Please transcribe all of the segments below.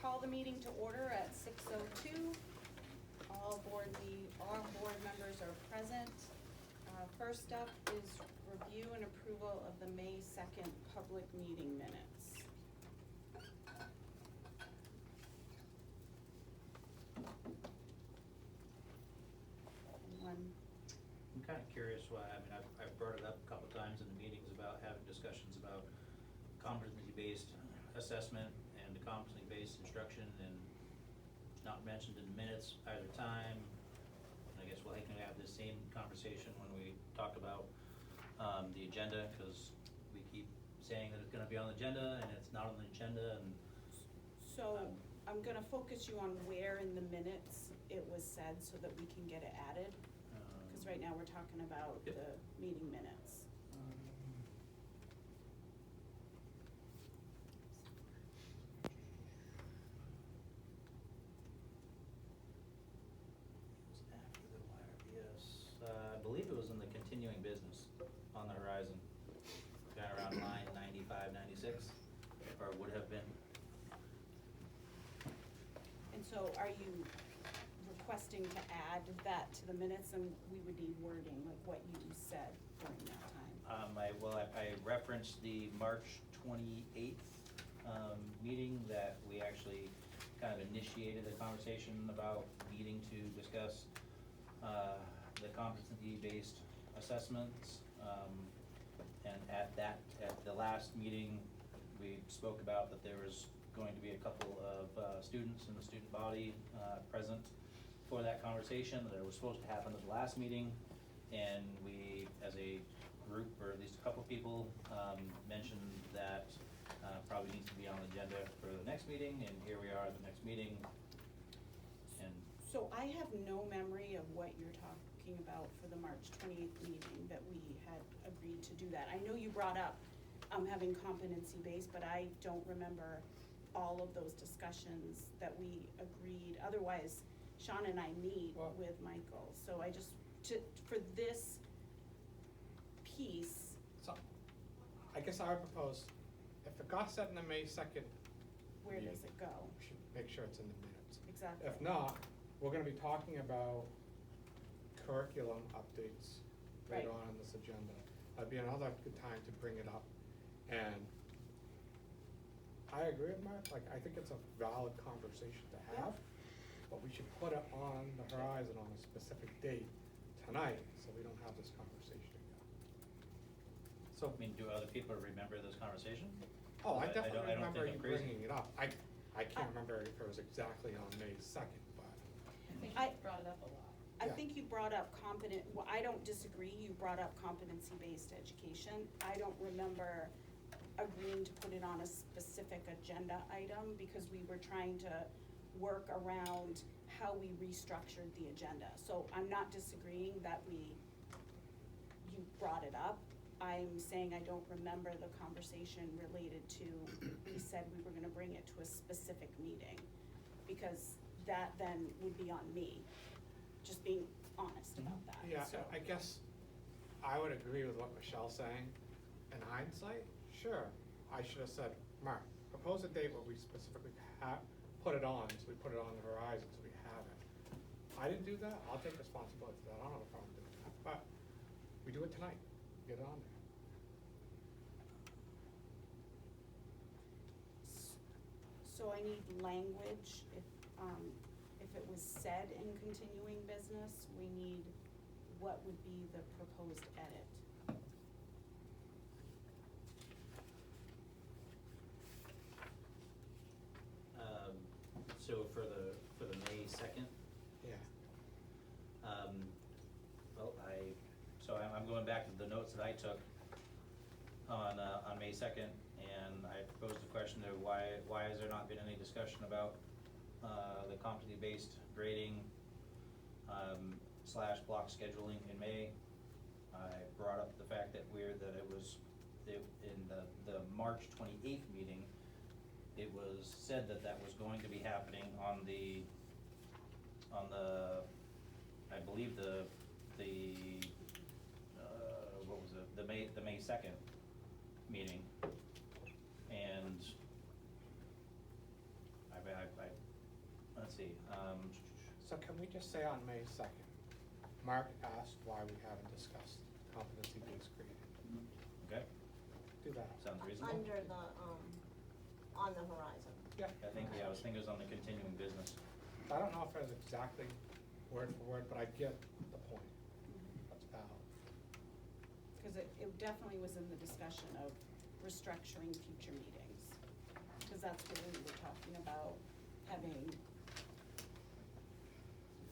call the meeting to order at 6:02. All board members are present. First up is review and approval of the May 2nd public meeting minutes. Anyone? I'm kind of curious why, I've brought it up a couple times in the meetings about having discussions about competency-based assessment and competency-based instruction, and not mentioned in the minutes either time. I guess we'll can have the same conversation when we talk about the agenda, because we keep saying that it's gonna be on the agenda and it's not on the agenda, and So I'm gonna focus you on where in the minutes it was said so that we can get it added. Because right now we're talking about Yep. the meeting minutes. After the wire, yes. I believe it was in the continuing business on the horizon, kind of around line 95, 96, or would have been. And so are you requesting to add that to the minutes, and we would need wording, like what you said during that time? I referenced the March 28th meeting that we actually kind of initiated a conversation about needing to discuss the competency-based assessments. And at the last meeting, we spoke about that there was going to be a couple of students in the student body present for that conversation, that it was supposed to happen at the last meeting. And we, as a group, or at least a couple people, mentioned that probably needs to be on the agenda for the next meeting, and here we are at the next meeting. And So I have no memory of what you're talking about for the March 28th meeting, that we had agreed to do that. I know you brought up having competency-based, but I don't remember all of those discussions that we agreed. Otherwise, Sean and I meet with Michael. So I just, for this piece. So, I guess I would propose, if it got set in the May 2nd. Where does it go? We should make sure it's in the minutes. Exactly. If not, we're gonna be talking about curriculum updates later Right. on in this agenda. That'd be another good time to bring it up. And I agree with Mark, like, I think it's a valid conversation to have, but we should put it on the horizon on a specific date tonight, so we don't have this conversation again. So, I mean, do other people remember this conversation? oh, I I definitely don't remember think you I'm crazy. bringing it up. I can't remember if it was exactly on May 2nd, but. I think I- you brought it up a lot. I Yeah. think you brought up well, I don't disagree, you brought up competency-based education. I don't remember agreeing to put it on a specific agenda item, because we were trying to work around how we restructured the agenda. So I'm not disagreeing that you brought it up. I'm saying I don't remember the conversation related to, we said we were gonna bring it to a specific meeting, because that then would be on me, just being honest about that. Yeah, So- I guess I would agree with what Michelle's saying. In hindsight, sure, I should have said, Mark, propose a date where we specifically put it on, so we put it on the horizon, so we have it. I didn't do that, I'll take responsibility for that, I don't have a problem doing that, but we do it tonight, get it on there. So I need language, if it was said in continuing business, we need, what would be the proposed edit? So for the May 2nd, Yeah. well, I'm going back to the notes that I took on May 2nd, and I proposed the question of why has there not been any discussion about the competency-based grading / block scheduling in May. I brought up the fact that it was in the March 28th meeting, it was said that was going to be happening on the, I believe what was it, the May 2nd meeting. And let's see, So can we just say on May 2nd, Mark asked why we haven't discussed competency-based grading? okay, Do that. sounds reasonable. Under the, on the horizon. Yeah. I think, yeah, I was thinking it was on the continuing business. I don't know if it was exactly word for word, but I get the point. That's valid. Because it definitely was in the discussion of restructuring future meetings. Because that's where we were talking about having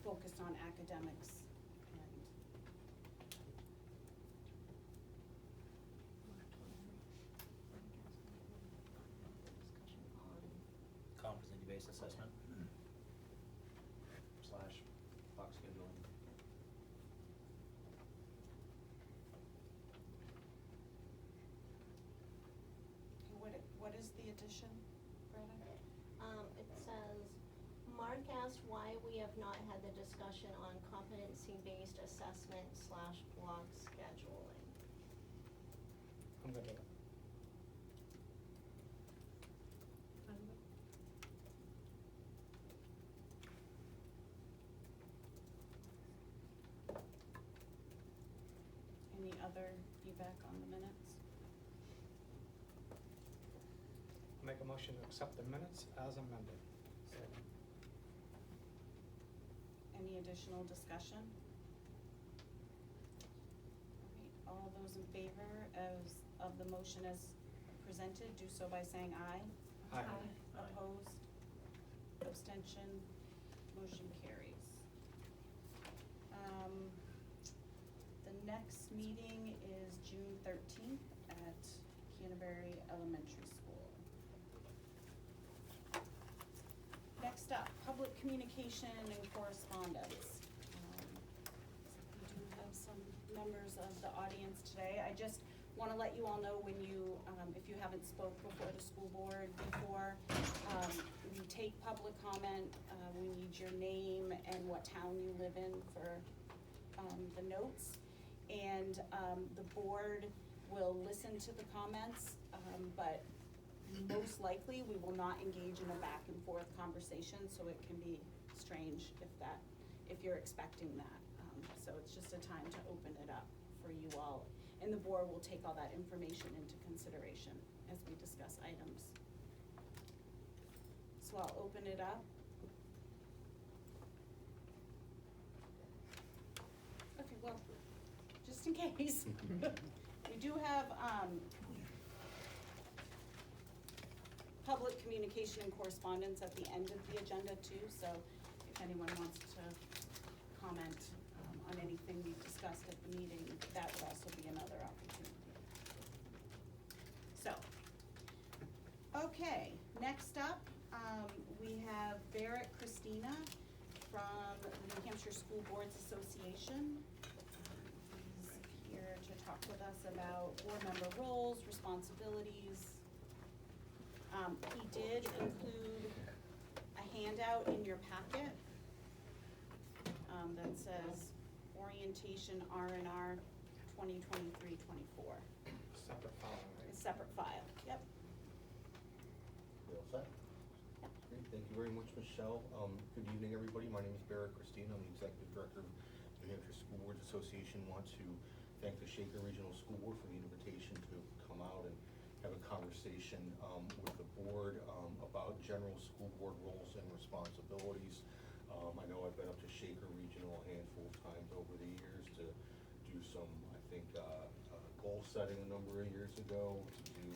focused on academics and Competency-based assessment slash box scheduling. what is the addition, Greta? It says, Mark asked why we have not had the discussion on competency-based assessment / block scheduling. I'm good with it. Any other feedback on the minutes? Make a motion to accept the minutes as amended. Any additional discussion? All right, all those in favor of the motion as presented, do so by saying aye. Aye. Aye. Opposed? Abstention? Motion carries. The next meeting is June 13th at Canterbury Elementary School. Next up, public communication and correspondence. We do have some members of the audience today. I just wanna let you all know when you, if you haven't spoke before the school board before, we take public comment, we need your name and what town you live in for, the notes. And, the board will listen to the comments, but most likely, we will not engage in a back and forth conversation, so it can be strange if you're expecting that. So it's just a time to open it up for you all, and the board will take all that information into consideration as we discuss items. So I'll open it up. Okay, well, just in case, we do have, public communication and correspondence at the end of the agenda too, so if anyone wants to comment on anything we've discussed at the meeting, that would also be another opportunity. So, okay, next up, we have Barrett Christina from the New Hampshire School Boards Association. He's here to talk with us about board member roles, responsibilities. He did include a handout in your packet that says orientation R&R 2023-24. Separate file, right? It's a separate file, yep. You all set? Yep. Great, thank you very much, Michelle. Good evening, everybody. My name is Barrett Christina. I'm the Executive Director of the New Hampshire School Boards Association. Want to thank the Shaker Regional School Board for the invitation to come out and have a conversation with the board about general school board roles and responsibilities. I know I've been up to Shaker Regional a handful of times over the years to do some, I think, goal setting a number of years ago, to do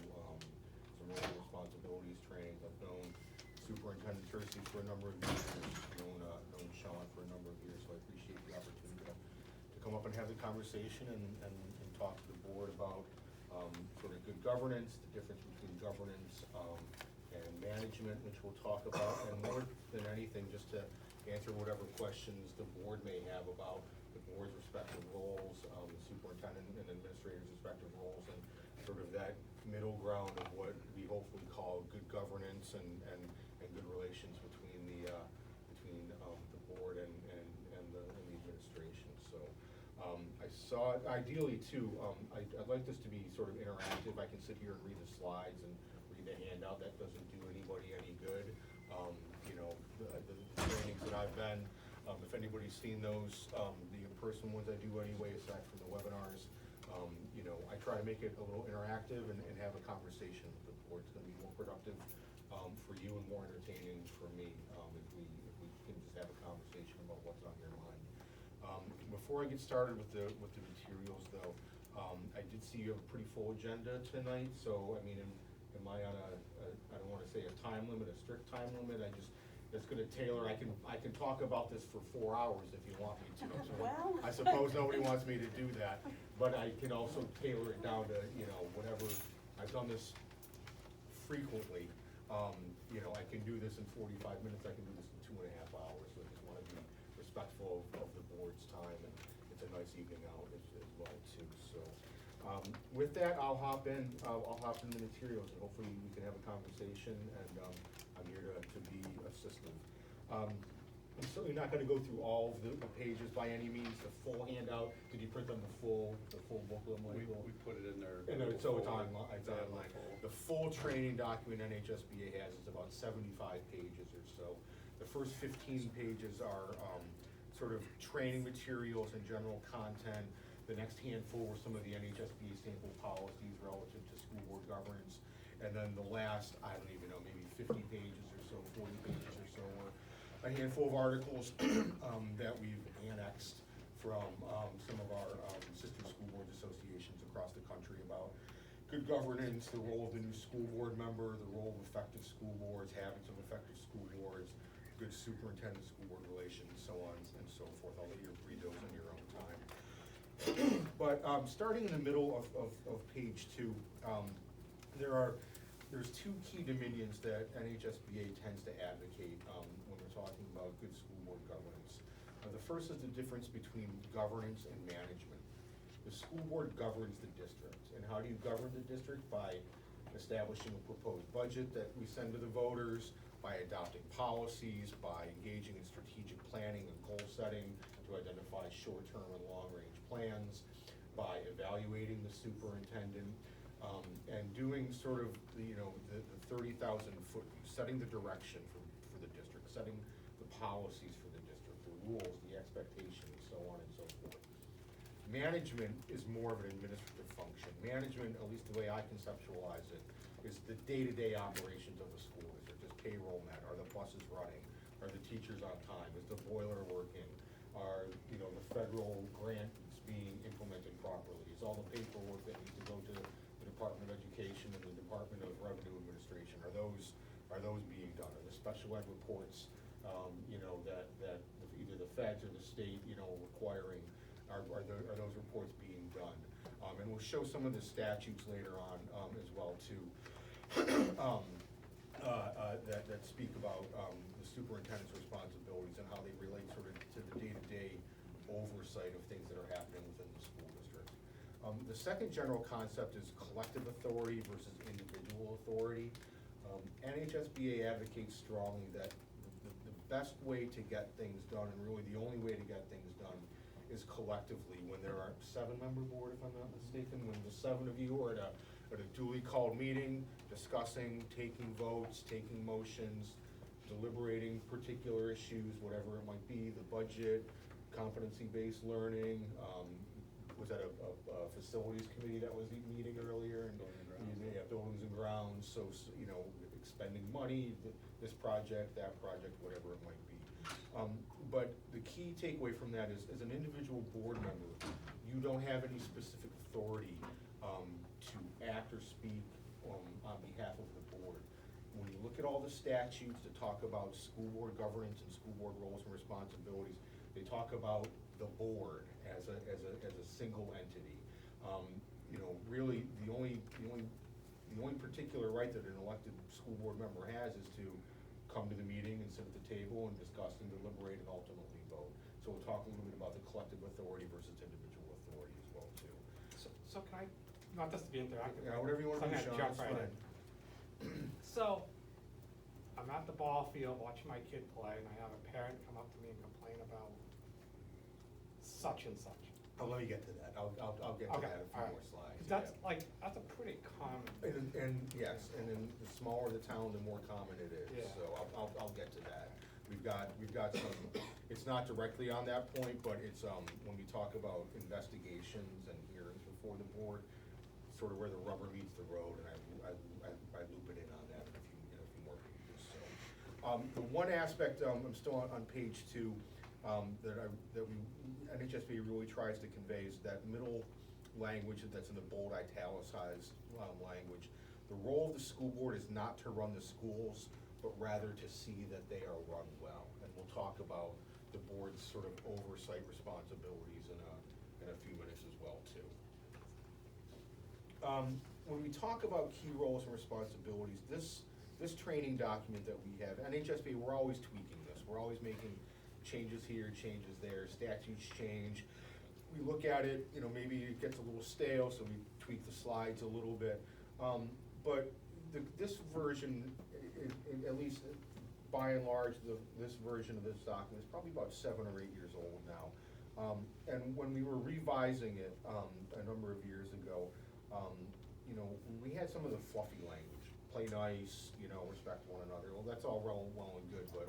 some role and responsibilities trainings. I've known Superintendent Cursive for a number of years, known Sean for a number of years, so I appreciate the opportunity to come up and have the conversation and talk to the board about sort of good governance, the difference between governance and management, which we'll talk about, and more than anything, just to answer whatever questions the board may have about the board's respective roles, the superintendent and administrator's respective roles, and sort of that middle ground of what we hopefully call good governance and good relations between the board and the administration. So I saw, ideally too, I'd like this to be sort of interactive. I can sit here and read the slides and read the handout. That doesn't do anybody any good. The anybody's seen those, the in-person ones I do anyway, aside from the webinars. You know, I try to make it a little interactive and have a conversation with the board. It's gonna be more productive, for you and more entertaining for me, if we can just have a conversation about what's on your mind. Before I get started with the materials though, I did see you have a pretty full agenda tonight, so, I mean, am I on I don't wanna say a time limit, a strict time limit, it's gonna tailor, I can talk about this for 4 hours if you want me to. So Well. I suppose nobody wants me to do that, but I can also tailor it down to, you know, whatever, I've done this frequently. You know, I can do this in 45 minutes, I can do this in 2.5 hours, so I just wanna be respectful of the board's time, and it's a nice evening out as well too, so. With that, I'll hop in the materials, and hopefully we can have a conversation, and, I'm here to be assistive. I'm certainly not gonna go through all of the pages by any means, the full handout. Did you print them the full booklet, Michael? We put it in there. So it's online, it's Yeah, online. the The full training document NHSBA has is about 75 pages or so. The first 15 pages are, sort of training materials and general content. The next handful were some of the NHSBA sample policies relative to school board governance. And then the last, I don't even know, maybe 50 pages or so, 40 pages or so, were a handful of articles that we've annexed from some of our sister school boards associations across the country about good governance, the role of the new school board member, the role of effective school boards, habits of effective school boards, good superintendent-school board relations, so on and so forth. I'll let you read those in your own time. But starting in the middle of page 2, there's 2 key dominions that NHSBA tends to advocate when we're talking about good school board governance. The first is the difference between governance and management. The school board governs the district, and how do you govern the district? By establishing a proposed budget that we send to the voters, by adopting policies, by engaging in strategic planning and goal setting to identify short-term and long-range plans, by evaluating the superintendent, and doing sort of the 30,000 foot, setting the direction for the district, setting the policies for the district, the rules, the expectations, so on and so forth. Management is more of an administrative function. Management, at least the way I conceptualize it, is the day-to-day operations of the school. Is there just payroll met? Are the buses running? Are the teachers on time? Is the boiler working? Are, the federal grants being implemented properly? Is all the paperwork that needs to go to the Department of Education and the Department of Revenue Administration, are those being done? Are the special ed reports, that either the feds or the state, requiring, are those reports being done? And we'll show some of the statutes later on, as well too, that speak about, the superintendent's responsibilities and how they relate sort of to the day-to-day oversight of things that are happening within the school district. The second general concept is collective authority versus individual authority. NHSBA advocates strongly that the best way to get things done, and really the only way to get things done, is collectively. When there are 7-member board, if I'm not mistaken, when the 7 of you are at a duly called meeting, discussing, taking votes, taking motions, deliberating particular issues, whatever it might be, the budget, competency-based learning, was that a facilities committee that was meeting earlier? And yeah, buildings and grounds, so, expending money, this project, that project, whatever it might be. But the key takeaway from that is, as an individual board member, you don't have any specific authority to act or speak on behalf of the board. When you look at all the statutes that talk about school board governance and school board roles and responsibilities, they talk about the board as a single entity. Really, the only particular right that an elected school board member has is to come to the meeting and sit at the table and discuss and deliberate and ultimately vote. So we'll talk a little bit about the collective authority versus individual authority as well too. So can I, not just to be interactive. Yeah, whatever you want to do, Sean, jump that's right fine. in. So, I'm at the ball field watching my kid play, and I have a parent come up to me and complain about such and such. Oh, let me get to that. I'll get to Okay, that in a few all right. more slides. 'Cause that's yeah. that's a pretty common. And yes, and then the smaller the town, the more common it is. Yeah. So I'll get to that. We've got some, It's not directly on that point, but it's, when we talk about investigations and hearings before the board, sort of where the rubber meets the road, and I loop it in on that in a few more pages, so. The one aspect, I'm still on page 2, NHSBA really tries to convey is that middle language that's in the bold italicized language. The role of the school board is not to run the schools, but rather to see that they are run well. And we'll talk about the board's sort of oversight responsibilities in a few minutes as well, too. When we talk about key roles and responsibilities, this training document that we have, NHSBA, we're always tweaking this. We're always making changes here, changes there, statutes change. We look at it, maybe it gets a little stale, so we tweak the slides a little bit. But this version, at least by and large, this version of this document is probably about 7 or 8 years old now. And when we were revising it a number of years ago, we had some of the fluffy language, play nice, respect one another. Well, that's all well and good, but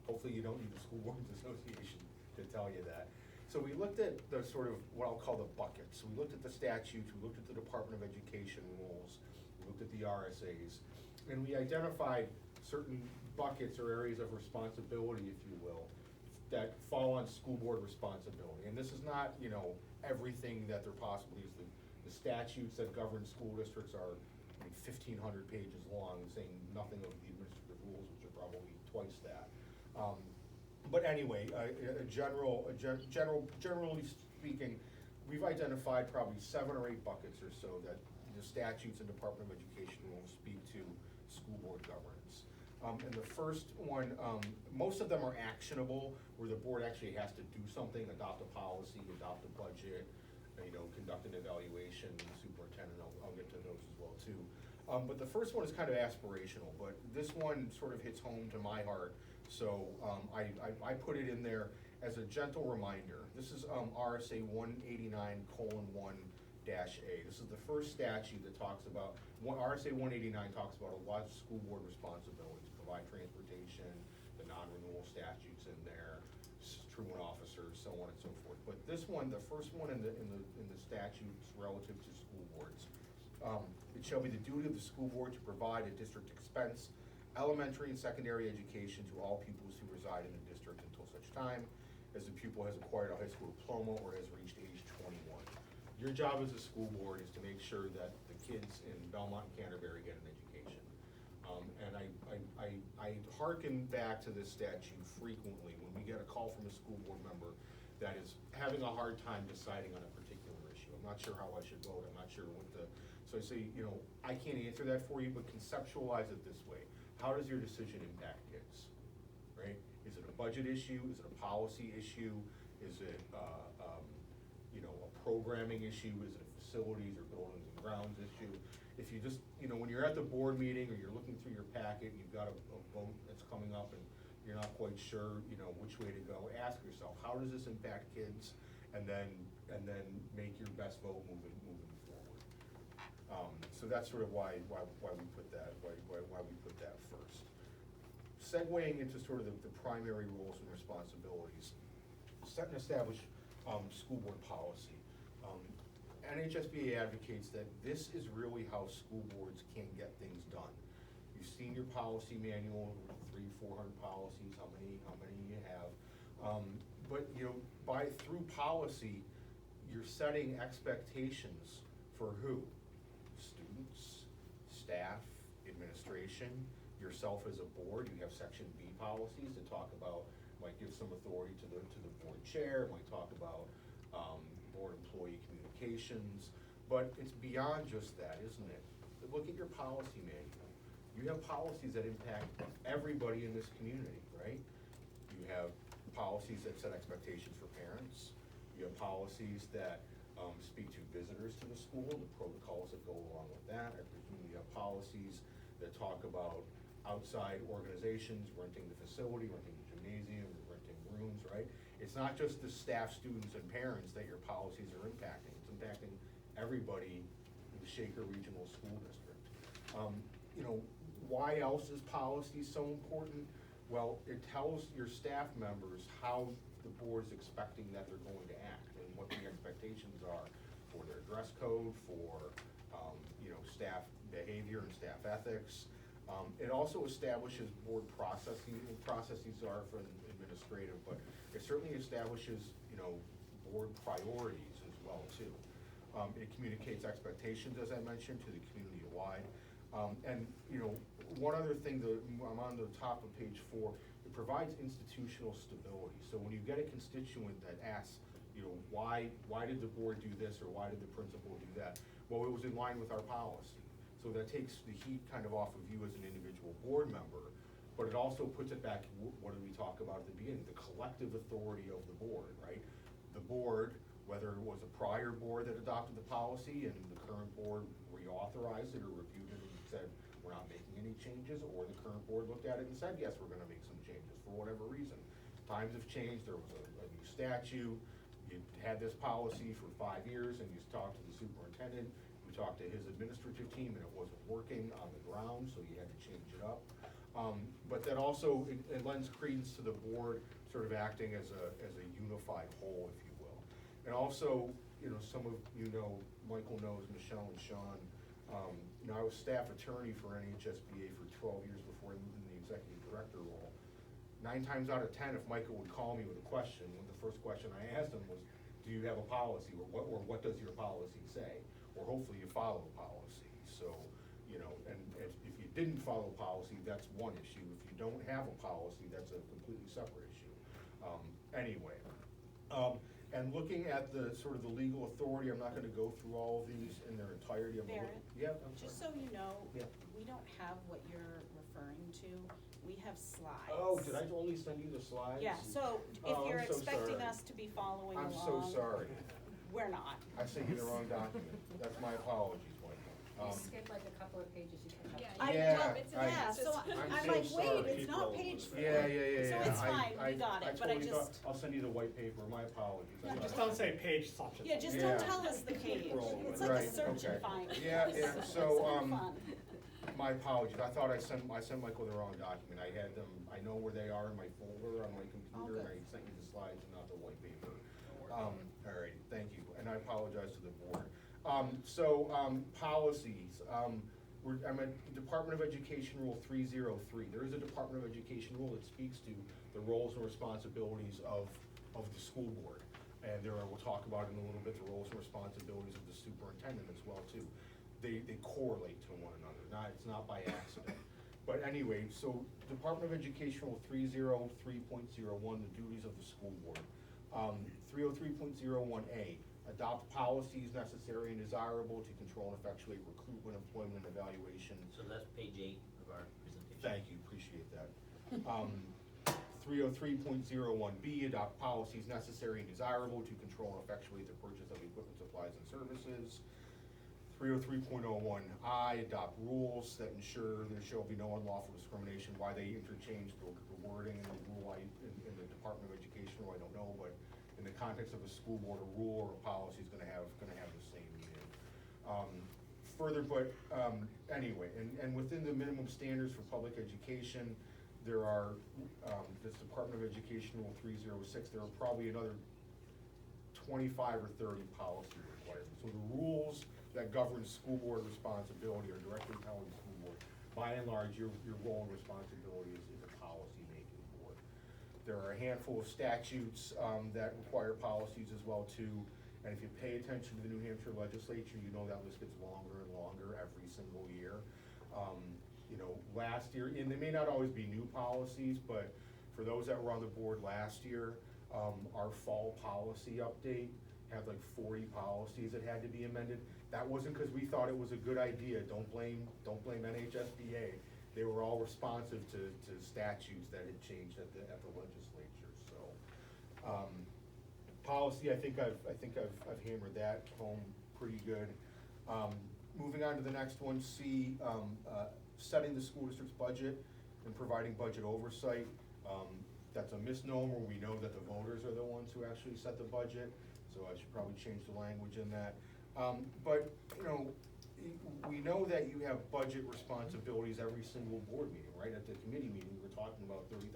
hopefully you don't need the School Boards Association to tell you that. So we looked at the sort of what I'll call the buckets. We looked at the statutes, we looked at the Department of Education rules, we looked at the RSAs, and we identified certain buckets or areas of responsibility, if you will, that fall on school board responsibility. And this is not, everything that there possibly is. The statutes that govern school districts are 1,500 pages long, saying nothing of the administrative rules, which are probably twice that. But anyway, generally speaking, we've identified probably 7 or 8 buckets or so that the statutes and Department of Education rules speak to school board governance. And the first one, most of them are actionable, where the board actually has to do something, adopt a policy, adopt a budget, conduct an evaluation, the superintendent, I'll get to those as well too. But the first one is kind of aspirational, but this one sort of hits home to my heart. So I put it in there as a gentle reminder. This is RSA 189:1-A. This is the first statute that talks about, RSA 189 talks about a lot of school board responsibilities, provide transportation, the non-renewal statutes in there, truant officers, so on and so forth. But this one, the first one in the statutes relative to school boards, it shall be the duty of the school board to provide at district expense elementary and secondary education to all pupils who reside in the district until such time as the pupil has acquired a high school diploma or has reached age 21. Your job as a school board is to make sure that the kids in Belmont and Canterbury get an education. And I hearken back to this statute frequently when we get a call from a school board member that is having a hard time deciding on a particular issue. I'm not sure how I should vote, I'm not sure what so I say, I can't answer that for you, but conceptualize it this way. How does your decision impact kids, right? Is it a budget issue? Is it a policy issue? Is it, a programming issue? Is it a facilities or buildings and grounds issue? If you just, when you're at the board meeting or you're looking through your packet, you've got a vote that's coming up and you're not quite sure, which way to go, ask yourself, how does this impact kids? And then make your best vote moving forward. So that's sort of why we put that first. Segueing into sort of the primary roles and responsibilities, set and establish school board policy. NHSBA advocates that this is really how school boards can get things done. You've seen your policy manual, 300-400 policies, how many you have. But through policy, you're setting expectations for who? Students, staff, administration, yourself as a board. You have section B policies that talk about, might give some authority to the board chair, might talk about board employee communications, but it's beyond just that, isn't it? Look at your policy manual. You have policies that impact everybody in this community, right? You have policies that set expectations for parents. You have policies that speak to visitors to the school, the protocols that go along with that. I presume you have policies that talk about outside organizations, renting the facility, renting the gymnasium, renting rooms, right? It's not just the staff, students, and parents that your policies are impacting. It's impacting everybody in the Shaker Regional School District. Why else is policy so important? Well, it tells your staff members how the board's expecting that they're going to act and what the expectations are for their dress code, for, staff behavior and staff ethics. It also establishes board processes are for administrative, but it certainly establishes, board priorities as well too. It communicates expectations, as I mentioned, to the community wide. And, one other thing, I'm on the top of page 4, it provides institutional stability. So when you get a constituent that asks, why did the board do this, or why did the principal do that? Well, it was in line with our policy. So that takes the heat kind of off of you as an individual board member, but it also puts it back, what did we talk about at the beginning? The collective authority of the board, right? The board, whether it was a prior board that adopted the policy and the current board reauthorized it or reviewed it and said, we're not making any changes, or the current board looked at it and said, yes, we're gonna make some changes for whatever reason. Times have changed, there was a new statute, you had this policy for 5 years and you talked to the superintendent, you talked to his administrative team and it wasn't working on the ground, so you had to change it up. But that also, it lends credence to the board sort of acting as a unified whole, if you will. And also, some of Michael knows, Michelle and Sean, I was staff attorney for NHSBA for 12 years before I moved into the executive director role. 9 times out of 10, if Michael would call me with a question, the first question I asked him was, do you have a policy, or what does your policy say? Or hopefully you follow a policy. So, and if you didn't follow policy, that's one issue. If you don't have a policy, that's a completely separate issue. Anyway, and looking at the sort of the legal authority, I'm not gonna go through all of these in their entirety. Barrett, Yeah, I'm just sorry. so you know, Yeah. we don't have what you're referring to, we have slides. Oh, did I only send you the slides? Yeah, so if Oh, you're I'm so expecting sorry. us to be following I'm along. so sorry. We're not. I sent you the wrong document. That's my apologies, Michael. You skip like a couple of pages, you can Yeah, have. yeah, so I'm I'm so like, wait, sorry. it's not page 4. Yeah. So it's fine, we got it, but I totally thought- just, I'll send you the white paper, my apologies. Yeah, Just don't say page such and yeah, such. just Yeah. don't tell us the page. It's like a Right, search and okay. find. Yeah, It's so, fun. My apologies, I thought I sent Michael the wrong document. I had them, I know where they are in my folder on my computer, and I good. sent you the slides and not the white paper. All right, thank you, and I apologize to the board. Policies, I'm at Department of Education Rule 303. There is a Department of Education rule that speaks to the roles and responsibilities of the school board. And we'll talk about in a little bit, the roles and responsibilities of the superintendent as well too. They correlate to one another, it's not by accident. But anyway, so Department of Education Rule 303.01, the duties of the school board. 303.01A, adopt policies necessary and desirable to control and effectuate recruitment, employment, and evaluation. So that's page 8 of our presentation. Thank you, appreciate that. 303.01B, adopt policies necessary and desirable to control and effectuate the purchase of equipment, supplies, and services. 303.01I, adopt rules that ensure there shall be no unlawful discrimination. Why they interchange the wording in the rule, in the Department of Education rule, I don't know, but in the context of a school board, a rule or a policy is gonna have the same meaning. Anyway, and within the minimum standards for public education, there are, this Department of Education Rule 306, there are probably another 25 or 30 policy requirements. So the rules that govern school board responsibility are directly telling the school board, by and large, your role and responsibility is a policy-making board. There are a handful of statutes that require policies as well too, and if you pay attention to the New Hampshire legislature, you know that list gets longer and longer every single year. Last year, and they may not always be new policies, but for those that were on the board last year, our fall policy update had like 40 policies that had to be amended. That wasn't because we thought it was a good idea. Don't blame NHSBA. They were all responsive to statutes that had changed at the legislature. So, policy, I think I've hammered that home pretty good. Moving on to the next one, C, setting the school district's budget and providing budget oversight. That's a misnomer. We know that the voters are the ones who actually set the budget, so I should probably change the language in that. But we know that you have budget responsibilities every single board meeting, right? At the committee meeting, we're talking talking about $30,000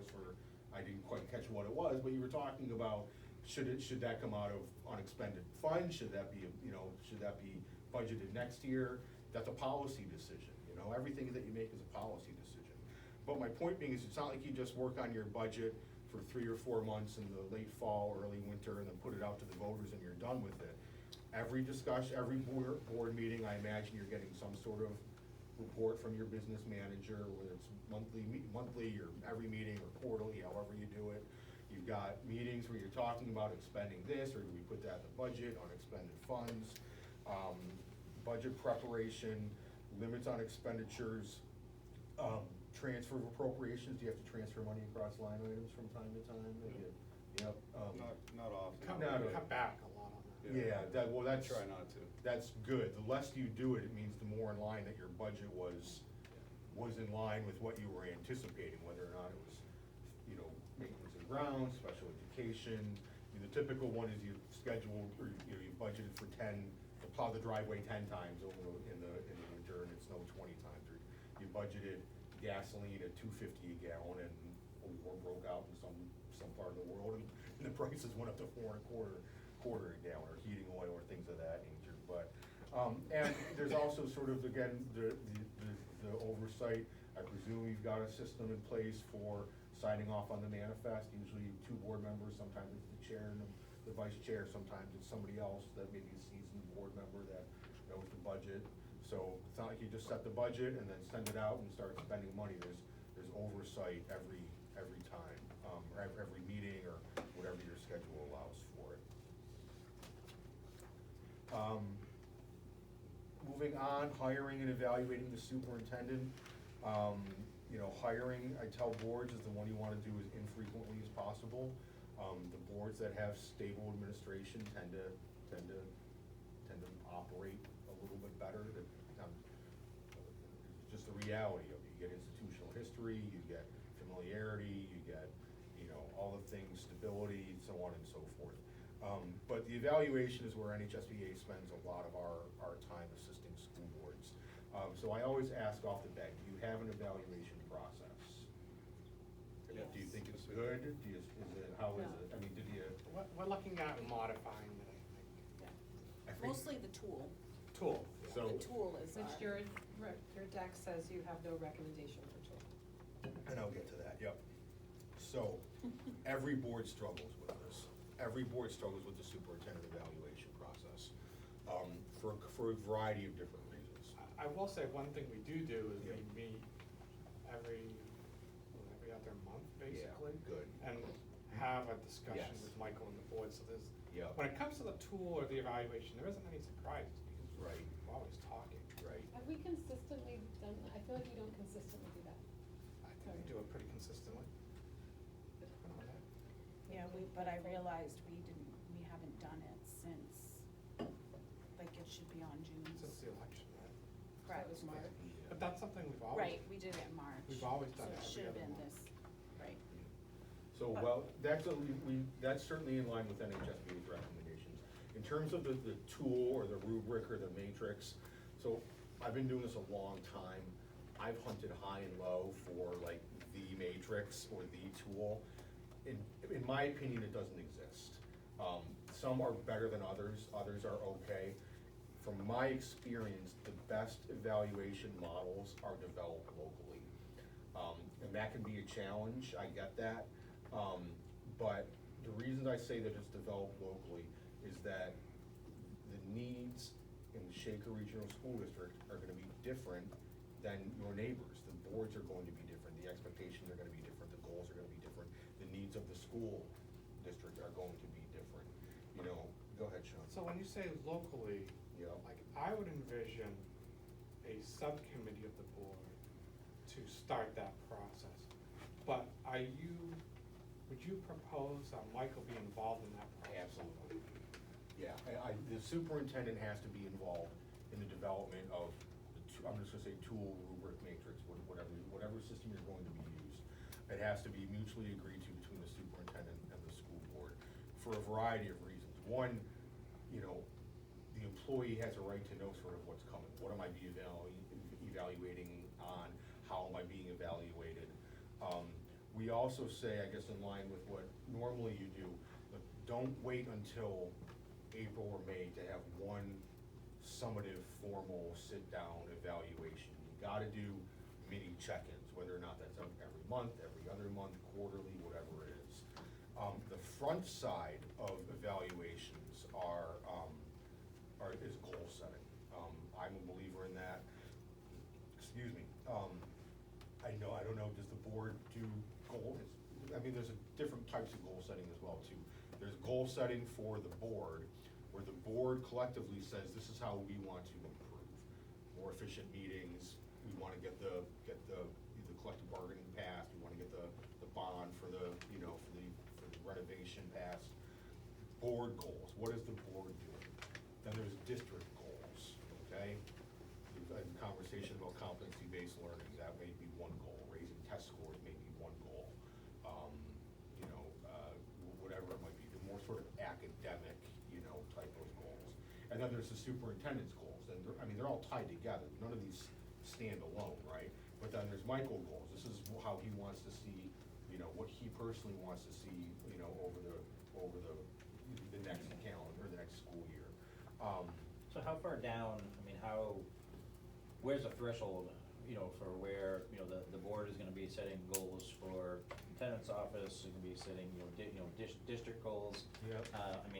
for, I didn't quite catch what it was, but you were talking about, should that come out of unexpended funds? Should that be, should that be budgeted next year? That's a policy decision, everything that you make is a policy decision. But my point being is, it's not like you just work on your budget for 3 or 4 months in the late fall, early winter, and then put it out to the voters and you're done with it. Every discussion, every board meeting, I imagine you're getting some sort of report from your business manager, whether it's monthly or every meeting or quarterly, however you do it. You've got meetings where you're talking about expending this, or do we put that in the budget, unexpended funds, budget preparation, limits on expenditures, transfer of appropriations. Do you have to transfer money across line items from time to time? Yep. Not often. Cut back a lot on that. Yeah, that's. Try not to. That's good. The less you do it, it means the more in line that your budget was in line with what you were anticipating, whether or not it was, maintenance and grounds, special education. The typical one is you scheduled, or you budgeted for to plow the driveway 10 times in the winter, and it snowed 20 times. Or you budgeted gasoline at $2.50 a gallon, and a war broke out in some part of the world, and the prices went up to $4.25 a gallon, or heating oil, or things of that nature. But and there's also sort of, again, the oversight. I presume you've got a system in place for signing off on the manifest. Usually 2 board members, sometimes it's the chair and the vice chair, sometimes it's somebody else that maybe a seasoned board member that knows the budget. So it's not like you just set the budget and then send it out and start spending money. There's oversight every time, or every meeting, or whatever your schedule allows for it. Moving on, hiring and evaluating the superintendent. Hiring, I tell boards, is the one you want to do as infrequently as possible. The boards that have stable administration tend to operate a little bit better. It's just the reality of it. You get institutional history, you get familiarity, you get, all the things, stability, so on and so forth. But the evaluation is where NHSBA spends a lot of our time assisting school boards. So I always ask off the bat, do you have an evaluation process? Do you think it's good? How is it? I mean, did you? We're looking at modifying it, I think. I think- Mostly the tool. Tool. So- The tool is Which your deck says you have no recommendation for tool. And I'll get to that, yep. So, every board struggles with this. Every board struggles with the superintendent evaluation process, for a variety of different reasons. I will say, one thing we do is we meet every other month, basically. Good. And have a discussion Yes. with Michael and the board, so there's, Yep. when it comes to the tool or the evaluation, there isn't any surprises, because Right. we're always talking. Right. Have we consistently done, I feel like we don't consistently do that. I think we do it pretty consistently. Yeah, but I realized we haven't done it since, like, it should be on June's. Since the election, right? Correct. So it was March. But that's something we've always. Right, we did it in March. We've always done it So it every should have other been month. this, right. So, well, that's that's certainly in line with NHSBA's recommendations. In terms of the tool or the rubric or the matrix, so I've been doing this a long time. I've hunted high and low for like the matrix or the tool. In my opinion, it doesn't exist. Some are better than others are okay. From my experience, the best evaluation models are developed locally. And that can be a challenge, I get that. But the reasons I say that it's developed locally is that the needs in the Shaker Regional School District are gonna be different than your neighbors. The boards are going to be different, the expectations are gonna be different, the goals are gonna be different, the needs of the school district are going to be different. Go ahead, Sean. So when you say locally, Yeah. like, I would envision a subcommittee of the board to start that process. But would you propose that Michael be involved in that process? Absolutely. Yeah, the superintendent has to be involved in the development of, I'm just gonna say tool, rubric, matrix, whatever system you're going to be used. It has to be mutually agreed to between the superintendent and the school board for a variety of reasons. One, the employee has a right to know sort of what's coming. What am I evaluating on? How am I being evaluated? we also say, I guess in line with what normally you do, but don't wait until April or May to have one summative, formal, sit-down evaluation. You gotta do mini check-ins, whether or not that's every month, every other month, quarterly, whatever it is. The front side of evaluations is goal setting. I'm a believer in that. Excuse me. I don't know, does the board do goals? I mean, there's different types of goal setting as well too. There's goal setting for the board, where the board collectively says, this is how we want to improve. More efficient meetings, we wanna get the collective bargaining passed, we wanna get the bond for the renovation passed. Board goals, what is the board doing? Then there's district goals, okay? We've had a conversation about competency-based learning, that may be one goal. Raising test scores may be one goal. Whatever it might be, the more sort of academic, type of goals. And then there's the superintendent's goals, and they're all tied together. None of these stand alone, right? But then there's Michael goals. This is how he wants to see, what he personally wants to see, over the next calendar, the next school year. So how far down, where's the threshold, for where, the board is gonna be setting goals for superintendent's office, is gonna be setting, district goals? Yep.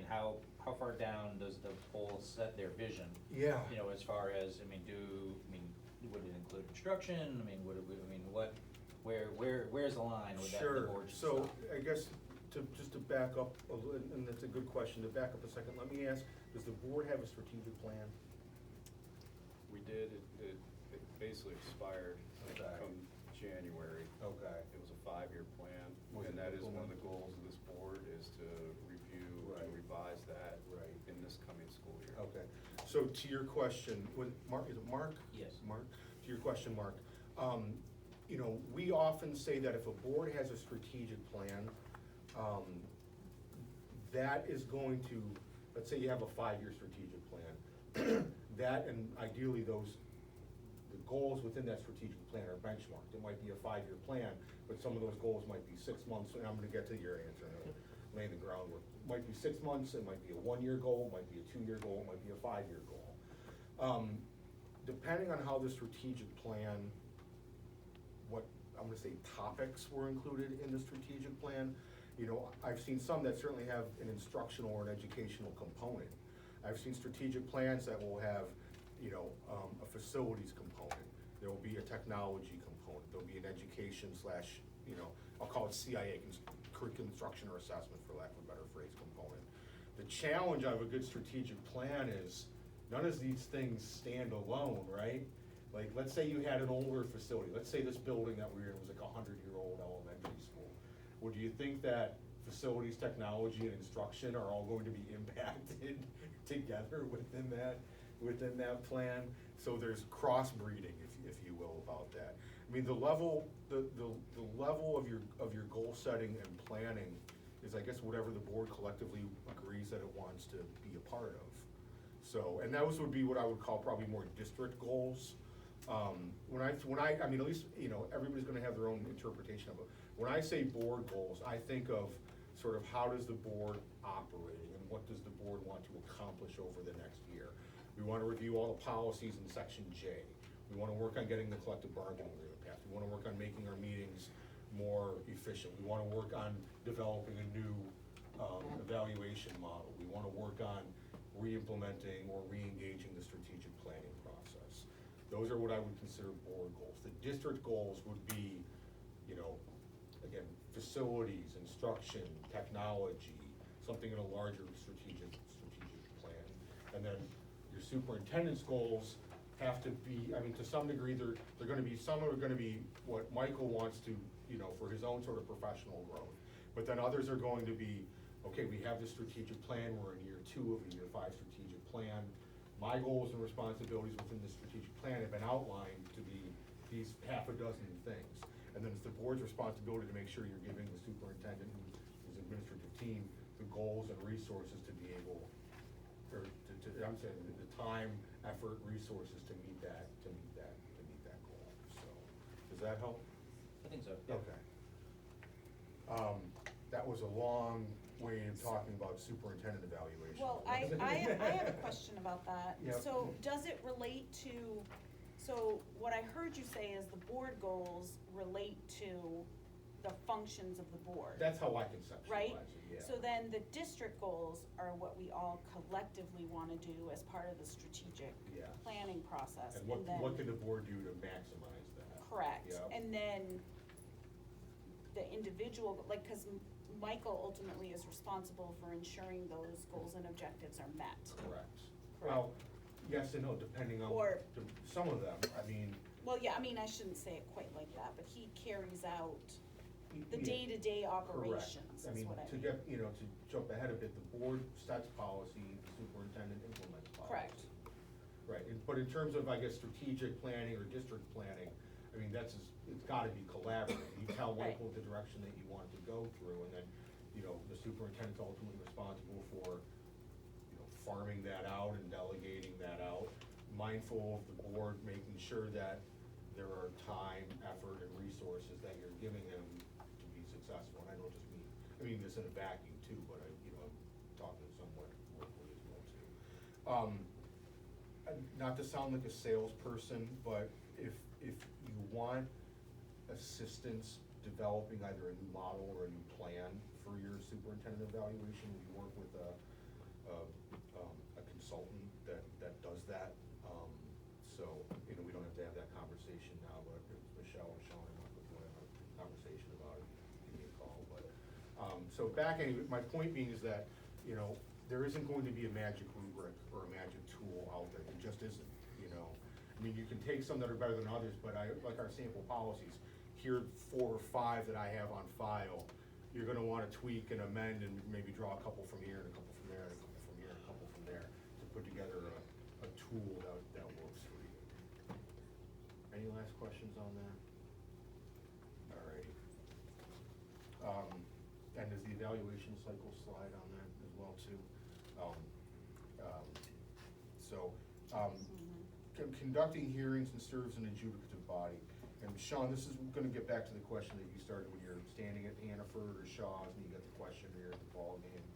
How far down does the whole set their vision? Yeah. As far as, would it include instruction, where's the line with that, the Sure, board should so stop? I guess just to back up a little, and that's a good question, to back up a second, let me ask, does the board have a strategic plan? We did, it basically expired Okay. come January. Okay. It was a 5-year plan, Was and it that is one of implemented? the goals of this board, is to review Right. and revise that Right. in this coming school year. Okay, so to your question, Mark, is it Mark? Yes. Mark, to your question, Mark, we often say that if a board has a strategic plan, that is going to, let's say you have a 5-year strategic plan, that and ideally the goals within that strategic plan are benchmarked. It might be a 5-year plan, but some of those goals might be 6 months, and I'm gonna get to your answer, and lay the groundwork. It might be 6 months, it might be a 1-year goal, it might be a 2-year goal, it might be a 5-year goal. Depending on how the strategic plan, what, I'm gonna say topics were included in the strategic plan, I've seen some that certainly have an instructional or an educational component. I've seen strategic plans that will have, a facilities component. There will be a technology component. There'll be an education slash, I'll call it CIA, curriculum instruction or assessment, for lack of a better phrase, component. The challenge of a good strategic plan is none of these things stand alone, right? Like, let's say you had an older facility. Let's say this building that we were in was like a 100-year-old elementary school. Well, do you think that facilities, technology, and instruction are all going to be impacted together within that plan? So there's crossbreeding, if you will, about that. The level of your goal setting and planning is, I guess, whatever the board collectively agrees that it wants to be a part of. So, and those would be what I would call probably more district goals. At least, everybody's gonna have their own interpretation of it. When I say board goals, I think of sort of how does the board operating, and what does the board want to accomplish over the next year. We wanna review all the policies in section J. We wanna work on getting the collective bargaining agreement passed. We wanna work on making our meetings more efficient. We wanna work on developing a new evaluation model. We wanna work on re-implementing or re-engaging the strategic planning process. Those are what I would consider board goals. The district goals would be, again, facilities, instruction, technology, something in a larger strategic plan. And then your superintendent's goals have to be, to some degree, some are gonna be what Michael wants to, for his own sort of professional growth. But then others are going to be, okay, we have this strategic plan, we're in year 2 of a year 5 strategic plan. My goals and responsibilities within the strategic plan have been outlined to be these half a dozen things. And then it's the board's responsibility to make sure you're giving the superintendent and his administrative team the goals and resources to be able, or I'm saying, the time, effort, resources to meet that goal. So, does that help? I think so, yeah. Okay. was a long way of talking about superintendent evaluation. Well, I have a question about that. Yep. So does it relate to, so what I heard you say is the board goals relate to the functions of the board. That's how I conceptualize Right? it, yeah. So then the district goals are what we all collectively wanna do as part of the strategic Yes. planning process. And what then- can the board do to maximize that? Correct, Yep. and then the individual, like, cause Michael ultimately is responsible for ensuring those goals and objectives are met. Correct. Well, yes and no, depending on, Or- some of them, I mean. Well, yeah, I mean, I shouldn't say it quite like that, but he carries out the yeah, day-to-day correct. operations, I is mean, what I to mean. get, to jump ahead a bit, the board sets policy, the superintendent implements policy. Correct. Right, but in terms of, I guess, strategic planning or district planning, I mean, it's gotta be collaborative. You tell Right. Michael the direction that you want to go through, and then, the superintendent's ultimately responsible for, farming that out and delegating that out. Mindful of the board, making sure that there are time, effort, and resources that you're giving him to be successful. And I don't just mean this in a vacuum too, but I'm talking somewhat locally as well too. Not to sound like a salesperson, but if you want assistance developing either a new model or a new plan for your superintendent evaluation, we work with a consultant that does that. So, we don't have to have that conversation now, but if Michelle or Sean and I would want to have a conversation about it, give me a call, but, so my point being is that, there isn't going to be a magic rubric or a magic tool out there, it just isn't, I mean, you can take some that are better than others, but like our sample policies, here are 4 or 5 that I have on file, you're gonna wanna tweak and amend and maybe draw a couple from here and a couple from there and a couple from here and a couple from there to put together a tool that works for you. Any last questions on that? Alrighty. And does the evaluation cycle slide on that as well too? Conducting hearings and serves an adjudicative body. And Sean, this is gonna get back to the question that you started when you're standing at Hannaford or Shaw's and you got the question here at the ball game.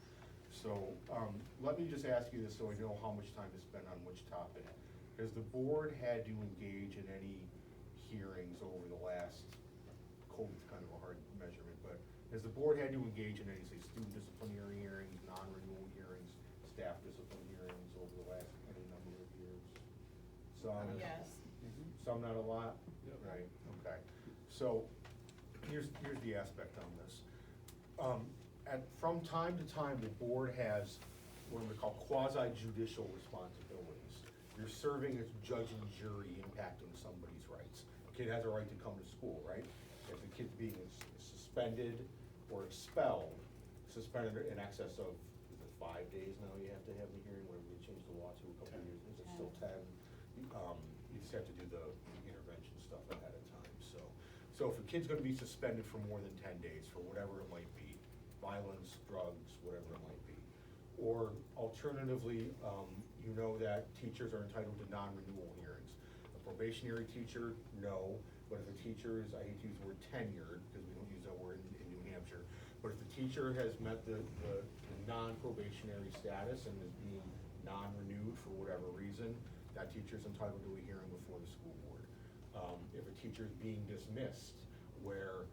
So, let me just ask you this so I know how much time to spend on which topic. Has the board had to engage in any hearings over the last, COVID's kind of a hard measurement, but has the board had to engage in any, say, student disciplinary hearings, non-renewal hearings, staff discipline hearings over the last any number of years? Some. Yes. Some, not a lot? Yep. Right, okay. So, here's the aspect on this. From time to time, the board has what we call quasi-judicial responsibilities. You're serving as judge and jury impacting somebody's rights. A kid has a right to come to school, right? If the kid's being suspended or expelled, suspended in excess of, is it 5 days now you have to have the hearing, where we changed the law to a couple of years, is it still 10? You just have to do the intervention stuff ahead of time, so if a kid's gonna be suspended for more than 10 days, for whatever it might be, violence, drugs, whatever it might be, or alternatively, that teachers are entitled to non-renewal hearings. A probationary teacher, no, but if a teacher is, I hate to use the word tenured, because we don't use that word in New Hampshire, but if the teacher has met the non-probationary status and is being non-renewed for whatever reason, that teacher's entitled to a hearing before the school board. If a teacher's being dismissed, where,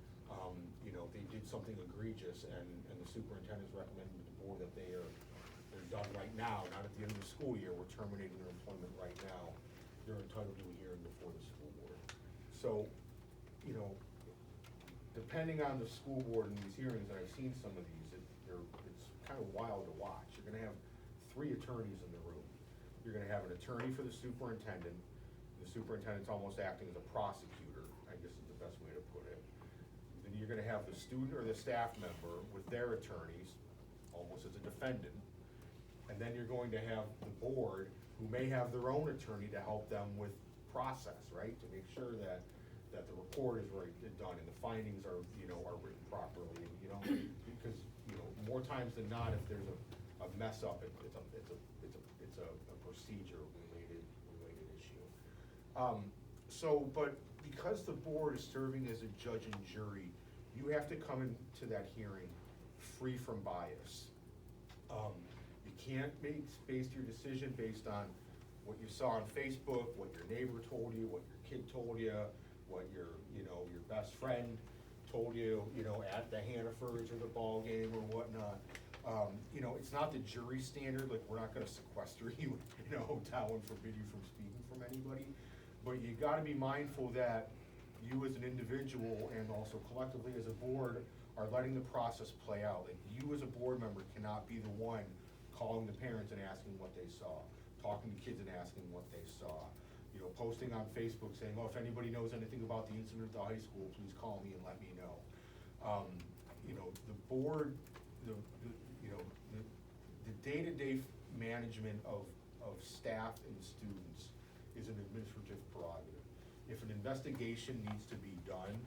they did something egregious and the superintendent's recommending to the board that they're done right now, not at the end of the school year, we're terminating their employment right now, they're entitled to a hearing before the school board. So, depending on the school board in these hearings, and I've seen some of these, it's kind of wild to watch. You're gonna have 3 attorneys in the room. You're gonna have an attorney for the superintendent. The superintendent's almost acting as a prosecutor, I guess is the best way to put it. Then you're gonna have the student or the staff member with their attorneys, almost as a defendant. And then you're going to have the board, who may have their own attorney to help them with process, right? To make sure that the report is right, done, and the findings are written properly, because, more times than not, if there's a mess up, it's a procedure related issue. But because the board is serving as a judge and jury, you have to come into that hearing free from bias. You can't base your decision based on what you saw on Facebook, what your neighbor told you, what your kid told you, what your best friend told you, at the Hannaford's or the ball game or whatnot. It's not the jury standard, like, we're not gonna sequester you in a hotel and forbid you from speaking from anybody. But you gotta be mindful that you as an individual and also collectively as a board are letting the process play out. Like, you as a board member cannot be the one calling the parents and asking what they saw, talking to kids and asking what they saw. Posting on Facebook saying, oh, if anybody knows anything about the incident at the high school, please call me and let me know. The board, the day-to-day management of staff and students is an administrative prerogative. If an investigation needs to be done,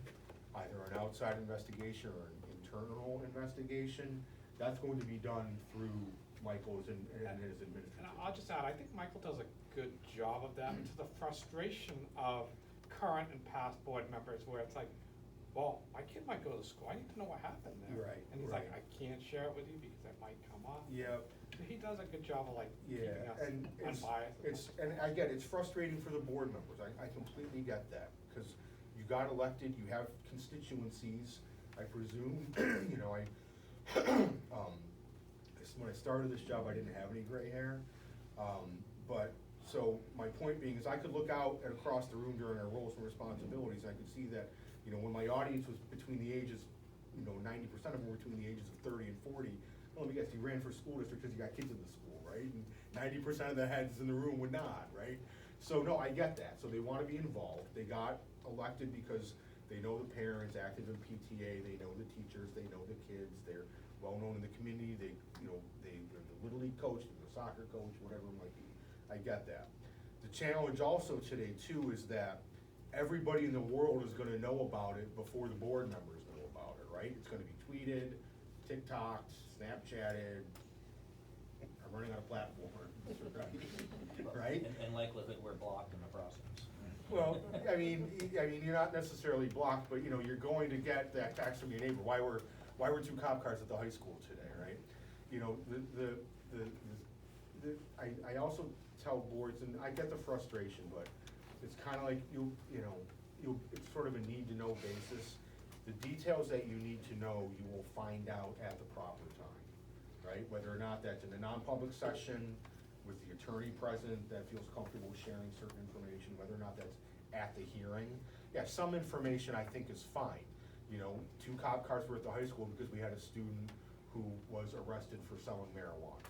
either an outside investigation or an internal investigation, that's going to be done through Michael's and his administrative. And I'll just add, I think Michael does a good job of that, to the frustration of current and past board members, where it's like, well, my kid might go to school, I need to know what happened there. Right, And he's like, right. I can't share it with you because it might come up. Yeah. He does a good job of keeping us And unbiased. and I get it, it's frustrating for the board members, I completely get that, because you got elected, you have constituencies, I presume, when I started this job, I didn't have any gray hair, so my point being is I could look out and across the room during our roles and responsibilities, I could see that, when my audience was between the ages, 90% of them were between the ages of 30 and 40, well, let me guess, you ran for school district because you got kids in the school, right? And 90% of the heads in the room would not, right? So, no, I get that, so they want to be involved, they got elected because they know the parents active in PTA, they know the teachers, they know the kids, they're well-known in the community, they're the Little League coach, they're the soccer coach, whatever it might be. I get that. The challenge also today too is that everybody in the world is gonna know about it before the board members know about it, right? It's gonna be tweeted, TikToked, Snapchatted, I'm running out of platform, right? And likelihood we're blocked in the process. Well, I mean, you're not necessarily blocked, but you're going to get that text from your neighbor, why were 2 cop cars at the high school today, right? I also tell boards, and I get the frustration, but it's kinda like it's sort of a need-to-know basis. The details that you need to know, you will find out at the proper time, right? Whether or not that's in a non-public session with the attorney present that feels comfortable sharing certain information, whether or not that's at the hearing. Yeah, some information I think is fine. 2 cop cars were at the high school because we had a student who was arrested for selling marijuana.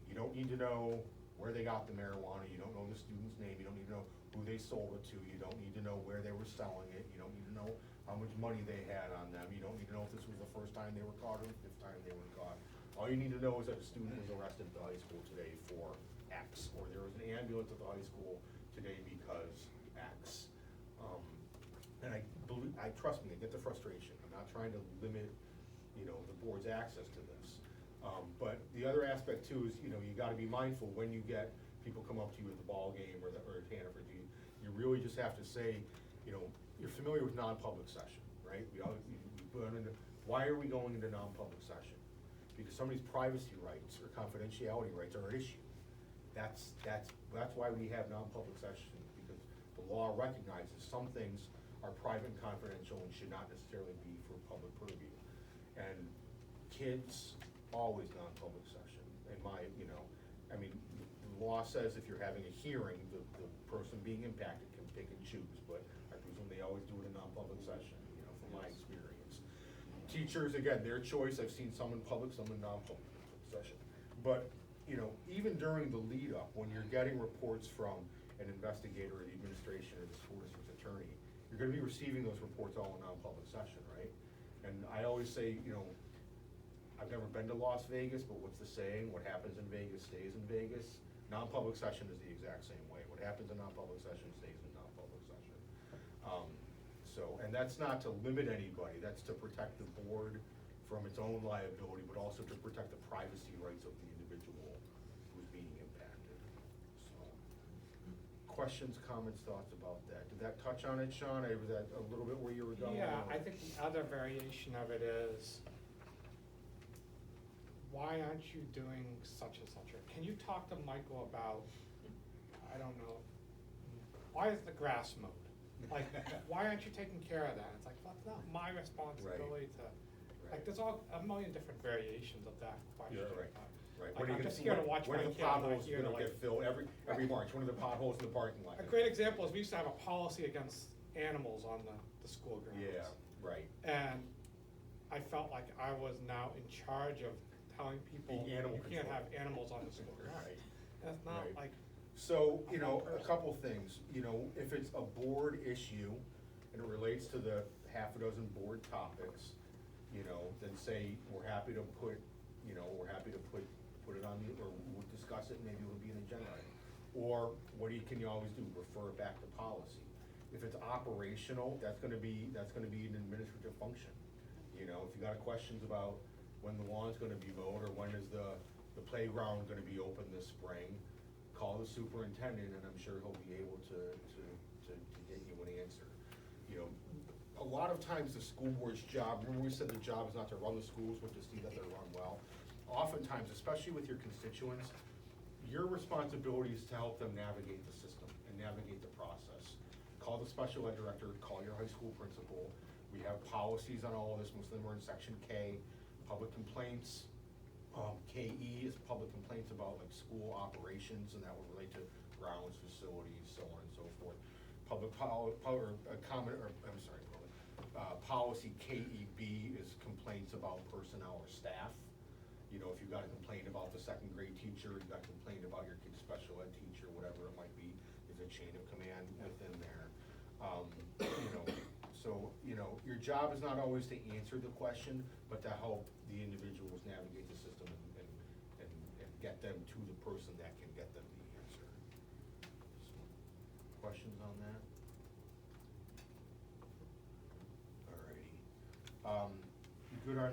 You don't need to know where they got the marijuana, you don't know the student's name, you don't need to know who they sold it to, you don't need to know where they were selling it, you don't need to know how much money they had on them, you don't need to know if this was the first time they were caught or the 5th time they were caught. All you need to know is that a student was arrested at the high school today for X, or there was an ambulance at the high school today because X. And trust me, I get the frustration, I'm not trying to limit, the board's access to this. But the other aspect too is, you gotta be mindful when you get people come up to you at the ball game or at Hannaford, you really just have to say, you're familiar with non-public session, right? Why are we going into non-public session? Because somebody's privacy rights or confidentiality rights are at issue. That's why we have non-public session, because the law recognizes some things are private and confidential and should not necessarily be for public purview. And kids, always non-public session, the law says if you're having a hearing, the person being impacted can pick and choose, but I presume they always do it in non-public session, from my experience. Teachers, again, their choice, I've seen some in public, some in non-public session. But, even during the lead up, when you're getting reports from an investigator or the administration or the school district's attorney, you're gonna be receiving those reports all in non-public session, right? And I always say, I've never been to Las Vegas, but what's the saying? What happens in Vegas stays in Vegas. Non-public session is the exact same way. What happens in non-public session stays in non-public session. And that's not to limit anybody, that's to protect the board from its own liability, but also to protect the privacy rights of the individual who's being impacted. So, questions, comments, thoughts about that? Did that touch on it, Sean? Was that a little bit where you were going? Yeah, I think the other variation of it is, why aren't you doing such and such? Or can you talk to Michael about, I don't know, why is the grass mowed? Like, why aren't you taking care of that? It's like, well, it's not my responsibility to, like, there's all, a million different variations of that question. You're right. Right. Like, When are I'm you just gonna- here to watch when my are the kid, I'm not potholes here to gonna like. get filled every March? When are the potholes in the parking lot? A great example is we used to have a policy against animals on the school grounds. Yeah, right. And I felt like I was now in charge of telling people, The animal you can't control. have animals on the school grounds. Right. That's not Right. like, So, I'm one a person. couple things, if it's a board issue and it relates to the half a dozen board topics, then say, we're happy to put, put it on the, or we'll discuss it, maybe it'll be an agenda item. Or can you always do, refer it back to policy? If it's operational, that's gonna be an administrative function. If you got questions about when the lawn's gonna be mowed, or when is the playground gonna be open this spring, call the superintendent, and I'm sure he'll be able to get you an answer. A lot of times the school board's job, remember we said the job is not to run the schools, but to see that they're run well. Oftentimes, especially with your constituents, your responsibility is to help them navigate the system and navigate the process. Call the special ed director, call your high school principal. We have policies on all of this, most of them are in section K, public complaints. KE is public complaints about like school operations, and that would relate to grounds, facilities, so on and so forth. Policy KEB is complaints about personnel or staff. If you've got a complaint about the second grade teacher, you've got a complaint about your kid's special ed teacher, whatever it might be, there's a chain of command within there. Your job is not always to answer the question, but to help the individuals navigate the system and get them to the person that can get them the answer. Questions on that? Alrighty. You good on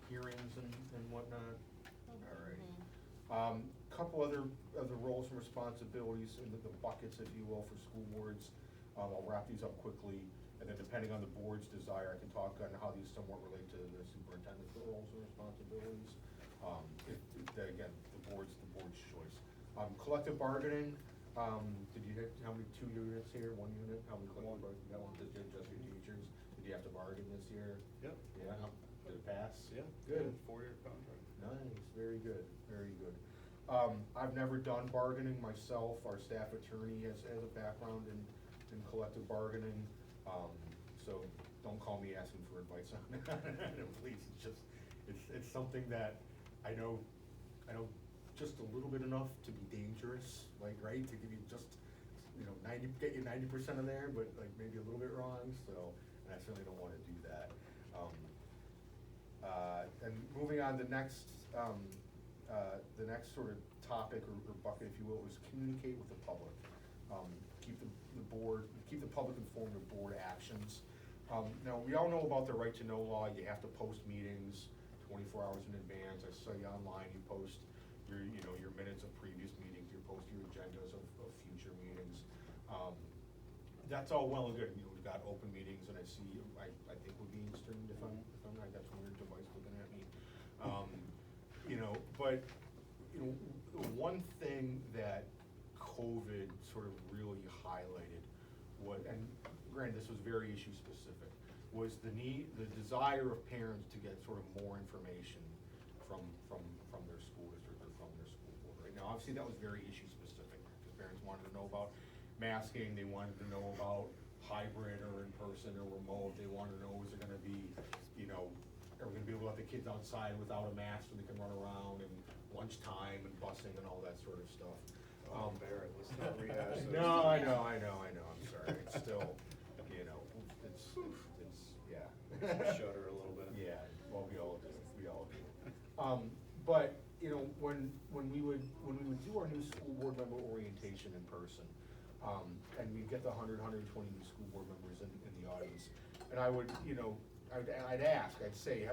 hearings and whatnot? Alrighty. Couple other roles and responsibilities in the buckets, if you will, for school boards. I'll wrap these up quickly, and then depending on the board's desire, I can talk on how these somewhat relate to the superintendent's roles and responsibilities. Again, the board's choice. Collective bargaining, did you hit, how many, 2 units here, 1 unit? How many collective bargaining, you got one, just your teachers? Did you have to bargain this year? Yep. Yeah, did it pass? Yeah. Good. 4-year contract. Nice, very good, very good. I've never done bargaining myself. Our staff attorney has a background in collective bargaining. So don't call me asking for advice on it, please. It's something that I know just a little bit enough to be dangerous, like, right, to give you just, get you 90% of there, but like maybe a little bit wrong, so, and I certainly don't wanna do that. And moving on, the next sort of topic or bucket, if you will, is communicate with the public. Keep the public informed of board actions. Now, we all know about the right to know law. You have to post meetings 24 hours in advance. I saw you online, you post your minutes of previous meetings, you post your agendas of future meetings. That's all well and good. We've got open meetings, and I see, I think we're being streamed if I'm not, I got some weird device looking at me. But the one thing that COVID sort of really highlighted and granted, this was very issue specific, was the desire of parents to get sort of more information from their school district or from their school board. Right now, obviously, that was very issue specific, because parents wanted to know about masking, they wanted to know about hybrid or in person or remote, they wanted to know, is it gonna be, are we gonna be able to let the kids outside without a mask so they can run around, and lunchtime and busing and all that sort of stuff. Barrett, let's not rehash those. No, I know, I'm sorry, it's still, yeah. Shudder a little bit. Yeah, well, we all do. But, when we would do our new school board member orientation in person, and we'd get the 120 new school board members in the audience, and I would, I'd ask, I'd say,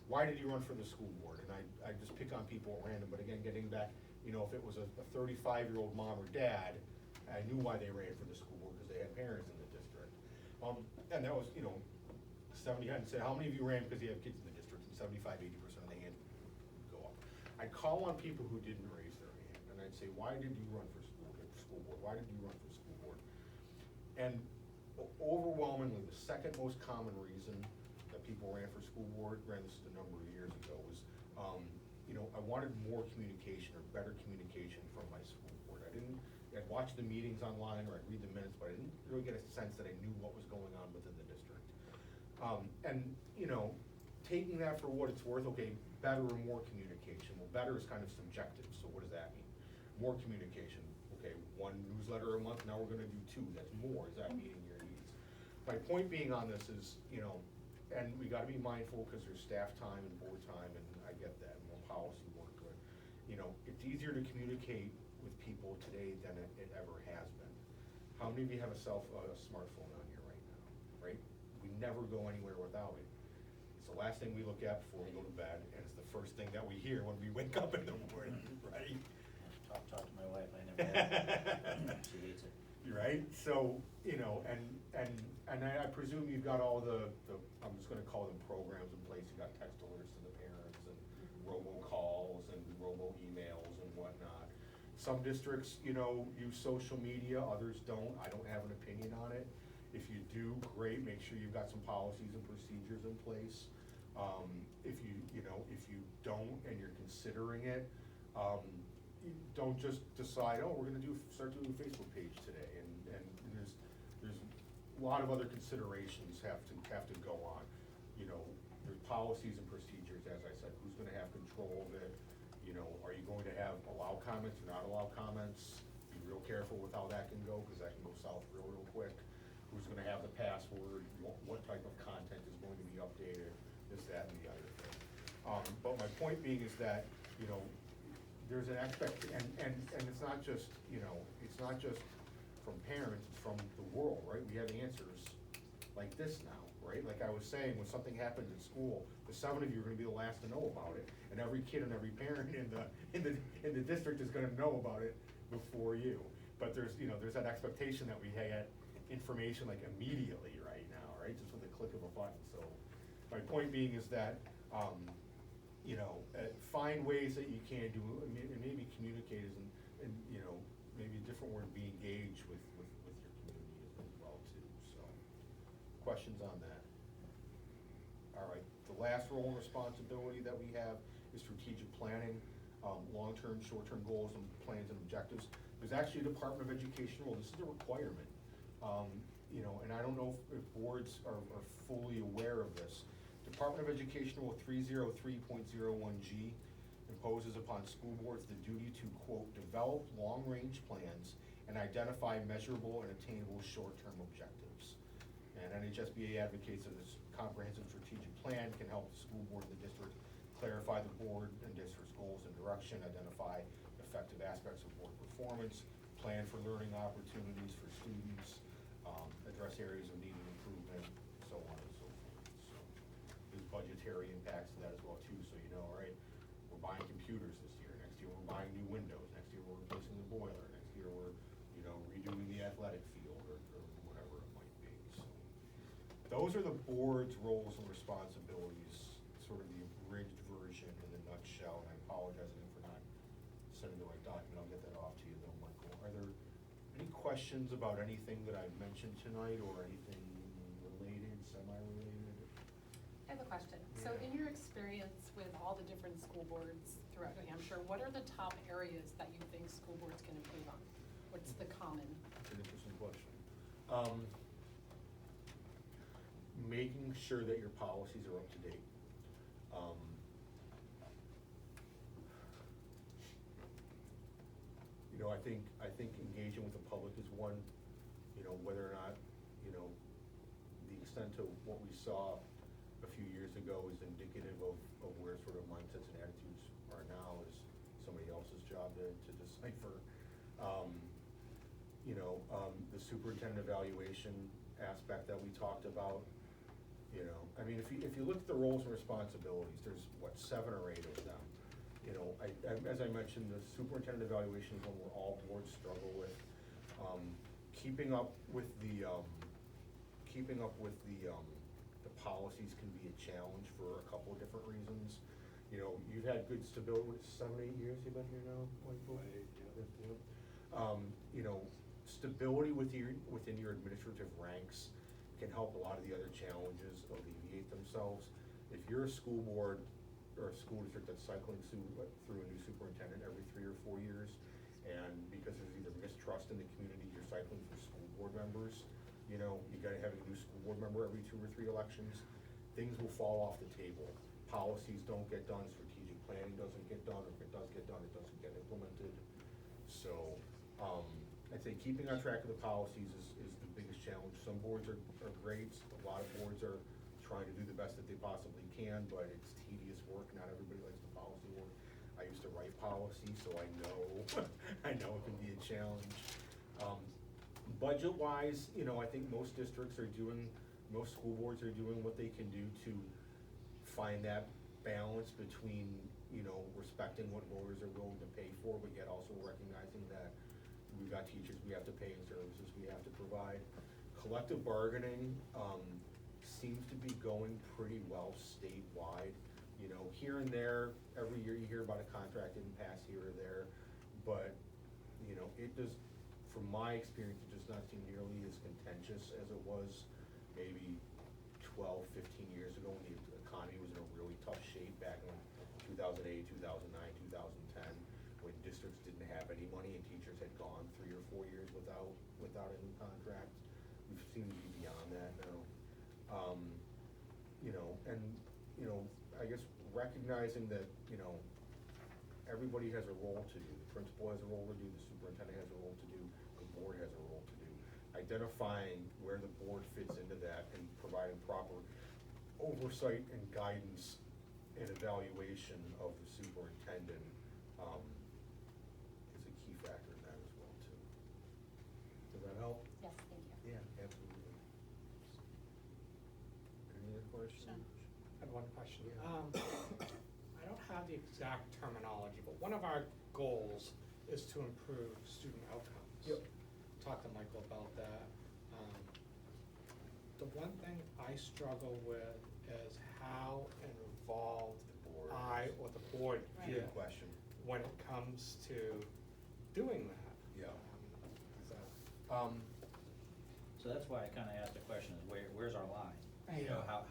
why did you run for the school board? And I'd just pick on people at random, but again, getting back, if it was a 35-year-old mom or dad, I knew why they ran for the school board, because they had parents in the district. And that was, 70, I'd say, how many of you ran because you have kids in the district? And 75, 80% of the hand would go up. I'd call on people who didn't raise their hand, and I'd say, why did you run for school board? Why did you run for school board? And overwhelmingly, the second most common reason that people ran for school board, this is a number of years ago, was, I wanted more communication or better communication from my school board. I'd watch the meetings online or I'd read the minutes, but I didn't really get a sense that I knew what was going on within the district. Taking that for what it's worth, okay, better or more communication. Well, better is kind of subjective, so what does that mean? More communication, okay, 1 newsletter a month, now we're gonna do 2, that's more, is that meeting your needs? My point being on this is, and we gotta be mindful, because there's staff time and board time, and I get that, and more policy work, but, it's easier to communicate with people today than it ever has been. How many of you have a smartphone on here right now, right? We never go anywhere without it. It's the last thing we look at before we go to bed, and it's the first thing that we hear when we wake up in the morning, right? Talk to my wife, I never have. She hates it. You're right, so, and I presume you've got all the, I'm just gonna call them programs in place, you got text alerts to the parents, and robocalls, and robo-emails and whatnot. Some districts, use social media, others don't, I don't have an opinion on it. If you do, great, make sure you've got some policies and procedures in place. If you don't and you're considering it, you don't just decide, oh, we're gonna start doing a Facebook page today, and there's a lot of other considerations have to go on. There's policies and procedures, as I said, who's gonna have control of it? Are you going to allow comments or not allow comments? Be real careful with how that can go, because that can go south real quick. Who's gonna have the password, what type of content is going to be updated, this, that, and the other thing. But my point being is that, there's an aspect, and it's not just, it's not just from parents, it's from the world, right? We have answers like this now, right? Like I was saying, when something happens at school, the 7 of you are gonna be the last to know about it, and every kid and every parent in the district is gonna know about it before you. But there's that expectation that we get information like immediately right now, right? Just with a click of a button. So my point being is that, find ways that you can do, and maybe communicate is, and maybe a different word, be engaged with your community as well too, so. Questions on that? All right, the last role and responsibility that we have is strategic planning, long-term, short-term goals and plans and objectives. There's actually a Department of Education role, this is a requirement. And I don't know if boards are fully aware of this. Department of Education Rule 303.01G imposes upon school boards the duty to, quote, develop long-range plans and identify measurable and attainable short-term objectives. And NHSBA advocates that this comprehensive strategic plan can help the school board and the district clarify the board and district's goals and direction, identify effective aspects of board performance, plan for learning opportunities for students, address areas of need and improvement, so on and so forth. So there's budgetary impacts to that as well too, so all right, we're buying computers this year, next year we're buying new windows, next year we're replacing the boiler, next year we're, redoing the athletic field or whatever it might be, so. Those are the board's roles and responsibilities, sort of the abridged version in a nutshell, and I apologize again for not sending the right document, I'll get that off to you though, Michael. Are there any questions about anything that I've mentioned tonight, or anything related, semi-related? I have a question. So in your experience with all the different school boards throughout New Hampshire, what are the top areas that you think school boards can improve on? What's the common? That's an interesting question. Making sure that your policies are up to date. I think engaging with the public is one, whether or not, the extent of what we saw a few years ago is indicative of where sort of mindsets and attitudes are now is somebody else's job to decipher. The superintendent evaluation aspect that we talked about, if you look at the roles and responsibilities, there's, 7 or 8 of them. As I mentioned, the superintendent evaluation is one where all boards struggle with. Keeping up with the policies can be a challenge for a couple of different reasons. You know, you've had good stability, what, 7, 8 years you've been here now, Michael? You know, stability within your administrative ranks can help a lot of the other challenges alleviate themselves. If you're a school board or a school district that's cycling through a new superintendent every 3 or 4 years, and because there's either mistrust in the community, you're cycling through school board members, you know, you gotta have a new school board member every 2 or 3 elections, things will fall off the table. Policies don't get done, strategic planning doesn't get done, or if it does get done, it doesn't get implemented. So, I'd say keeping on track of the policies is the biggest challenge. Some boards are great, a lot of boards are trying to do the best that they possibly can, but it's tedious work, not everybody likes the policy work. I used to write policy, so I know, I know it can be a challenge. Budget-wise, you know, I think most districts are doing, most school boards are doing what they can do to find that balance between, you know, respecting what voters are willing to pay for, but yet also recognizing that we've got teachers we have to pay and services we have to provide. Collective bargaining, seems to be going pretty well statewide. You know, here and there, every year you hear about a contract didn't pass here or there, but, you know, it does, from my experience, it does not seem nearly as contentious as it was maybe 12, 15 years ago when the economy was in a really tough shape back in 2008, 2009, 2010, when districts didn't have any money and teachers had gone 3 or 4 years without a new contract. We seem to be beyond that now. You know, and, you know, I guess recognizing that, you know, everybody has a role to do. The principal has a role to do, the superintendent has a role to do, the board has a role to do. Identifying where the board fits into that and providing proper oversight and guidance and evaluation of the superintendent is a key factor in that as well, too. Does that help? Yes, thank you. Yeah, absolutely. Any other questions? I had one question. Yeah. I don't have the exact terminology, but one of our goals is to improve student outcomes. Yep. Talk to Michael about that. The one thing I struggle with is how involved or the board Right. get Good question. when it comes to doing that. Yeah. So, So that's why I kinda asked the question, is where's our line? You know, Yeah.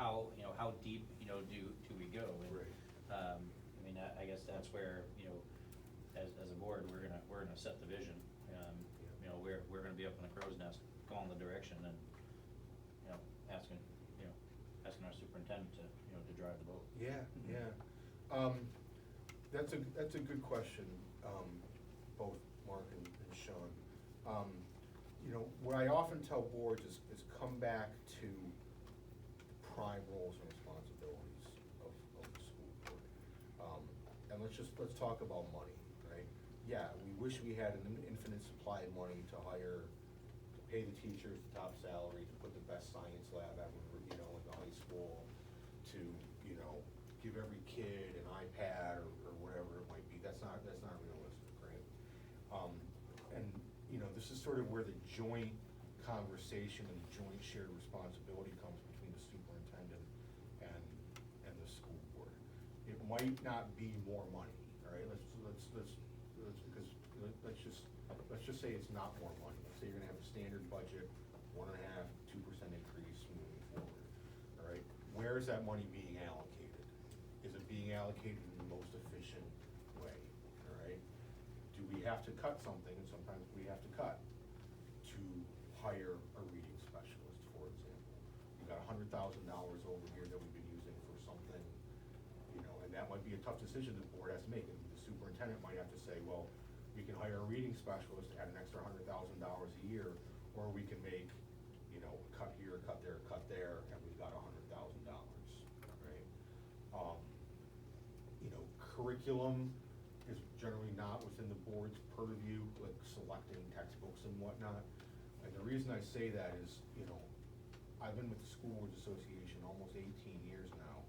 how deep, you know, do we go? And, Right. I mean, I guess that's where, you know, as a board, we're gonna set the vision. You know, we're gonna be up in the crow's nest, calling the direction and, you know, asking our superintendent to, you know, to drive the boat. Yeah, yeah. That's a good question, both Mark and Sean. You know, what I often tell boards is come back to prime roles and responsibilities of the school board. And let's talk about money, right? Yeah, we wish we had an infinite supply of money to pay the teachers the top salary, to put the best science lab ever, you know, in the high school, to, you know, give every kid an iPad or whatever it might be. That's not realistic, right? And, you know, this is sort of where the joint conversation and joint shared responsibility comes between the superintendent and the school board. It might not be more money, all right? Let's just say it's not more money. Let's say you're gonna have a standard budget, 1.5%, 2% increase moving forward, all right? Where is that money being allocated? Is it being allocated in the most efficient way, all right? Do we have to cut something, and sometimes we have to cut, to hire a reading specialist, for example? We've got $100,000 over here that we've been using for something, you know, and that might be a tough decision the board has to make. And the superintendent might have to say, well, we can hire a reading specialist, add an extra $100,000 a year, or we can make, you know, cut here, cut there, and we've got $100,000, right? You know, curriculum is generally not within the board's purview, like selecting textbooks and whatnot. And the reason I say that is, you know, I've been with the School Boards Association almost 18 years now.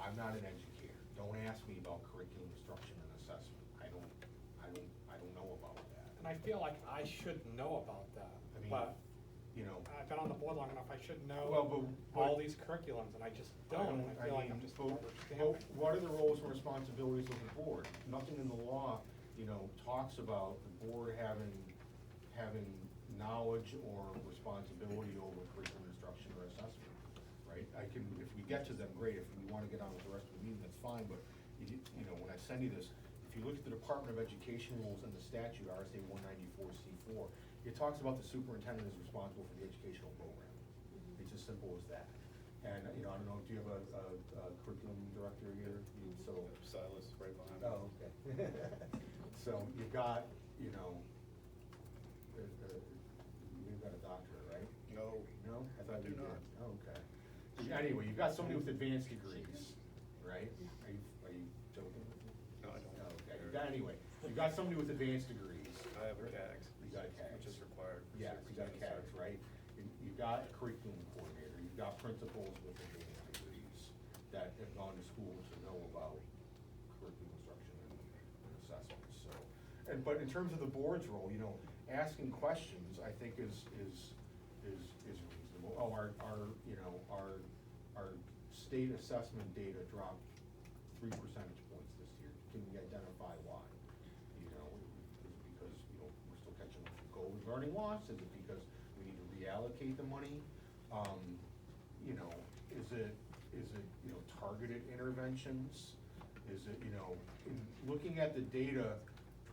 I'm not an educator. Don't ask me about curriculum instruction and assessment. I don't know about that. and I feel like I should know about that, I mean, but you know, I've been on the board long enough, I should Well, know but- all these curriculums, and I just don't, and I feel like I'm just but- rubber but stamping. what are the roles and responsibilities of the board? Nothing in the law, talks about the board having knowledge or responsibility over curriculum instruction or assessment, right? If we get to them, great, if we wanna get on with the rest of the meeting, that's fine, but, when I send you this, if you look at the Department of Education rules and the statute, RSA 194C4, it talks about the superintendent is responsible for the educational program. It's as simple as that. And, I don't know, do you have a curriculum director here? So. Silas, right behind me. Oh, okay. So you've got, you've got a doctorate, right? No. No? I thought I do you did. not. Oh, okay. Anyway, you've got somebody with advanced degrees, right? Are you joking with me? No, I don't. Oh, okay. Anyway, you've got somebody with advanced degrees. I have a CAGS. You got a CAGS. Which is required. for Yes, you got a CAGS, superintendent right? You've got a curriculum coordinator, you've got principals with advanced degrees that have gone to school to know about curriculum instruction and assessment, so. But in terms of the board's role, asking questions, I think is reasonable. Oh, our state assessment data dropped 3 percentage points this year. Can we identify why? Is it because, we're still catching up with goal with learning loss? Is it because we need to reallocate the money? Is it targeted interventions? Is it, in looking at the data,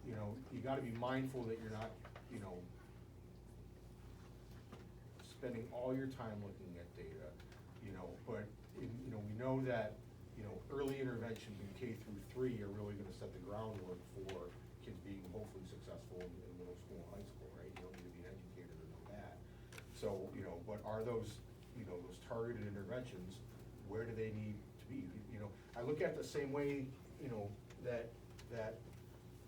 you gotta be mindful that you're not, spending all your time looking at data, but, we know that, early interventions in K through 3 are really gonna set the groundwork for kids being hopefully successful in middle school and high school, right? You don't need to be an educator to know that. So, but are those, those targeted interventions, where do they need to be? I look at it the same way, that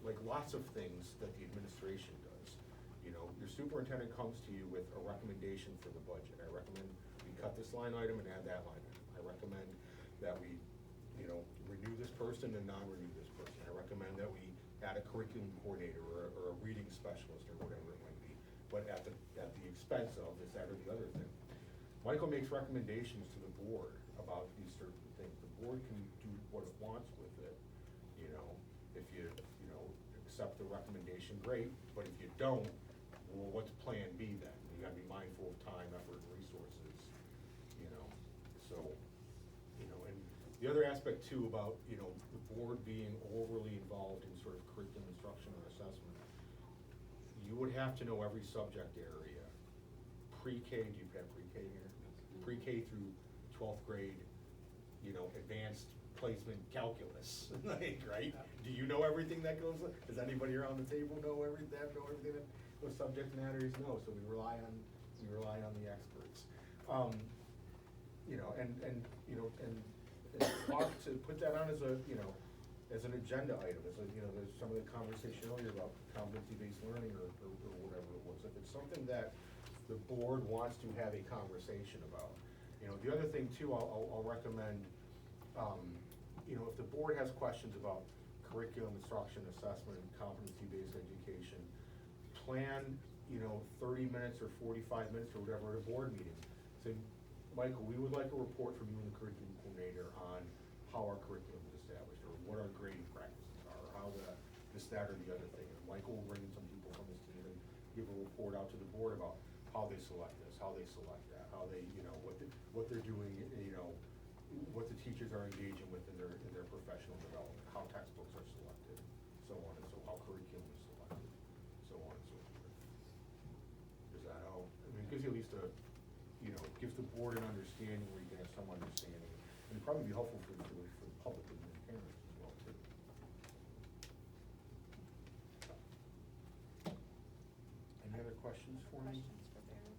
like lots of things that the administration does. Your superintendent comes to you with a recommendation for the budget. I recommend we cut this line item and add that line item. I recommend that we, renew this person and non-renew this person. I recommend that we add a curriculum coordinator or a reading specialist or whatever it might be, but at the expense of this, that, or the other thing. Michael makes recommendations to the board about these certain things. The board can do what it wants with it, if you, accept the recommendation, great, but if you don't, well, what's plan B then? You gotta be mindful of time, effort, and resources, so, and the other aspect too about, the board being overly involved in sort of curriculum instruction or assessment, you would have to know every subject area. Pre-K, do you have pre-K here? Pre-K through 12th grade, advanced placement calculus, right? Do you know everything that goes, does anybody around the table know everything that those subject matters? No, so we rely on the experts. To put that on as as an agenda item, there's some of the conversation earlier about competency-based learning or whatever it was. If it's something that the board wants to have a conversation about. The other thing too, I'll recommend, if the board has questions about curriculum, instruction, assessment, competency-based education, plan, 30 minutes or 45 minutes or whatever at a board meeting. Say, Michael, we would like a report from you and the curriculum coordinator on how our curriculum is established, or what our grading practices are, or how this, that, or the other thing. And Michael will bring in some people from his team and give a report out to the board about how they select this, how they select that, how they, what they're doing, what the teachers are engaging with in their professional development, how textbooks are selected, so on and so, how curriculum is selected, so on and so forth. Does that help? I mean, it gives you at least gives the board an understanding where you can have some understanding, and it'd probably be helpful for the public and the parents as well, too. Any other questions for me? Questions for Barrett?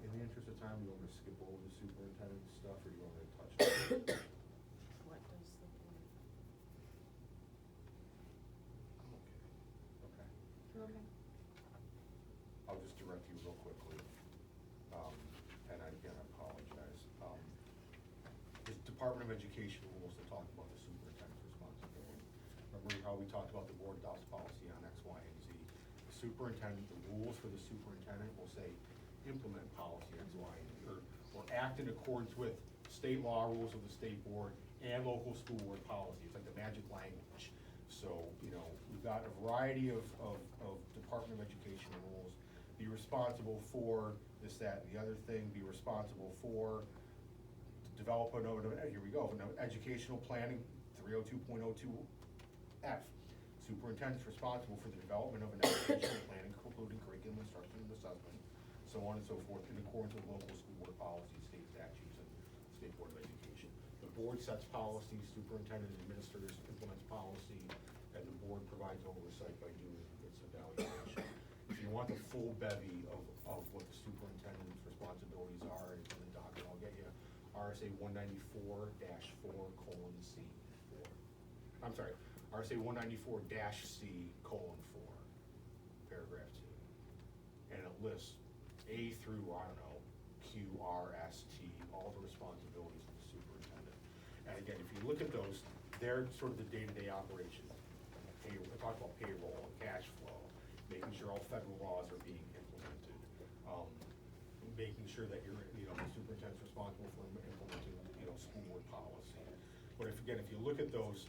In the interest of time, do you want me to skip over the superintendent stuff, or do you want me to touch on it? What does the board? Okay. Okay. I'll just direct you real quickly, and again, I apologize. The Department of Education rules that talk about the superintendent's responsibility. Remember how we talked about the board adopts policy on X, Y, and Z? The superintendent, the rules for the superintendent will say implement policy X, Y, and Z, or act in accordance with state law, rules of the state board, and local school board policy. It's like the magic language. So, you know, we've got a variety of Department of Education rules. Be responsible for this, that, and the other thing. Be responsible for development of, here we go, educational planning, 302.02F. Superintendent's responsible for the development of an educational plan, including curriculum, instruction, and assessment, so on and so forth, in accordance with local school board policies, state statutes, and state board of education. The board sets policy, superintendent administers, implements policy, and the board provides oversight by doing its evaluation. If you want the full bevy of what the superintendent's responsibilities are, it's in the document. I'll get you RSA 194-4:C4. I'm sorry, RSA 194-C:4, paragraph 2. And it lists A through, I don't know, Q, R, S, T, all the responsibilities of the superintendent. And again, if you look at those, they're sort of the day-to-day operation. We talk about payroll, cash flow, making sure all federal laws are being implemented, making sure that you're, you know, the superintendent's responsible for implementing, you know, school board policy. But if you look at those,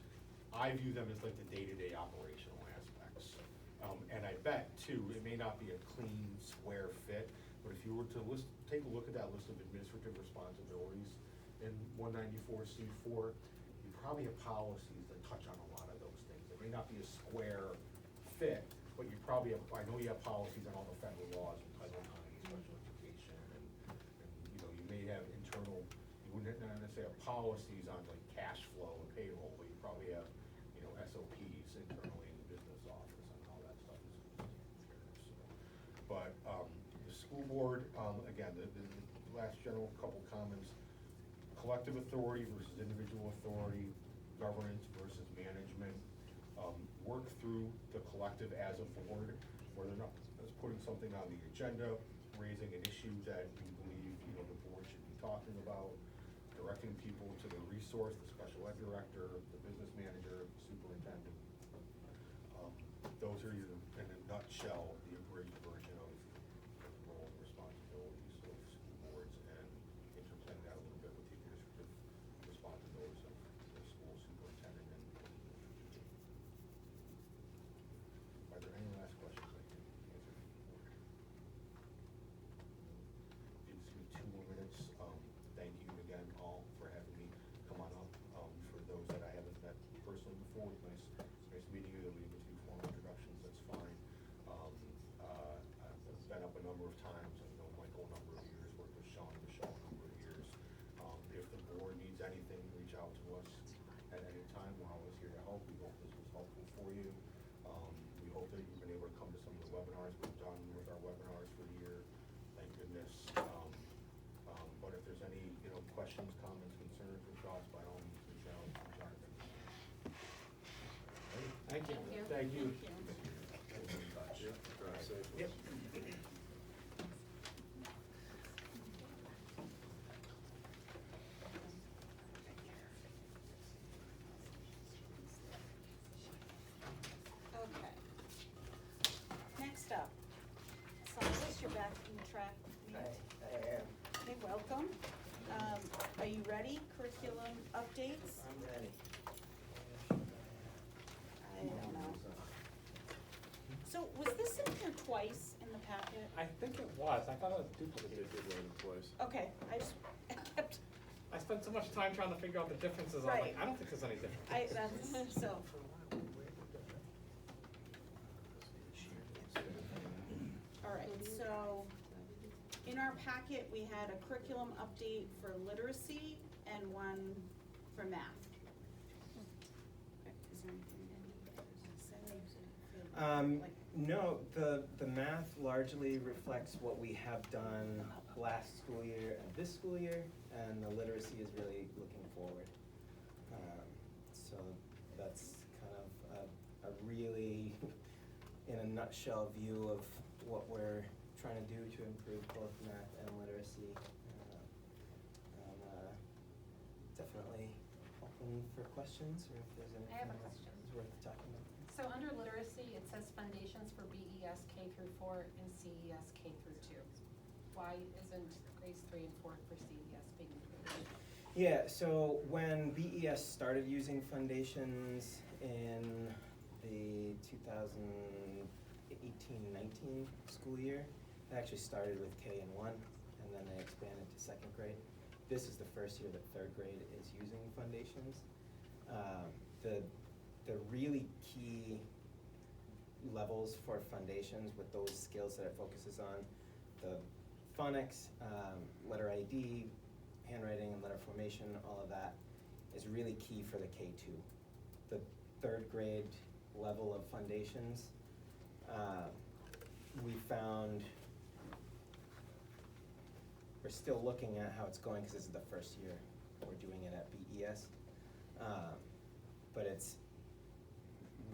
I view them as like the day-to-day operational aspects. And I bet too, it may not be a clean, square fit, but if you were to take a look at that list of administrative responsibilities in 194-C4, you probably have policies that touch on a lot of those things. It may not be a square fit, but you probably have, I know you have policies on all the federal laws, Title IX, special education, and you know, you may have internal, you wouldn't necessarily have policies on like cash flow and payroll, but you probably have, you know, SOPs internally in the business office and all that stuff is taken care of, so. But, the school board, again, the last general couple comments, collective authority versus individual authority, governance versus management, work through the collective as a board, whether or not it's putting something on the agenda, raising an issue that we believe, you know, the board should be talking about, directing people to the resource, the special ed director, the business manager, the superintendent. Those are in a nutshell, the abridged version of the role and responsibilities of school boards, and interplaying that a little bit with the administrative responsibilities of the school superintendent and are there any last questions I can answer? Give me 2 more minutes. Thank you again all for having me come on up. For those that I haven't met personally before, it's nice meeting you. There'll be a few formal introductions, that's fine. I've been up a number of times. I've known Michael a number of years, worked with Sean and Michelle a number of years. If the board needs anything, reach out to us at any time. We're always here to help. We hope this was helpful for you. We hope that you've been able to come to some of the webinars we've done with our webinars for the year. Thank goodness. But if there's any, you know, questions, comments, concerns, or thoughts, by all means, reach out. Thank you. Thank you. Yep, drive safely. Yep. Okay. Next up, Silas, you're back from the track meet. I am. Okay, welcome. Are you ready? Curriculum updates? I'm ready. I don't know. So was this in here twice in the packet? I think it was, I thought it was They duplicated. did load it twice. Okay, I just kept, I spent so much time trying to figure out the differences, I'm like, Right. I don't think there's any difference. that's, so. All right, so in our packet, we had a curriculum update for literacy and one for math. Is there anything in like- No, the math largely reflects what we have done last school year and this school year, and the literacy is really looking forward. So that's kind of a really, in a nutshell, view of what we're trying to do to improve both math and literacy. Definitely open for questions, or if there's anything I have a that's question. worth talking about. So under literacy, it says foundations for BES K through 4 and CES K through 2. why isn't grades 3 and 4 for CES being included? Yeah, so when BES started using foundations in the 2018-19 school year, it actually started with K and 1, and then they expanded to second grade. This is the first year that third grade is using foundations. The really key levels for foundations with those skills that it focuses on, the phonics, letter ID, handwriting and letter formation, all of that is really key for the K2. The third grade level of foundations, we found, we're still looking at how it's going because this is the first year we're doing it at BES. But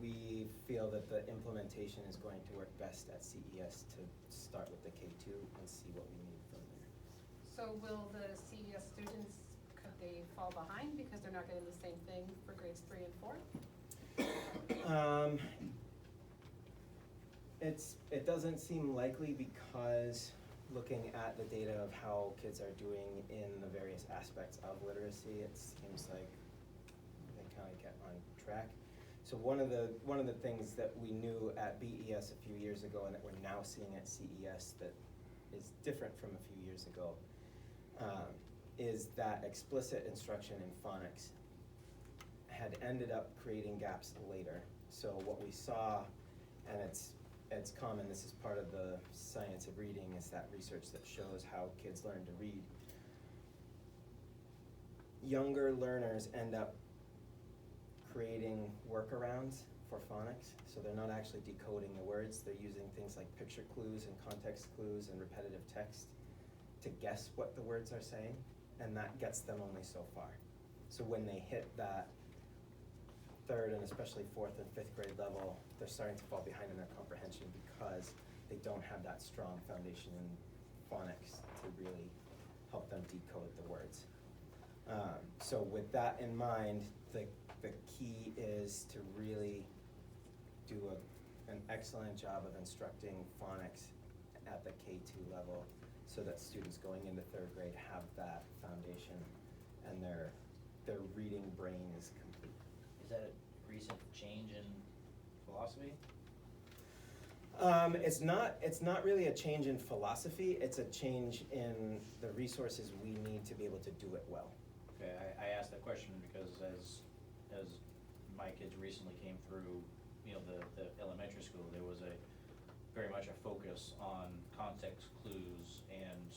we feel that the implementation is going to work best at CES to start with the K2 and see what we need from there. So will the CES students, could they fall behind because they're not getting the same thing for grades 3 and 4? It doesn't seem likely because looking at the data of how kids are doing in the various aspects of literacy, it seems like they kind of get on track. So one of the things that we knew at BES a few years ago and that we're now seeing at CES that is different from a few years ago is that explicit instruction in phonics had ended up creating gaps later. So what we saw, and it's common, this is part of the science of reading, is that research that shows how kids learn to read. Younger learners end up creating workarounds for phonics, so they're not actually decoding the words, they're using things like picture clues and context clues and repetitive text to guess what the words are saying, and that gets them only so far. So when they hit that third and especially fourth and fifth grade level, they're starting to fall behind in their comprehension because they don't have that strong foundation in phonics to really help them decode the words. So with that in mind, the key is to really do an excellent job of instructing phonics at the K2 level so that students going into third grade have that foundation and their reading brain is complete. Is that a recent change in philosophy? It's not really a change in philosophy, it's a change in the resources we need to be able to do it well. Okay, I asked that question because as my kids recently came through, the elementary school, there was very much a focus on context clues and,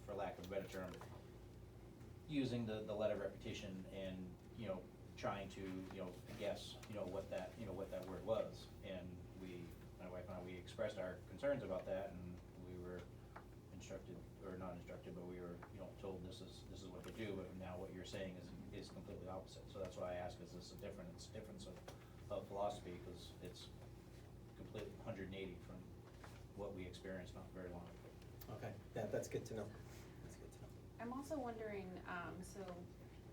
for lack of a better term, using the letter repetition and, trying to, guess, what that word was. And my wife and I, we expressed our concerns about that, and we were instructed, or not instructed, but we were, told this is what to do, but now what you're saying is completely opposite. So that's why I ask, is this a difference of philosophy, because it's completely 180 from what we experienced not very long ago. Okay, yeah, that's good to know. That's good to know. I'm also wondering, so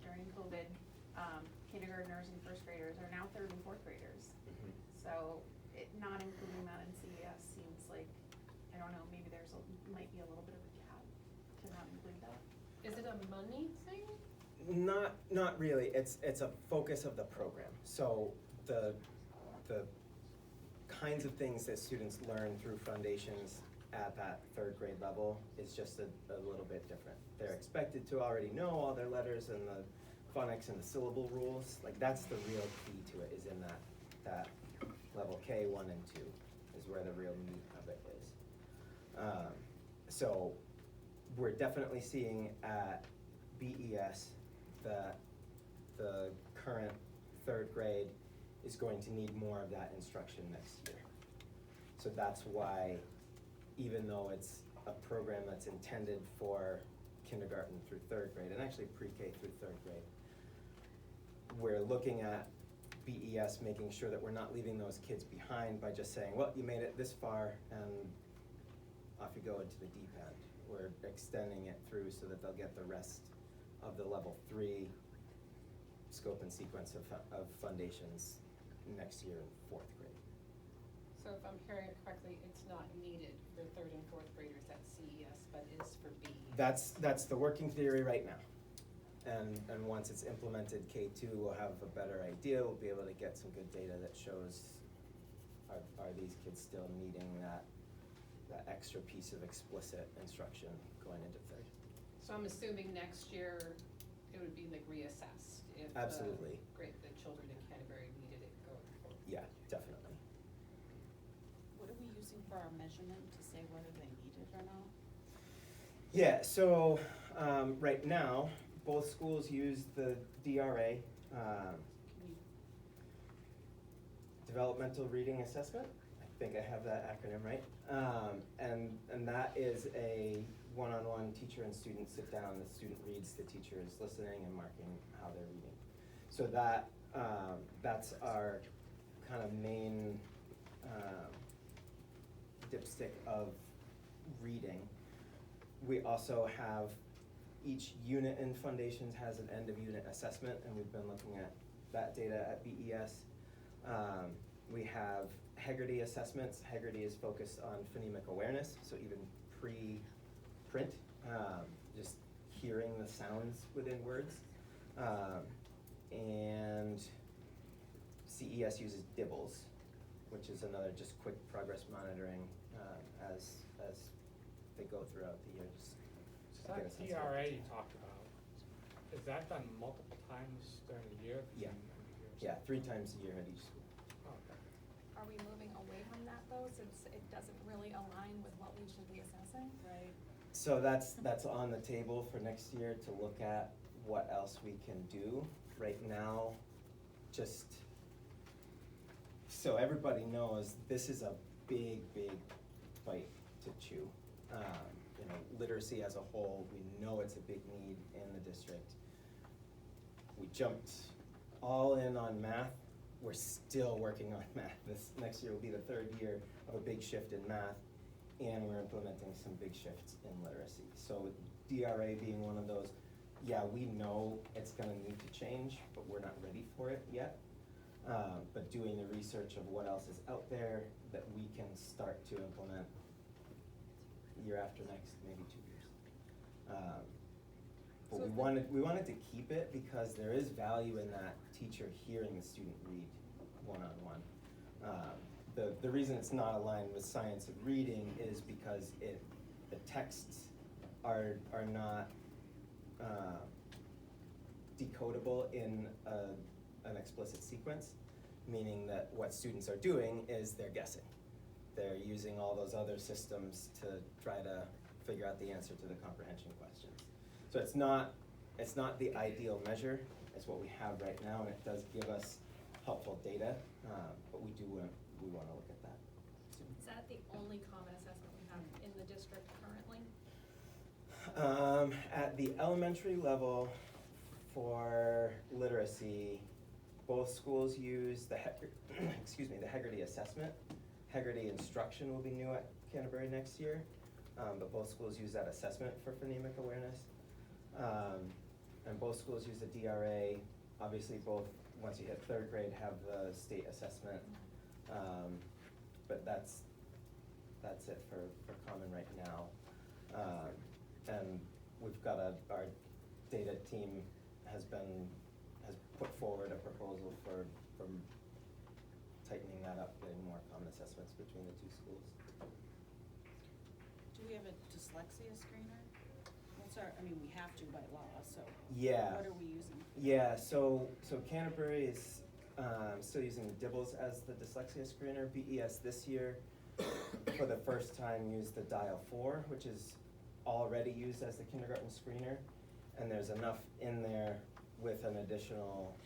during COVID, kindergartners and first graders are now third and fourth graders. Mhm. So not including that in CES seems like, I don't know, maybe might be a little bit of a gap to not include that. Is it a money thing? Not really, it's a focus of the program. So the kinds of things that students learn through foundations at that third grade level is just a little bit different. They're expected to already know all their letters and the phonics and the syllable rules. Like, that's the real key to it, is in that level K, 1 and 2 is where the real meat of it is. So we're definitely seeing at BES that the current third grade is going to need more of that instruction next year. So that's why, even though it's a program that's intended for kindergarten through third grade, and actually pre-K through third grade, we're looking at BES making sure that we're not leaving those kids behind by just saying, well, you made it this far and off you go into the deep end. We're extending it through so that they'll get the rest of the level 3 scope and sequence of foundations next year in fourth grade. So So if I'm hearing it correctly, it's not needed for third and fourth graders at CES, but is for B. That's the working theory right now. And once it's implemented, K2 will have a better idea, we'll be able to get some good data that shows, are these kids still needing that extra piece of explicit instruction going into third? So I'm assuming next year it would be like reassessed if Absolutely. the children in Canterbury needed it going forward. Yeah, definitely. What are we using for our measurement to say whether they need it or not? Yeah, so right now, both schools use the DRA, Can you, Developmental Reading Assessment. I think I have that acronym right. And that is a one-on-one teacher and student sit down. The student reads, the teacher is listening and marking how they're reading. So that's our kind of main dipstick of reading. We also have, each unit in Foundations has an end of unit assessment, and we've been looking at that data at BES. We have Hegarty assessments. Hegarty is focused on phonemic awareness, so even pre-print, just hearing the sounds within words. And CES uses DIBBLES, which is another just quick progress monitoring as they go throughout the year. Just So get a that sense of DRA it. you talked about, is that done multiple times during the year? Yeah. Between Yeah, 3 times a year at each school. Oh, okay. Are we moving away from that though, since it doesn't really align with what we should be assessing? right? So that's on the table for next year to look at what else we can do. Right now, just so everybody knows, this is a big bite to chew. Literacy as a whole, we know it's a big need in the district. We jumped all in on math. We're still working on math. This next year will be the 3rd year of a big shift in math, and we're implementing some big shifts in literacy. So DRA being one of those, yeah, we know it's gonna need to change, but we're not ready for it yet. But doing the research of what else is out there that we can start to implement year after next, maybe 2 years. But we wanted to keep it because there is value in that teacher hearing the student read one-on-one. The reason it's not aligned with science of reading is because the texts are not decodable in an explicit sequence, meaning that what students are doing is they're guessing. They're using all those other systems to try to figure out the answer to the comprehension questions. So it's not the ideal measure, it's what we have right now, and it does give us helpful data, but we wanna look at that soon. Is that the only common assessment we have in the district currently? At the elementary level for literacy, both schools use the the Hegarty assessment. Hegarty instruction will be new at Canterbury next year, but both schools use that assessment for phonemic awareness. And both schools use the DRA. Obviously both, once you hit 3rd grade, have the state assessment. But that's it for common right now. And we've got our data team has put forward a proposal for tightening that up, getting more common assessments between the 2 schools. Do we have a dyslexia screener? We have to by law, so. Yeah. What are we using? Yeah, so Canterbury is still using DIBBLES as the dyslexia screener. BES this year, for the first time, used the Dial 4, which is already used as the kindergarten screener. And there's enough in there with an additional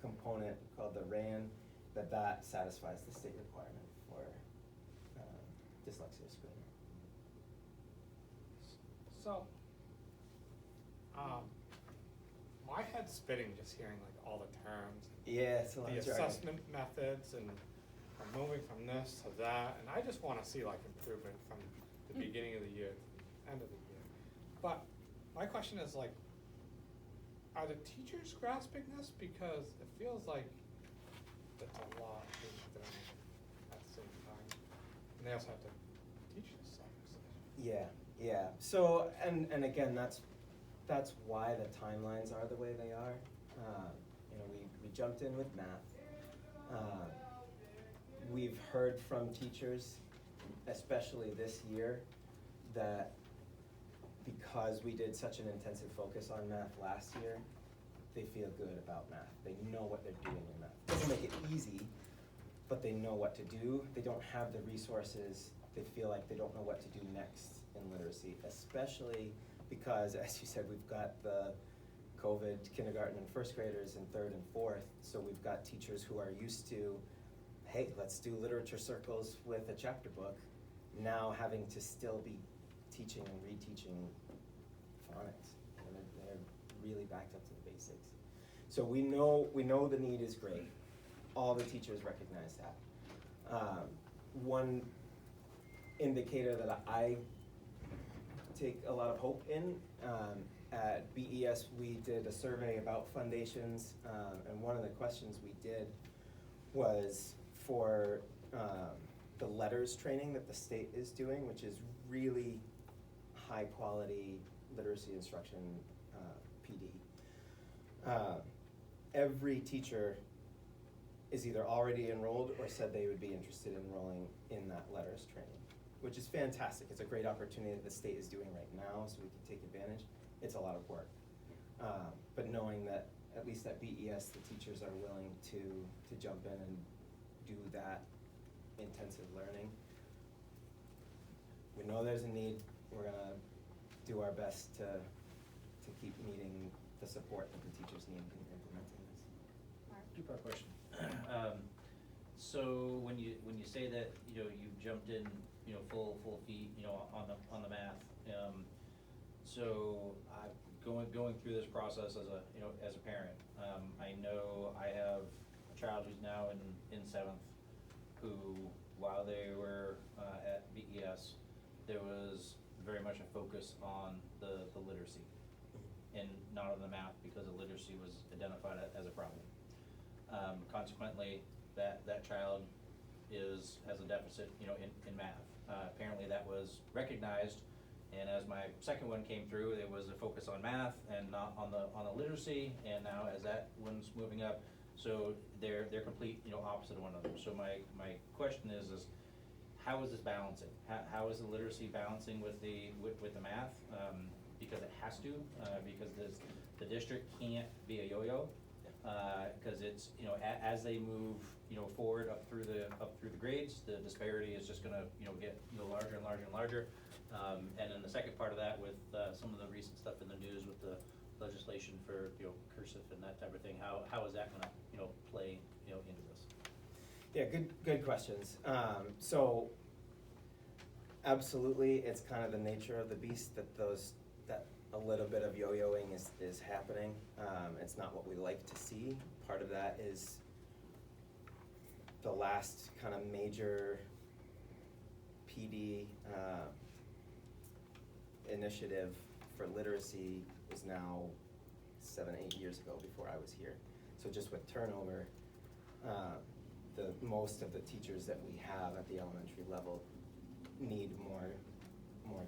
component called the RAN that satisfies the state requirement for dyslexia screener. So, my head's spinning just hearing like all the terms. Yeah, it's a lot The of jargon. assessment methods, and I'm moving from this to that, and I just wanna see like improvement from the beginning of the year to the end of the year. But my question is like, are the teachers grasping this? Because it feels like the it's a lot being done at the same time. And they also have to teach this stuff, so. Yeah, so, and again, that's why the timelines are the way they are. You know, we jumped in with math. We've heard from teachers, especially this year, that because we did such an intensive focus on math last year, they feel good about math. They know what they're doing in math. Doesn't make it easy, but they know what to do. They don't have the resources. They feel like they don't know what to do next in literacy, especially because, as you said, we've got the COVID kindergarten and first graders in third and fourth, so we've got teachers who are used to, hey, let's do literature circles with a chapter book, now having to still be teaching and reteaching phonics. And they're really backed up to the basics. So we know the need is great. All the teachers recognize that. One indicator that I take a lot of hope in, at BES we did a survey about foundations, and one of the questions we did was for the letters training that the state is doing, which is really high quality literacy instruction, PD. Every teacher is either already enrolled or said they would be interested in enrolling in that letters training, which is fantastic. It's a great opportunity that the state is doing right now, so we can take advantage. It's a lot of work. But knowing that, at least at BES, the teachers are willing to jump in and do that intensive learning. We know there's a need. We're gonna do our best to keep meeting the support that the teachers need in implementing this. Two-part question. So when you say that, you know, you've jumped in, you know, full feet, you know, on the math, so going through this process as a parent, I know I have a child who's now in seventh, who, while they were at BES, there was very much a focus on the literacy and not on the math, because the literacy was identified as a problem. Consequently, that child has a deficit, you know, in math. Apparently that was recognized, and as my second one came through, there was a focus on math and not on the literacy, and now as that one's moving up, so they're complete, you know, opposite of one another. So my question is how is this balancing? How is the literacy balancing with the math? Because it has to, because the district can't be a yo-yo, because it's, you know, as they move, you know, forward up through the grades, the disparity is just gonna, you know, get, you know, larger and larger and larger. And then the second part of that, with some of the recent stuff in the news with the legislation for, you know, Cursive and that type of thing, how is that gonna, you know, play, you know, into this? Yeah, good questions. So absolutely, it's kind of the nature of the beast that a little bit of yo-yoing is happening. It's not what we like to see. Part of that is the last kind of major PD initiative for literacy was now 7-8 years ago, before I was here. So just with turnover, most of the teachers that we have at the elementary level need more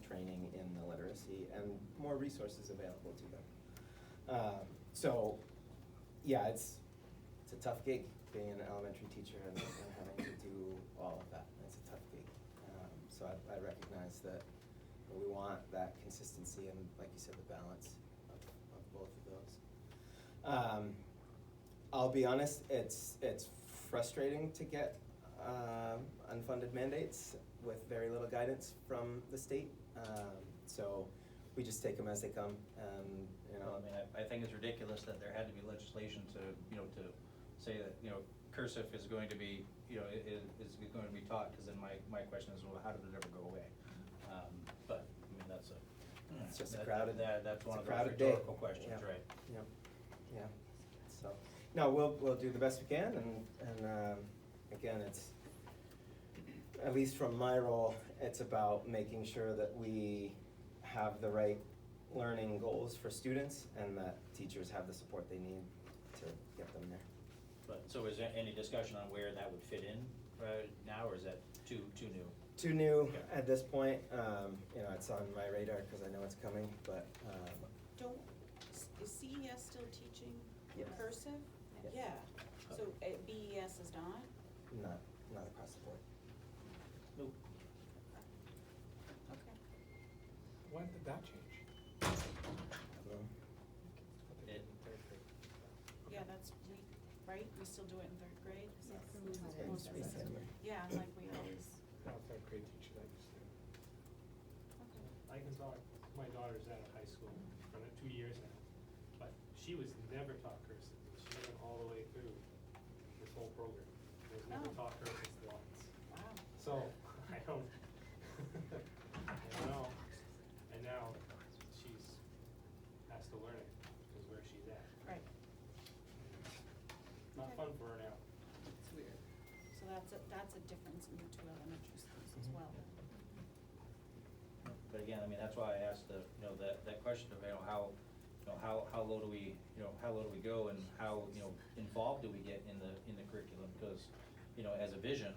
training in the literacy and more resources available to them. So yeah, it's a tough gig being an elementary teacher and having to do all of that. It's a tough gig. So I recognize that we want that consistency and, like you said, the balance of both of those. I'll be honest, it's frustrating to get unfunded mandates with very little guidance from the state. So we just take them as they come, and, you know. Well, I mean, I think it's ridiculous that there had to be legislation to, you know, to say that, you know, Cursive is going to be, you know, is going to be taught, because then my question is, well, how did it ever go away? But, I mean, that's It's just a crowded, that's one it's of a those crowded day. rhetorical questions, Yeah. right? Yeah. So, no, we'll do the best we can, and again, it's, at least from my role, it's about making sure that we have the right learning goals for students and that teachers have the support they need to get them there. But So is there any discussion on where that would fit in, now, or is that too new? Too new Okay. at this point, you know, it's on my radar, cause I know it's coming, but, Don't, is CES still teaching Yes. cursive? Yes. Yeah, so BES is not? not across the board. Nope. Okay. When did that change? No. What they did in third grade. Yeah, that's, right, we still do it in third grade? Is that It's most pretty recent? similar. Yeah, and like we always, No, third grade teacher that used to. okay. I can talk, my daughter's out of high school for 2 years now, but she was never taught cursive. She went all the way through this whole program. Was never Oh. taught cursive once. Wow. So, I don't, I don't know. And now she's, has to learn it because where she's at. Right, Not Okay. fun for her now. It's weird. so that's a difference in the two elementary schools as well. But again, I mean, that's why I asked the, you know, that question of, how low do we, how low do we go and how, involved do we get in the curriculum? Because, as a vision,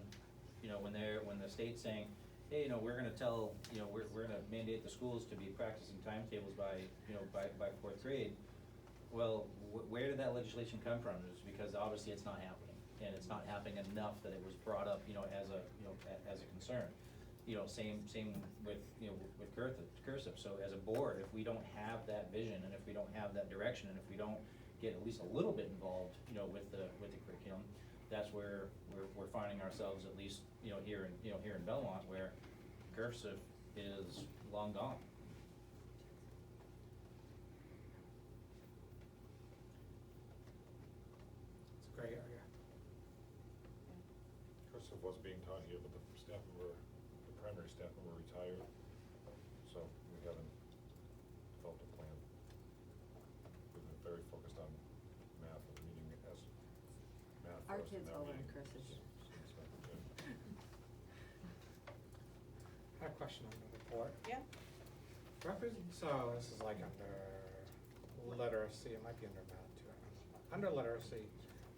when the state's saying, hey, we're gonna tell, we're gonna mandate the schools to be practicing timetables by fourth grade. Well, where did that legislation come from? It's because obviously it's not happening, and it's not happening enough that it was brought up, as a concern. Same with, with cursive. So as a board, if we don't have that vision, and if we don't have that direction, and if we don't get at least a little bit involved, with the curriculum, that's where we're finding ourselves, at least, here in Belmont, where cursive is long gone. It's a gray area. Cursive was being taught here, but the primary staff member retired, so we haven't developed a plan. We've been very focused on math and reading as math Our first and kids now all learn reading. cursive. I have a question on the report. Yeah, So this is like under literacy, it might be under math too, I don't know. Under literacy,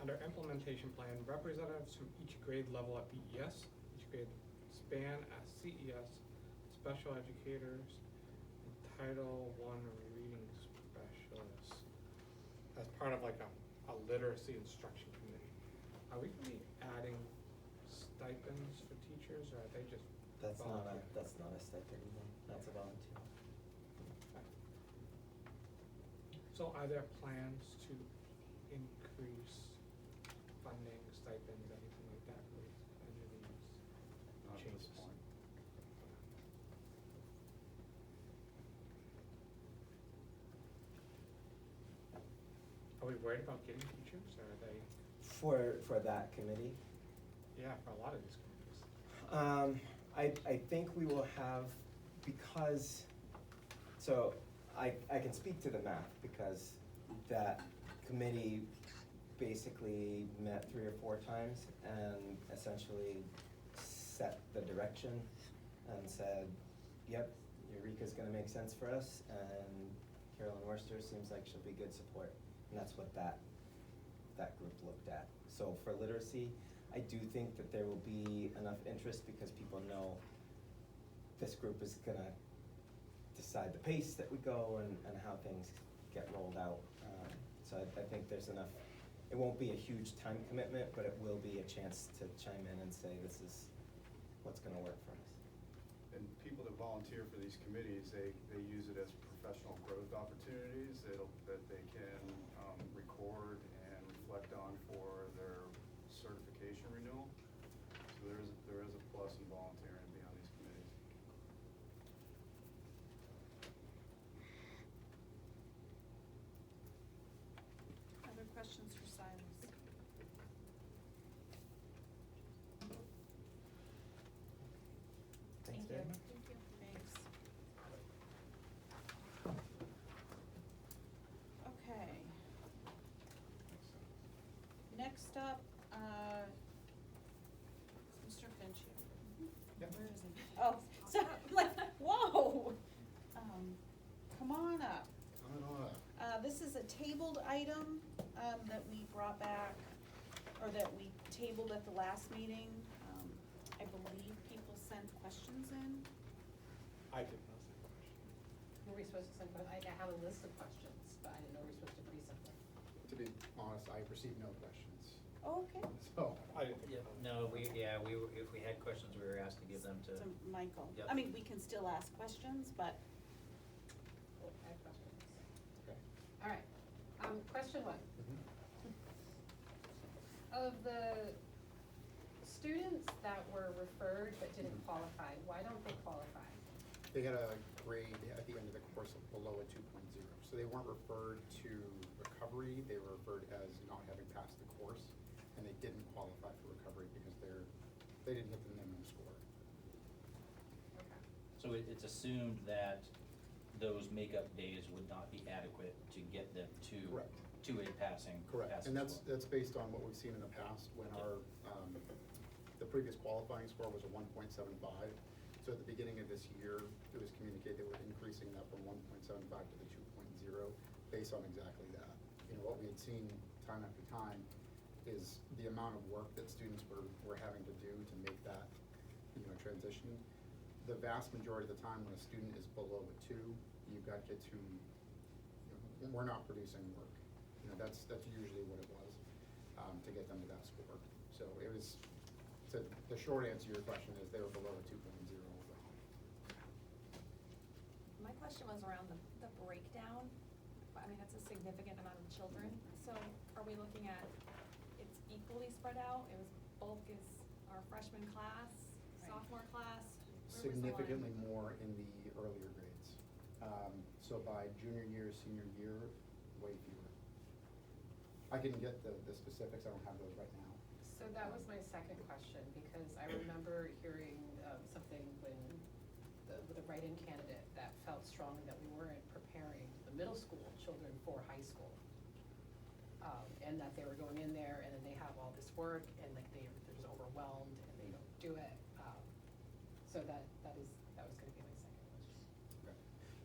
under implementation plan, representatives from each grade level at BES, each grade span at CES, special educators, and Title I reading specialists. As part of like a literacy instruction committee. Are we gonna be adding stipends for teachers, or are they just That's volunteer? not a stipend, either. That's a volunteer. So are there plans to increase funding, stipends, anything like that with any of these Not at this changes? point. Are we worried about getting teachers, or are they, For that committee, yeah, for a lot of these committees? I think we will have, because, so I can speak to the math, because that committee basically met 3 or 4 times and essentially set the direction and said, yep, Eureka's gonna make sense for us, and Carolyn Worcester seems like she'll be good support. And that's what that group looked at. So for literacy, I do think that there will be enough interest because people know this group is gonna decide the pace that we go and how things get rolled out. So I think there's enough, it won't be a huge time commitment, but it will be a chance to chime in and say, this is what's gonna work for us. And people that volunteer for these committees, they use it as professional growth opportunities that they can record and reflect on for their certification renewal. So there is a plus in volunteering to be on these committees. other questions for Silas? Thanks, Thank you. Dave. Thank you. Thanks. Okay. Next up, is Mr. Finch here? Yep. Where is he? Oh, so, like, whoa! Come on up. This is a tabled item, that we brought back or that we tabled at the last meeting. I believe people sent questions in. I did not say question. Were we supposed to send, I have a list of questions, but I didn't know we were supposed to pre-send them. To be honest, I received no questions, Oh, okay. so. I didn't think. No, we were, if we had questions, we were asked to give them to. To Michael. Yep. I mean, we can still ask questions, but Oh, I have questions. Okay. All right, question one. Mhm. Of the students that were referred but didn't qualify, why don't they qualify? They had a grade at the end of the course of below a 2.0, so they weren't referred to recovery, they were referred as not having passed the course, and they didn't qualify for recovery because they didn't hit the minimum score. Okay. So it's assumed that those makeup days would not be adequate to get them Correct. to a passing Correct, and score. that's based on what we've seen in the past, when our, the previous qualifying score was a 1.75. So at the beginning of this year, it was communicated that we're increasing that from 1.75 to the 2.0, based on exactly that. You know, what we had seen time after time is the amount of work that students were having to do to make that, you know, transition. The vast majority of the time, when a student is below a 2, you've got kids who, you know, we're not producing work. You know, that's usually what it was, to get them to that score. So it was, so the short answer to your question is they were below a 2.0 overall. My question was around the breakdown. I mean, that's a significant amount of children, so are we looking at it's equally spread out? It was bulk is our freshman class, sophomore class? Where was the line? Significantly more in the earlier grades. So by junior year, senior year, way fewer. I can get the specifics, I don't have those right now. So that was my second question, because I remember hearing something when with a write-in candidate that felt strongly that we weren't preparing the middle school children for high school. And that they were going in there and then they have all this work and like they're just overwhelmed and they don't do it. So that was gonna be my second question. Okay.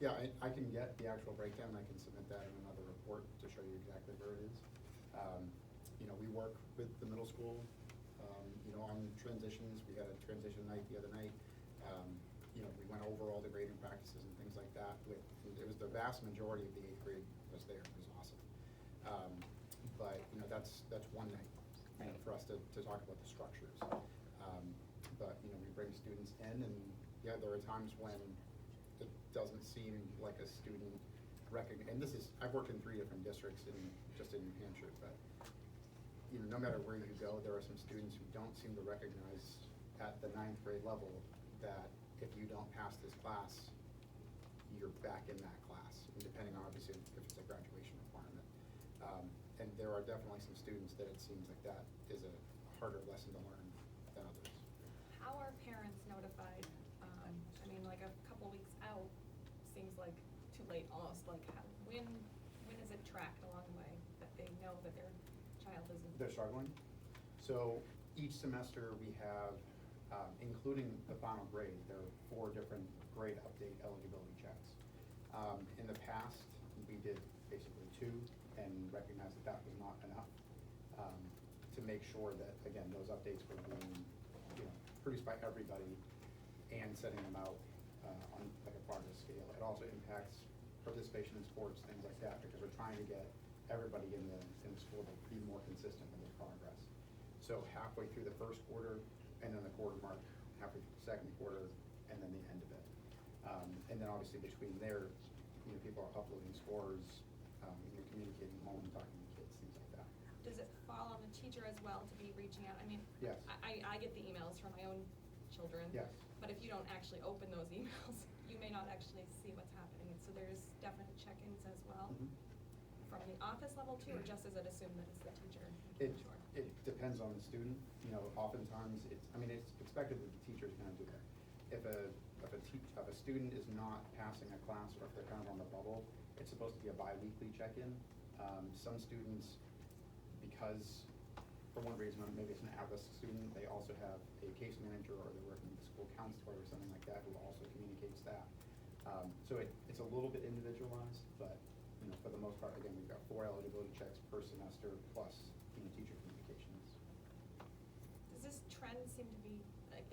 Yeah, I can get the actual breakdown, I can submit that in another report to show you exactly where it is. You know, we work with the middle school, you know, on transitions. We had a transition night the other night. You know, we went over all the grading practices and things like that with, it was the vast majority of the 8th grade was there, it was awesome. But, you know, that's one night, you know, for us to talk about the structures. But, you know, we bring students in and, yeah, there are times when it doesn't seem like a student and this is, I've worked in 3 different districts just in New Hampshire, but, you know, no matter where you go, there are some students who don't seem to recognize at the 9th grade level that if you don't pass this class, you're back in that class, depending on obviously if it's a graduation requirement. And there are definitely some students that it seems like that is a harder lesson to learn than others. How are parents notified? I mean, like a couple weeks out seems like too late almost, like when is it tracked along the way that they know that their child isn't? They're struggling. So each semester we have, including the final grade, there are 4 different grade update eligibility checks. In the past, we did basically 2 and recognized that that was not enough to make sure that, again, those updates were being, you know, produced by everybody and sending them out on like a progress scale. It also impacts participation in sports, things like that, because we're trying to get everybody in the school to be more consistent with their progress. So halfway through the first quarter, and then the quarter mark, halfway through the second quarter, and then the end of it. And then obviously between there, you know, people are uploading scores, you know, communicating home, talking to kids, things like that. Does it fall on the teacher as well to be reaching out? I mean, Yes. I get the emails from my own children. Yes. But if you don't actually open those emails, you may not actually see what's happening. And so there's definite check-ins as well. Mhm. From the office level too, or just is it assumed that it's the teacher? It depends on the student. You know, oftentimes it's expected that the teacher's gonna do it. If a student is not passing a class, or if they're kind of on the bubble, it's supposed to be a bi-weekly check-in. Some students, because for one reason, or maybe it's an at-risk student, they also have a case manager or they're working with a school counselor or something like that who also communicates that. So it's a little bit individualized, but, you know, for the most part, again, we've got 4 eligibility checks per semester plus, you know, teacher communications.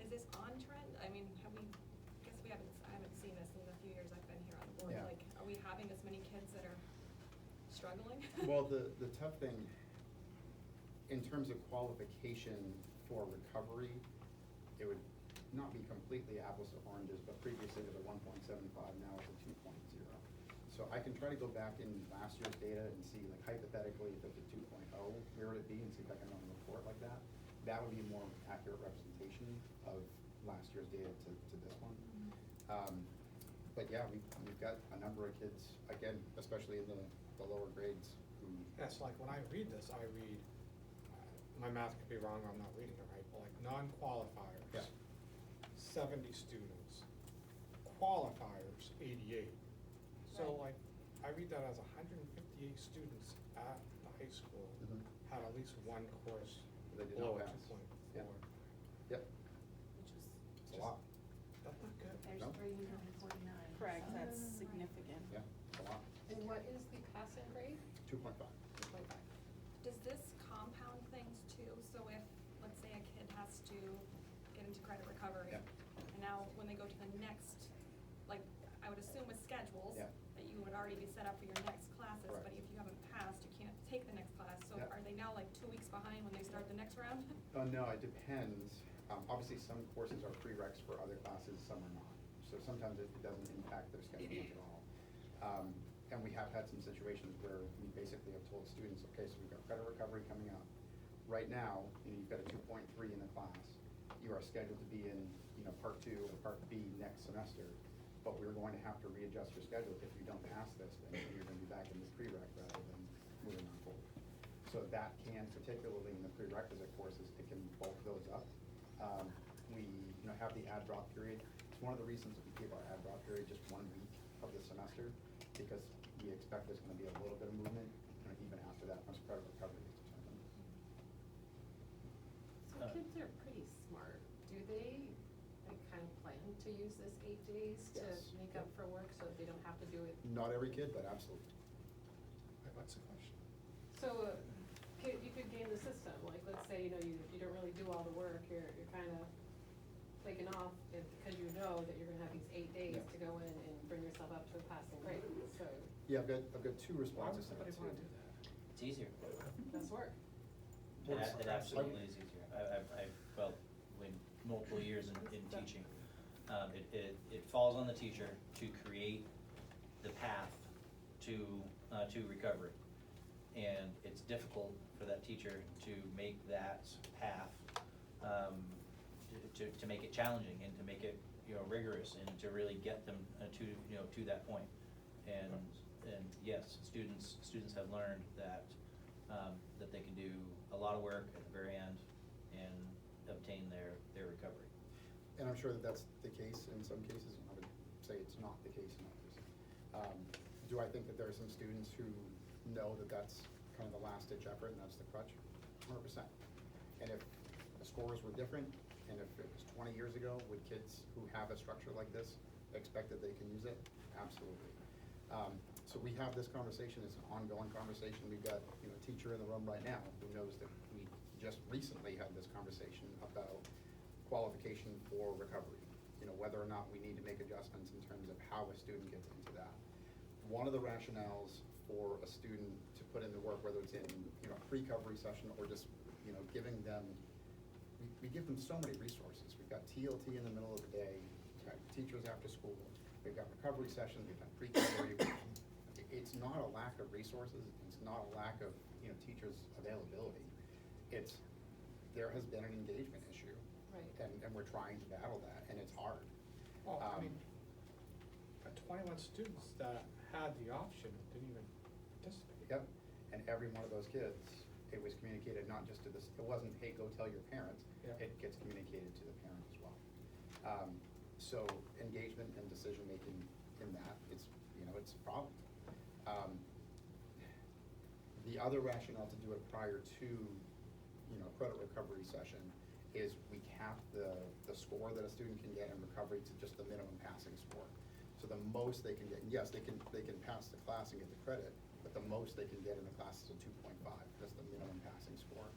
is this on trend? I mean, I haven't seen this in the few years I've been here on the board. Yeah. Like, are we having as many kids that are struggling? Well, the tough thing, in terms of qualification for recovery, it would not be completely apples to oranges, but previously it was a 1.75, now it's a 2.0. So I can try to go back in last year's data and see, like, hypothetically, if it's a 2.0, where would it be, and see if I can run a report like that. That would be a more accurate representation of last year's data to this one. But yeah, we've got a number of kids, again, especially in the lower grades, who. Yes, like when I read this, I read, my math could be wrong, I'm not reading it right, but like non-qualifiers. Yeah. 70 students, qualifiers, 88. So Right. like, I read that as 158 students at the high school Mhm. had at least one course They did below not a pass. 2.4. Yep, Which was, it's a lot, That's not good. there's No. 349. Correct, that's significant. yeah, it's a lot, And what is the passing grade? 2.5. 2.5. Does this compound things too? So if, let's say a kid has to get into credit recovery. Yeah. And now when they go to the next, like, I would assume with schedules. Yeah. That you would already be set up for your next classes, but Correct. if you haven't passed, you can't take the next class. So Yeah. are they now like 2 weeks behind when they start the next round? No, it depends. Obviously, some courses are prereqs for other classes, some are not. So sometimes it doesn't impact their schedule much at all. And we have had some situations where we basically have told students, okay, so we've got credit recovery coming up. Right now, you've got a 2.3 in the class. You are scheduled to be in, part 2 or part B next semester, but we're going to have to readjust your schedule. If you don't pass this, then you're gonna be back in this prereq rather than moving on forward. So that can, particularly in the prerequisite courses, it can bulk those up. We, have the add drop period. It's one of the reasons that we keep our add drop period just 1 week of the semester, because we expect there's gonna be a little bit of movement, even after that, once credit recovery is determined. So kids are pretty smart. Do they, like, kind of plan to use this 8 days to Yes. make up for work so that they don't have to do it? Not every kid, but absolutely. Wait, what's the question? So, you could game the system, like, let's say, you don't really do all the work, you're kind of flaking off, because you know that you're gonna have these 8 days Yeah. to go in and bring yourself up to a passing grade, so Yeah, I've got 2 Why would responses to somebody that wanna too. do that? It's easier. that's work. It absolutely is easier. I've felt in multiple years in teaching. It falls on the teacher to create the path to recovery. And it's difficult for that teacher to make that path, to make it challenging and to make it, rigorous and to really get them to that point. And yes, students have learned that they can do a lot of work at the very end and obtain their recovery. And I'm sure that that's the case in some cases, and I would say it's not the case in others. Do I think that there are some students who know that that's kind of the last ditch effort and that's the crutch? 100%. And if the scores were different, and if it was 20 years ago, would kids who have a structure like this expect that they can use it? Absolutely. So we have this conversation, it's an ongoing conversation. We've got, a teacher in the room right now who knows that we just recently had this conversation about qualification for recovery. Whether or not we need to make adjustments in terms of how a student gets into that. One of the rationales for a student to put in the work, whether it's in, a pre-recovery session or just, giving them, we give them so many resources. We've got TLT in the middle of the day, we've got teachers after school, we've got recovery sessions, we've got pre-recovery. It's not a lack of resources, it's not a lack of, teachers' availability. There has been an engagement issue. Right. And we're trying to battle that, and it's hard. Well, I mean, 21 students that had the option didn't even participate. Yep, and every one of those kids, it was communicated not just to this, it wasn't, hey, go tell your parents. Yeah. It gets communicated to the parent as well. So engagement and decision-making in that, it's a problem. The other rationale to do it prior to, credit recovery session is we cap the score that a student can get in recovery to just the minimum passing score. So the most they can get, and yes, they can pass the class and get the credit, but the most they can get in the class is a 2.5, that's the minimum passing score.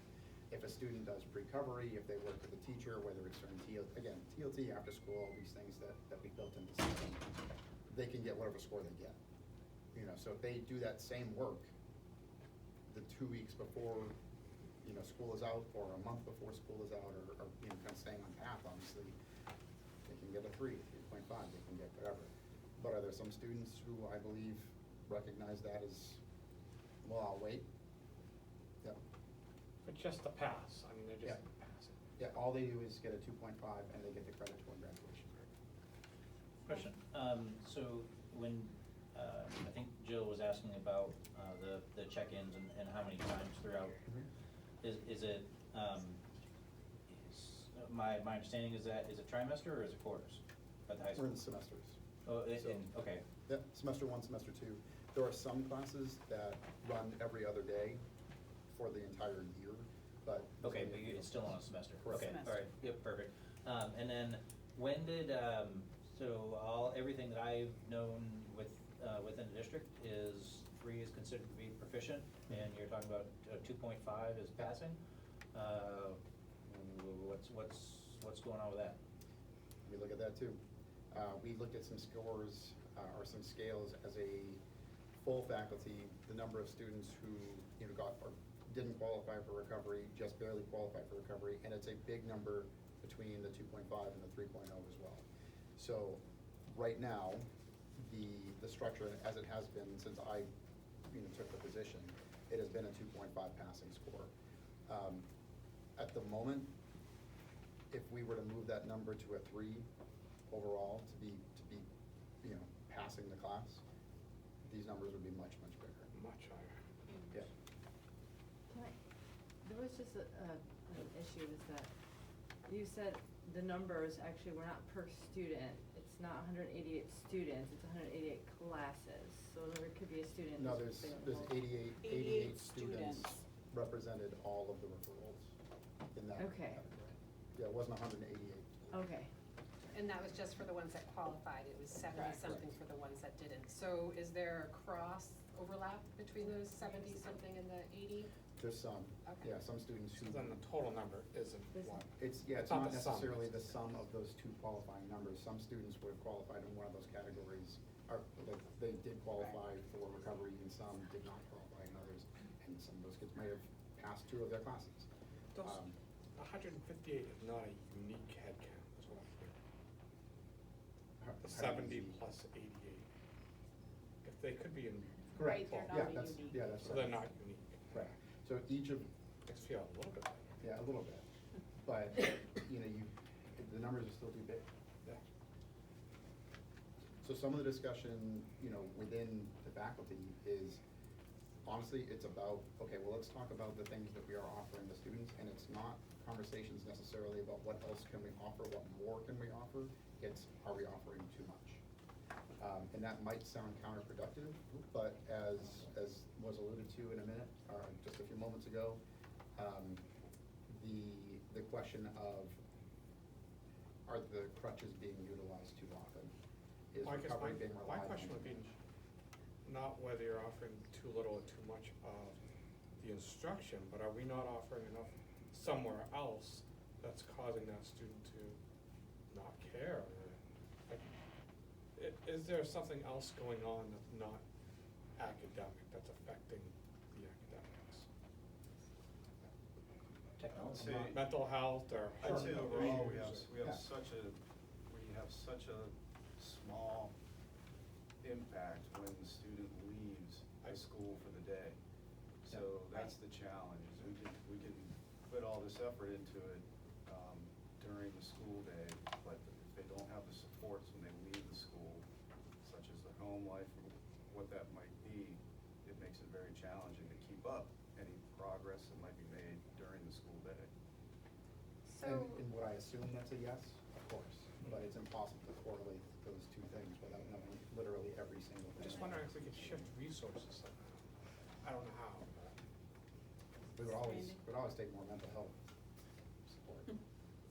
if a student does pre-covery, if they work with a teacher, whether it's during TLT, after school, all these things that we built into the system, they can get whatever score they get. You know, so if they do that same work the 2 weeks before, you know, school is out, or a month before school is out, or you know, kind of staying on path, obviously, they can get a 3.5, they can get whatever. But are there some students who I believe recognize that as, well, I'll wait? Yeah. But just a pass, I mean, they're just Yeah. passing. Yeah, all they do is get a 2.5 and they get the credit toward graduation. Question, so when, I think Jill was asking about, the check-ins and how many times throughout, is it, my understanding is that, is it trimester or is it quarters at the high school? We're in the semesters. Oh, So- okay, Yep, semester 1, semester 2. There are some classes that run every other day for the entire year, but. okay, but it's still on a semester, Correct. okay, all right, yep, perfect. And then, when did, so everything that I've known within the district is 3 is considered to be proficient, and you're talking about 2.5 is passing? What's going on with that? We look at that too. We looked at some scores, or some scales as a full faculty, the number of students who, you know, got, or didn't qualify for recovery, just barely qualified for recovery, and it's a big number between the 2.5 and the 3.0 as well. So, right now, the structure, as it has been since I, you know, took the position, it has been a 2.5 passing score. At the moment, if we were to move that number to a 3 overall to be, you know, passing the class, these numbers would be much, much bigger. Much higher. Yeah. There was just an issue is that you said the numbers actually were not per student. It's not 188 students, it's 188 classes. So there could be a student. No, who's there's available. 88 students represented all of the referrals in that Okay. category. Yeah, it wasn't 188. Okay. And that was just for the ones that qualified, it was 70-something for the ones that didn't. So is there a cross overlap between those 70-something and the 80? There's some, Okay. yeah, some students who. So then the total number isn't one. It's It's not not the sum. necessarily the sum of those 2 qualifying numbers. Some students would have qualified in one of those categories, or like, they did qualify for recovery, and some did not qualify in others. And some of those kids may have passed 2 of their classes. Those 158 is not a unique head count, is what I'm hearing. The 70 plus 88. If they could be in. Right, they're Yeah, not that's, unique. yeah, that's So right. they're not unique. Right, so each of, Makes me feel a little bit better. yeah, a little bit, but, you know, the numbers are still too big. Yeah. So some of the discussion, you know, within the faculty is, honestly, it's about, okay, well, let's talk about the things that we are offering the students, and it's not conversations necessarily about what else can we offer, what more can we offer, it's, are we offering too much? And that might sound counterproductive, but as was alluded to in a minute, or just a few moments ago, the question of, are the crutches being utilized too often? Is Well, I guess recovery being my relied on? question would be not whether you're offering too little or too much of the instruction, but are we not offering enough somewhere else that's causing that student to not care? Like, is there something else going on that's not academic, that's affecting the academics? Technology. Say- Mental health or. I'd say overall, we have, issues. we have Yeah. such a small impact when the student leaves high school for the day. So that's the challenge, is we can put all this effort into it, during the school day, but if they don't have the supports when they leave the school, such as the home life, or what that might be, it makes it very challenging to keep up any progress that might be made during the school day. So. And would I assume that's a yes? Of course, but it's impossible to correlate those 2 things without knowing literally every single I'm thing. just wondering if we could shift resources somehow. I don't know how, but. We would always take more mental health support.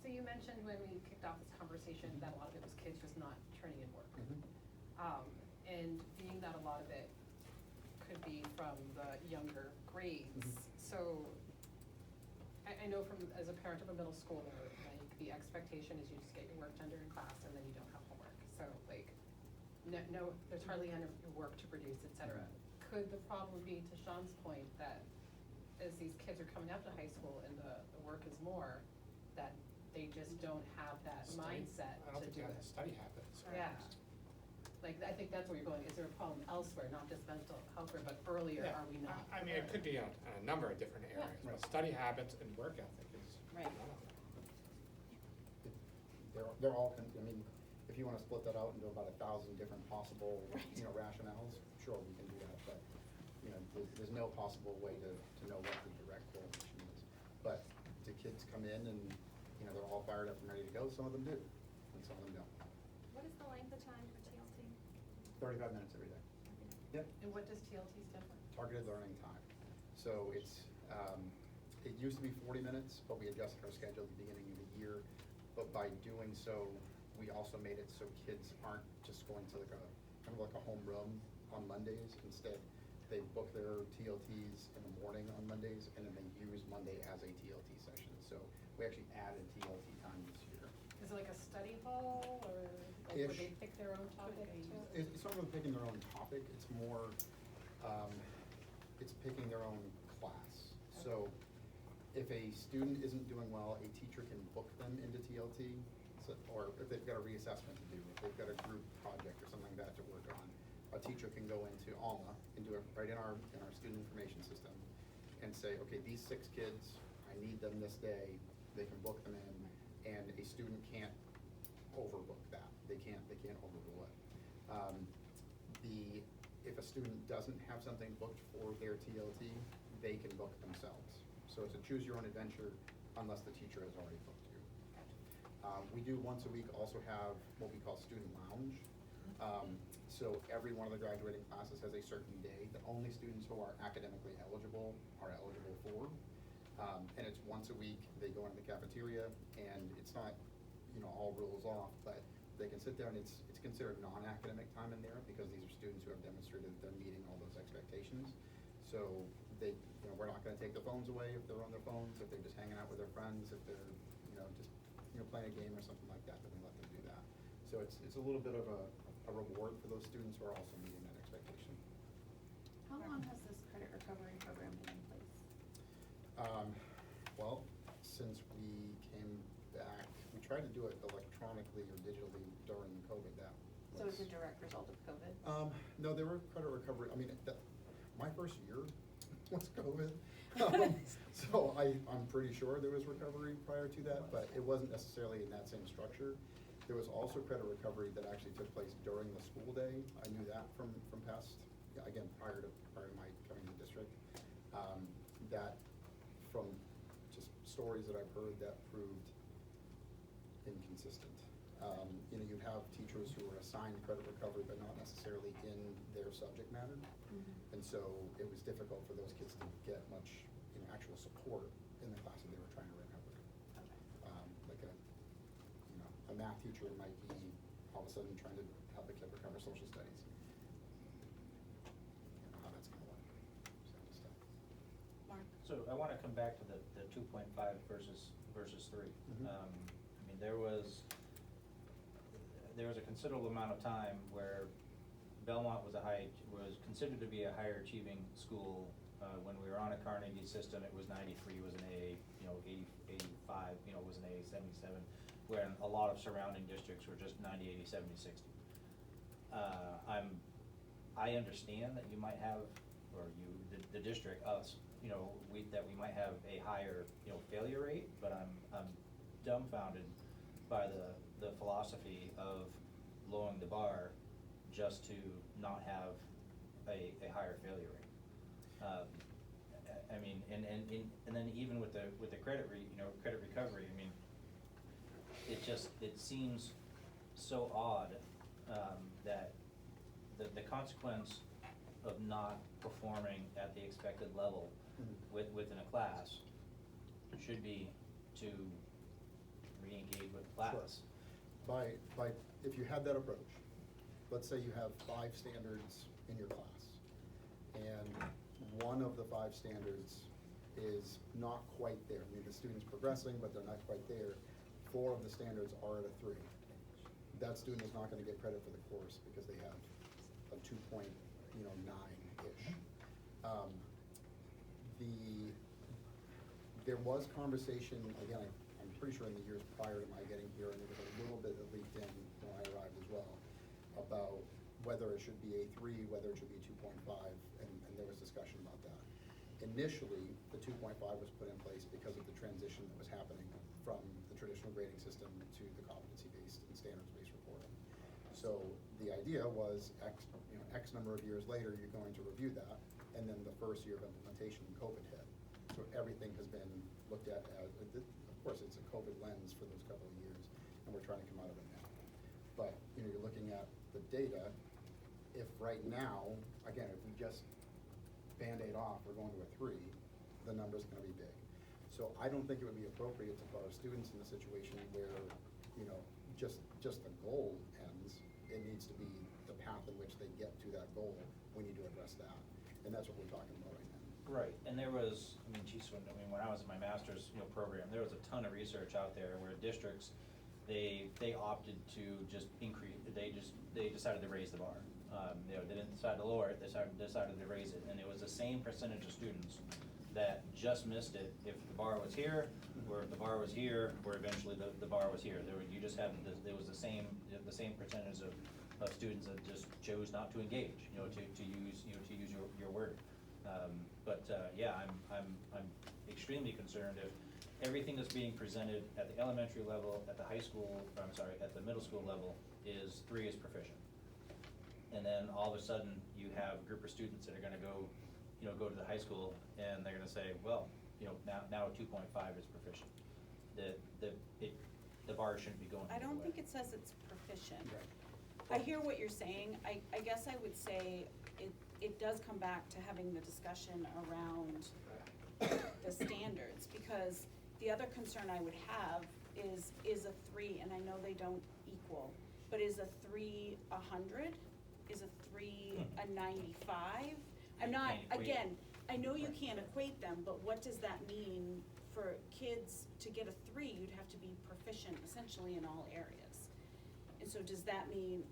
So you mentioned when we kicked off this conversation that a lot of it was kids just not turning in work. Mhm. And being that a lot of it could be from the younger grades. Mhm. So, I I know from, as a parent of a middle schooler, like, the expectation is you just get your work done during class and then you don't have homework. So like, no, there's hardly any work to produce, et cetera. Could the problem be, to Sean's point, that as these kids are coming up to high school and the work is more, that they just don't have that mindset I don't to think do they it? have the study habits. Yeah. Like, I think that's where you're going, is there a problem elsewhere, not just mental health, but earlier, Yeah. are we not? I mean, it could be on a number of different Yeah. areas, but study habits and work ethic is Right. one of them. They're all, I mean, if you wanna split that out into about 1,000 different possible, you know, rationales, sure, we can do that, but, you know, there's no possible way to know what the direct correlation is. But the kids come in and, you know, they're all fired up and ready to go, some of them do, and some of them don't. What is the length of time for TLT? 35 minutes every day. Yep. And what does TLT stand for? Targeted learning time. So it's, it used to be 40 minutes, but we adjusted our schedule at the beginning of the year. But by doing so, we also made it so kids aren't just going to like kind of like a homeroom on Mondays. Instead, they book their TLTs in the morning on Mondays, and then they use Monday as a TLT session. So we actually added TLT time this year. Is it like a study hall, or like would Ish. they pick their own topic too? It's not really picking their own topic, it's more, it's picking their own class. So if a student isn't doing well, a teacher can book them into TLT, or if they've got a reassessment to do, if they've got a group project or something like that to work on, a teacher can go into Alma and do it right in our student information system and say, okay, these 6 kids, I need them this day, they can book them in, and a student can't overbook that. They can't overrule it. If a student doesn't have something booked for their TLT, they can book themselves. So it's a choose your own adventure unless the teacher has already booked you. We do once a week also have what we call student lounge. So every one of the graduating classes has a certain day that only students who are academically eligible are eligible for. And it's once a week, they go into the cafeteria, and it's not, you know, all rules off, but they can sit there, and it's considered non-academic time in there because these are students who have demonstrated that they're meeting all those expectations. So they, you know, we're not gonna take the phones away if they're on their phones, if they're just hanging out with their friends, if they're, you know, just, you know, playing a game or something like that, then we let them do that. So it's a little bit of a reward for those students who are also meeting that expectation. How long has this credit recovery program been in place? Well, since we came back, we tried to do it electronically or digitally during COVID. So it's a direct result of COVID? No, there were credit recovery, I mean, my first year was COVID. So I'm pretty sure there was recovery prior to that, but it wasn't necessarily in that same structure. There was also credit recovery that actually took place during the school day. I knew that from past, again, prior to my coming to the district. That from just stories that I've heard, that proved inconsistent. You know, you have teachers who are assigned credit recovery, but not necessarily in their subject matter. And so it was difficult for those kids to get much, you know, actual support in the class that they were trying to recover. Like a math teacher might be all of a sudden trying to help a kid recover social studies. You know how that's gonna work. Mark? So I wanna come back to the 2.5 versus 3. Mhm. I mean, there was a considerable amount of time where Belmont was considered to be a higher achieving school. When we were on a Carnegie system, it was 93, was an A, you know, 85, you know, was an A, 77, when a lot of surrounding districts were just 90, 80, 70, 60. I understand that you might have, or the district, us, you know, that we might have a higher, you know, failure rate, but I'm dumbfounded by the philosophy of lowering the bar just to not have a higher failure rate. I mean, and then even with the credit recovery, I mean, it seems so odd, that the consequence of not performing at the expected level within a class should be to re-engage with the class. Sure. If you had that approach, let's say you have 5 standards in your class, and one of the 5 standards is not quite there. I mean, the student's progressing, but they're not quite there. 4 of the standards are at a 3. That student is not gonna get credit for the course because they have a 2.9-ish. There was conversation, again, I'm pretty sure in the years prior to my getting here, and there was a little bit that leaked in when I arrived as well, about whether it should be a 3, whether it should be 2.5, and there was discussion about that. Initially, the 2.5 was put in place because of the transition that was happening from the traditional grading system to the competency-based and standards-based reporting. So the idea was X number of years later, you're going to review that, and then the first year of implementation, COVID hit. So everything has been looked at as, of course, it's a COVID lens for those couple of years, and we're trying to come out of it now. But, you're looking at the data, if right now, again, if we just Band-Aid off, we're going to a 3, the number's gonna be big. So I don't think it would be appropriate to put our students in a situation where, just the goal ends. It needs to be the path in which they get to that goal. We need to address that, and that's what we're talking about right now. Right, and there was, when I was in my master's, program, there was a ton of research out there where districts, they opted to just increase, they decided to raise the bar. They didn't decide to lower it, they decided to raise it, and it was the same percentage of students that just missed it if the bar was here, or if the bar was here, or eventually the bar was here. There was the same percentage of students that just chose not to engage, to use your word. I'm extremely concerned if everything that's being presented at the elementary level, at the high school, at the middle school level is 3 is proficient. And then all of a sudden, you have a group of students that are gonna go to the high school, and they're gonna say, well, now 2.5 is proficient. The bar shouldn't be going I either don't way. think it says it's proficient. Right. I hear what you're saying. I guess I would say it does come back to having the discussion around the standards, because the other concern I would have is a 3, and I know they don't equal, but is a 3 100? Is a 3 a 95? I'm not, Can't equate. again, I know you Right. can't equate them, but what does that mean for kids? To get a 3, you'd have to be proficient essentially in all areas. And so does that mean,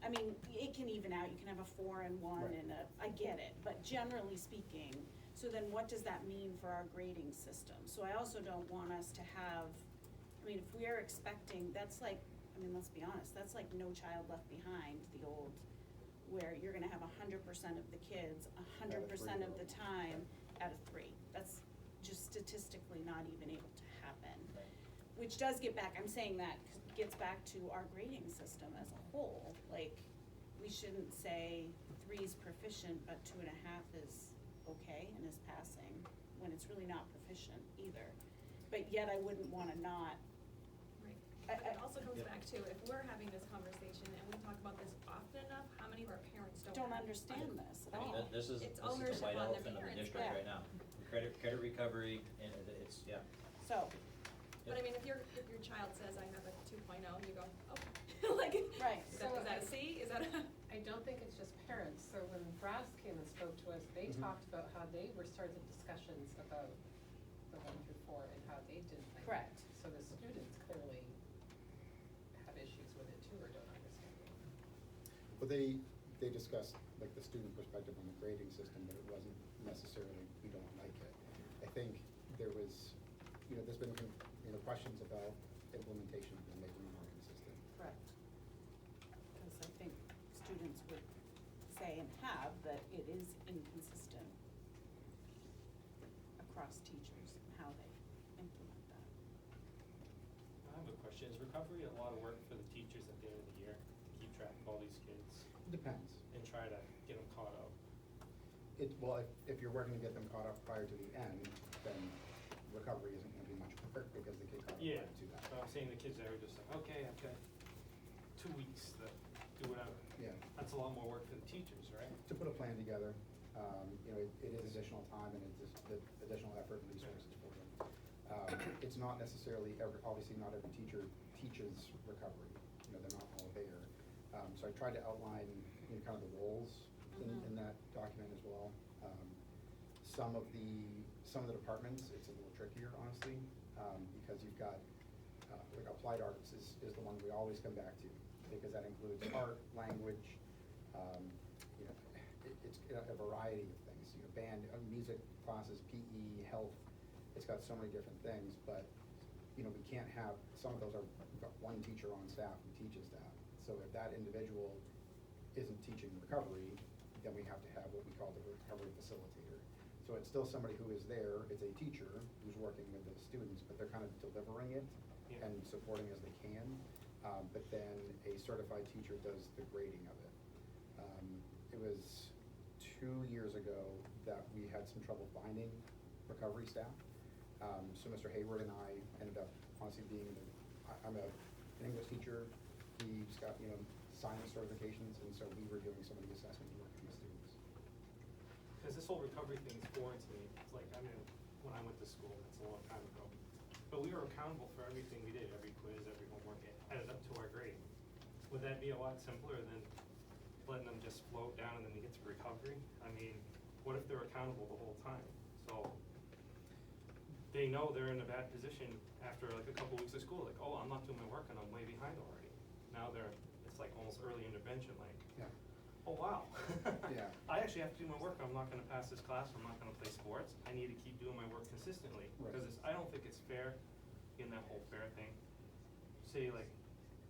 it can even out, you can have a 4 and 1 Right. and I get it, but generally speaking, so then what does that mean for our grading system? So I also don't want us to have, if we are expecting, that's like, let's be honest, that's like No Child Left Behind, the old, where you're gonna have 100% of the kids, 100% of the time at a 3. That's just statistically not even able to happen. Right. Which does get back, I'm saying that, 'cause it gets back to our grading system as a whole. Like, we shouldn't say 3 is proficient, but 2.5 is okay and is passing, when it's really not proficient either. But yet I wouldn't wanna not, Right. I- But it also comes Yeah. back to, if we're having this conversation and we talk about this often enough, how many of our parents don't don't have- understand this at I mean, all. This is It's the ownership white on the elephant of the parents, district yeah. right now. Credit recovery, and it's, yeah. So, But if your child says, I have a 2.0, you go, okay. Like, Right. is that a C? Is that a? I don't think it's just parents, so when Brass came and spoke to us, they Mhm. talked about how they were starting discussions about the 1 through 4 and how they didn't like it. Correct. So the students clearly have issues with it too, or don't understand it. Well, they discussed like the student perspective on the grading system, but it wasn't necessarily, we don't like it. I think there was, there's been, questions about implementation and making it more consistent. correct. Because I think students would say and have that it is inconsistent across teachers and how they implement that. I have a question. Is recovery a lot of work for the teachers at the end of the year? Keep track of all these kids Depends. and try to get them caught up? Well, if you're working to get them caught up prior to the end, then recovery isn't gonna be much work because they get caught up Yeah, prior to that. but I'm saying the kids that are just like, okay, I've got 2 weeks to do whatever. Yeah. That's a lot more work for the teachers, right? To put a plan together, it is additional time and it's just the additional effort and resources for them. It's not necessarily obviously not every teacher teaches recovery, they're not all there. So I tried to outline, kind of the roles in that document as well. Some some of the departments, it's a little trickier, honestly, because you've got, like applied arts is the one we always come back to, because that includes art, language, you know, it's a variety of things, you know, band, music classes, PE, health, it's got so many different things, but, you know, we can't have, some of those are, we've got one teacher on staff who teaches that. So if that individual isn't teaching recovery, then we have to have what we call the recovery facilitator. So it's still somebody who is there, it's a teacher who's working with the students, but they're kind of delivering it and supporting as they can. But then a certified teacher does the grading of it. It was 2 years ago that we had some trouble finding recovery staff. So Mr. Hayward and I ended up honestly being, I'm an English teacher, he's got, you know, science certifications, and so we were doing some of the assessment work with the students. Because this whole recovery thing is foreign to me. It's like, I mean, when I went to school, that's a long time ago. But we were accountable for everything we did, every quiz, every homework, it added up to our grade. Would that be a lot simpler than letting them just float down and then we get to recovery? I mean, what if they're accountable the whole time? So they know they're in a bad position after like a couple weeks of school, like, oh, I'm not doing my work and I'm way behind already. Now it's like almost early intervention, like, Yeah. oh, wow. Yeah. I actually have to do my work, I'm not gonna pass this class, I'm not gonna play sports, I need to keep doing my work consistently. Right. Because I don't think it's fair in that whole fair thing. Say like,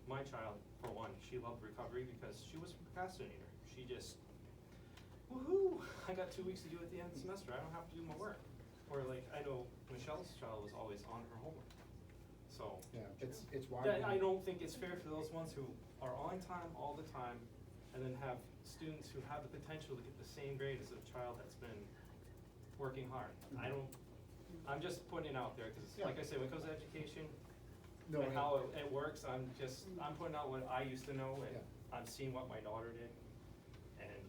my child, for one, she loved recovery because she was a procrastinator. She just, woohoo, I got 2 weeks to do it at the end of the semester, I don't have to do my work. Or like, I know Michelle's child was always on her homework, so. Yeah, it's why. I don't think it's fair for those ones who are on time all the time, and then have students who have the potential to get the same grade as a child that's been working hard. I'm just putting it out there, cause like I said, when it comes to education, No, and how it works, I'm putting out what I used to know, and Yeah. I'm seeing what my daughter did, and,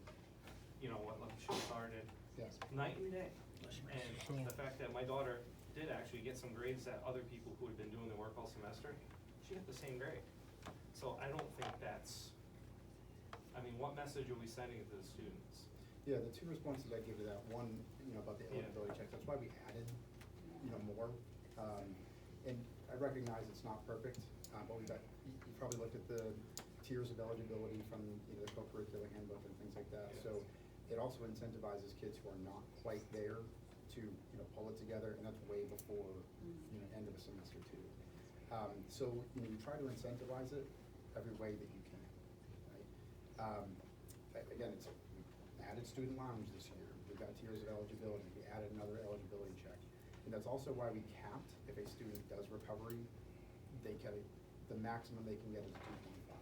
you know, what Michelle did. Yes. Night and day. And the fact that my daughter did actually get some grades that other people who had been doing the work all semester, she got the same grade. So I don't think that's, I mean, what message are we sending to the students? Yeah, the 2 responses I give to that, one, you know, about the Yeah. eligibility checks, that's why we added, you know, more. And I recognize it's not perfect, but we've got, you probably looked at the tiers of eligibility from, you know, the co-curricular handbook and things like that. So it also incentivizes kids who are not quite there to, you know, pull it together, and that's way before, you know, end of the semester too. So, you know, you try to incentivize it every way that you can, right? Again, it's, we added student lounge this year, we've got tiers of eligibility, we added another eligibility check. And that's also why we capped, if a student does recovery, they can, the maximum they can get is 2.5.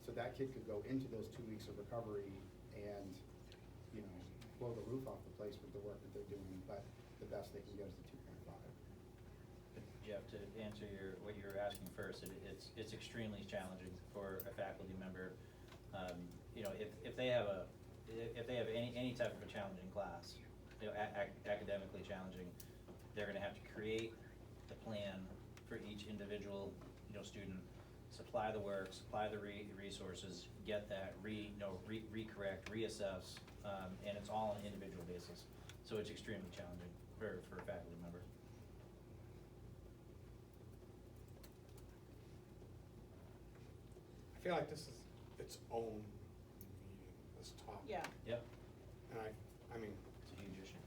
So that kid could go into those 2 weeks of recovery and, you know, blow the roof off the place with the work that they're doing, but the best they can get is the 2.5. Jeff, to answer what you were asking first, it's extremely challenging for a faculty member. You know, if they have any type of a challenging class, you know, academically challenging, they're gonna have to create the plan for each individual, you know, student, supply the work, supply the resources, get that, recorrect, reassess, and it's all on an individual basis. So it's extremely challenging for a faculty member. I feel like this is its own meeting, this topic. Yeah. Yep, And I mean, it's a huge issue.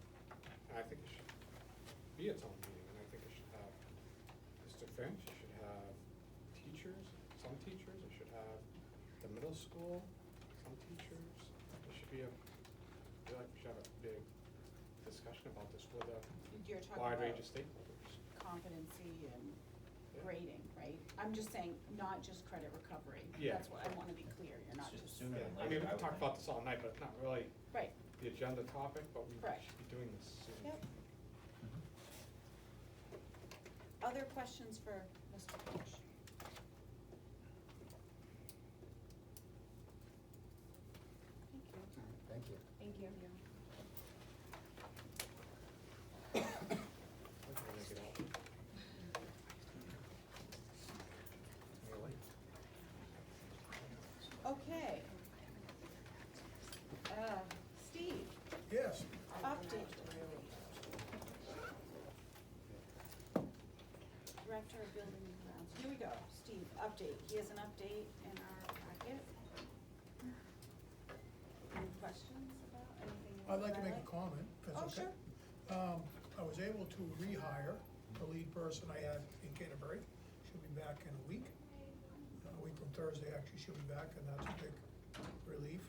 and I think it should be its own meeting, and I think it should have Mr. Finch, it should have teachers, some teachers, it should have the middle school, some teachers. It should be I feel like we should have a big discussion about this with a You're talking wide about range of stakeholders. competency and Yeah. grading, right? I'm just saying, not just credit recovery. Yeah. That's what I wanna be clear, you're not It's just. sooner Yeah, than I later, mean, we I can would talk think. about this all night, but it's not really Right, the agenda topic, but we Correct. should be doing this soon. yep. Other questions for Mr. Finch? Thank you. Thank you. Thank you. I'm trying to make it out. You're late. Okay. Steve, Yes. update. Chapter of Building and Grounds, here we go, Steve, update, he has an update in our packet. Any questions about anything? you I'd like to make a highlight? comment, if Oh, that's okay. sure. I was able to rehire the lead person I had in Canterbury. She'll be back in a week. A week from Thursday, actually, she'll be back, and that's a big relief.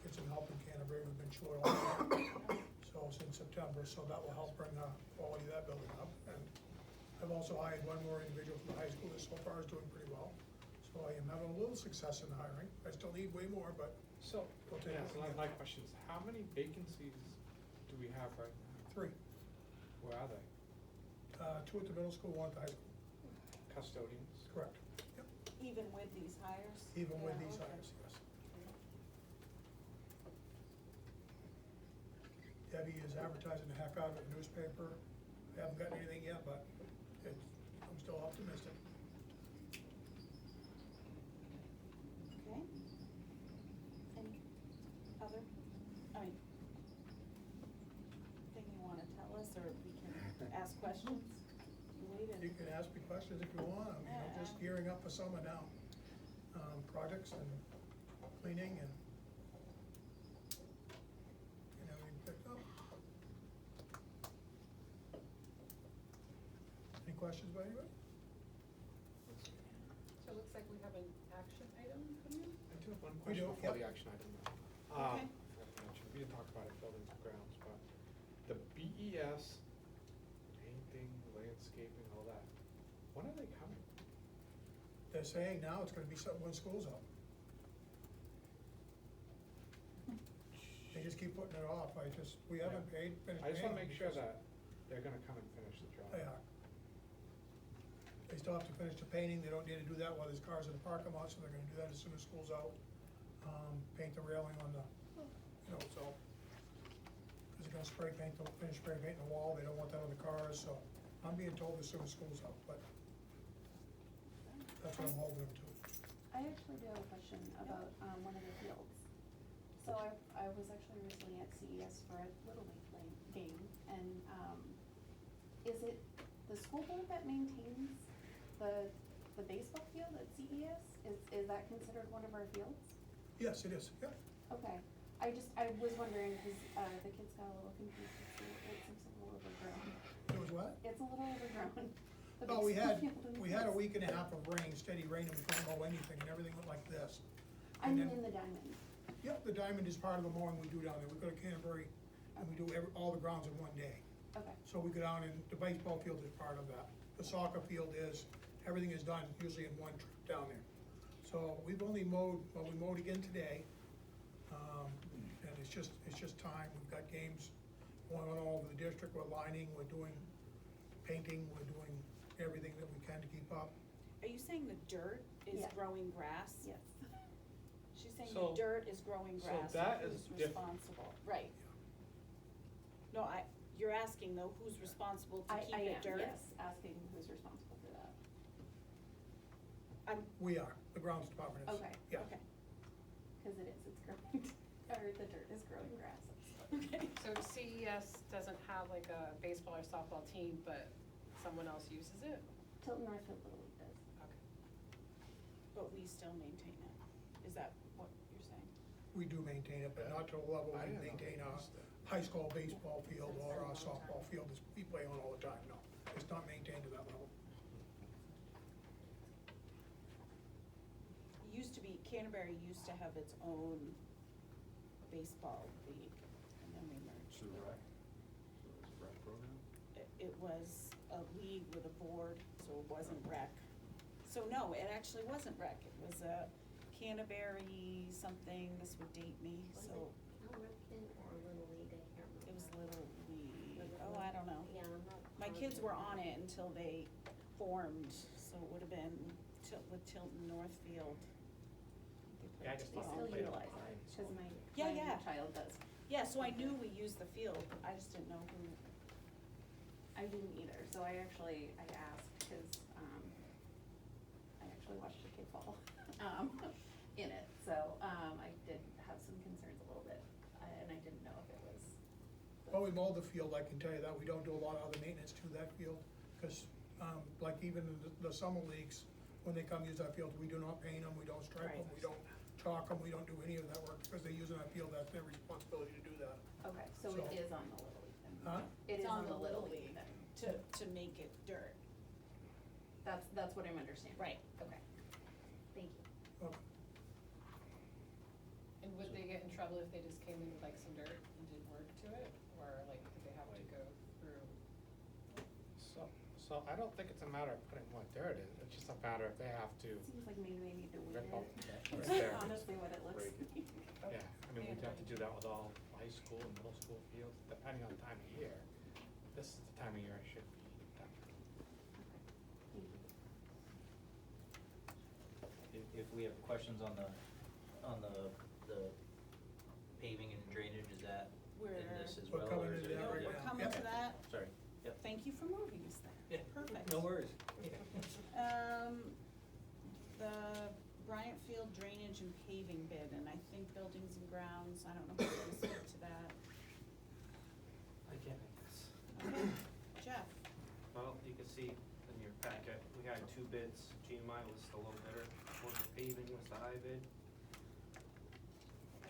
Get some help in Canterbury, we've been short on that. So since September, so that will help bring the quality of that building up. And I've also hired one more individual from the high school that so far is doing pretty well. So I am having a little success in hiring. I still need way more, but So, We'll take yeah, what so we my get. question is, how many vacancies do we have right now? 3. Where are they? 2 at the middle school, 1 at the high school. Custodians? Correct. Yep. Even with these hires? Even with Yeah, these okay. hires, yes. Debbie is advertising the heck out of it in the newspaper. I haven't gotten anything yet, but I'm still optimistic. Okay. Any other, I mean, thing you wanna tell us, or we can ask questions? You waited. You can ask me questions if you want. I'm, just gearing up for summer now. Projects and cleaning and everything picked up. Any questions by anybody? So it looks like we have an action item coming in? I do have one We question do, before yep. the action item. Okay. I forgot to mention, we didn't talk about it, buildings and grounds, but the BES, painting, landscaping, all that, when are they coming? They're saying now it's gonna be something when school's up. They just keep putting it off. We haven't finished paying. I just wanna make sure because that they're gonna come and finish the job. They are. They still have to finish the painting. They don't need to do that while there's cars in the parking lot, so they're gonna do that as soon as school's out. Paint the railing on the, so. Cause they're gonna finish spray painting the wall. They don't want that on the cars, so I'm being told as soon as school's out, but that's what I'm holding them to. I actually do have a question about, one of the fields. So I was actually recently at CES for a Little League game, and, is it the school board that maintains the baseball field at CES? Is that considered one of our fields? Yes, it is, yeah. Okay, I was wondering, cause, the kids got a little confused, it seems a little overgrown. It was what? It's a little overgrown. The Oh, we baseball had, field and we had a fields. week and a half of rain, steady rain, and we couldn't mow anything, and everything went like this. I And mean, then- in the diamond. Yep, the diamond is part of the mowing we do down there. We go to Canterbury and we do all the grounds in one day. Okay. So we go down and the baseball field is part of that. The soccer field is, everything is done usually in one trip down there. So we've only mowed, well, we mowed again today. And it's just time. We've got games going on all over the district. We're lining, we're doing painting, we're doing everything that we can to keep up. Are you saying the dirt is Yeah. growing grass? Yes. She's saying So- the dirt is growing so grass, that and is who's different. responsible? Right. No, you're asking though, who's responsible to keep I it am, dirt? yes, asking who's responsible for that. We are, the grounds department is. Okay. Yeah. Okay. Cause it's growing, or the dirt is growing grass. Okay. So CES doesn't have like a baseball or softball team, but someone else uses it? Tilton Northfield Little League does. Okay. But we still maintain it. Is that what you're saying? We do maintain it, but not to the level I we didn't know maintain they our used that. high school baseball field or our softball field is we play on all the time, no. It's not maintained to that level. Used to be, Canterbury used to have its own baseball league, and then we merged. Through rec? So it's a rec program? It was a league with a board, so it wasn't rec. So no, it actually wasn't rec, it was a Canterbury something, this would date me, so American or Little League, I can't remember. it was Little League, oh, I don't know. Yeah, I'm not. My kids were on it until they formed, so it would have been with Tilton Northfield. They Yeah, I played just They thought football. still played on utilize mine, it, cause my Yeah. child does. Yeah, so I knew we used the field, I just didn't know who. I didn't either, so I asked, cause, I actually watched a kid fall, in it, so, I did have some concerns a little bit, and I didn't know if it was. Well, we mow the field, I can tell you that. We don't do a lot of other maintenance to that field, because Like even the summer leagues, when they come use our fields, we do not paint them, we don't stripe them, Right. we don't chalk them, we don't do any of that work, because they're using our field, that's their responsibility to do that. Okay, so So- it is on the Little League then? Huh? It is on the Little League then? To make it dirt. That's what I'm understanding? Right. Okay, thank you. Okay. And would they get in trouble if they just came in with like some dirt and did work to it, or like did they have to go through? So I don't think it's a matter of putting more dirt in, it's just a matter if they have to Seems like maybe they need to weed rip up it. what's there. Honestly, what it looks Break like. Yeah, I mean, we'd have to do that with all high school and middle school fields, depending on the time of year. This is the time of year it should be done. Thank you. If we have questions on the paving and drainage, is that in this as We're well? coming or is to it- that right We're now. coming to that. Sorry, yep. Thank you for moving us there. Perfect. No worries. The Bryant Field drainage and paving bid, and I think buildings and grounds, I don't know who's gonna speak to that. I can, I guess. Okay, Jeff, Well, you can see in your packet, we had two bids. GMI was the low bidder, one for paving was the high bid.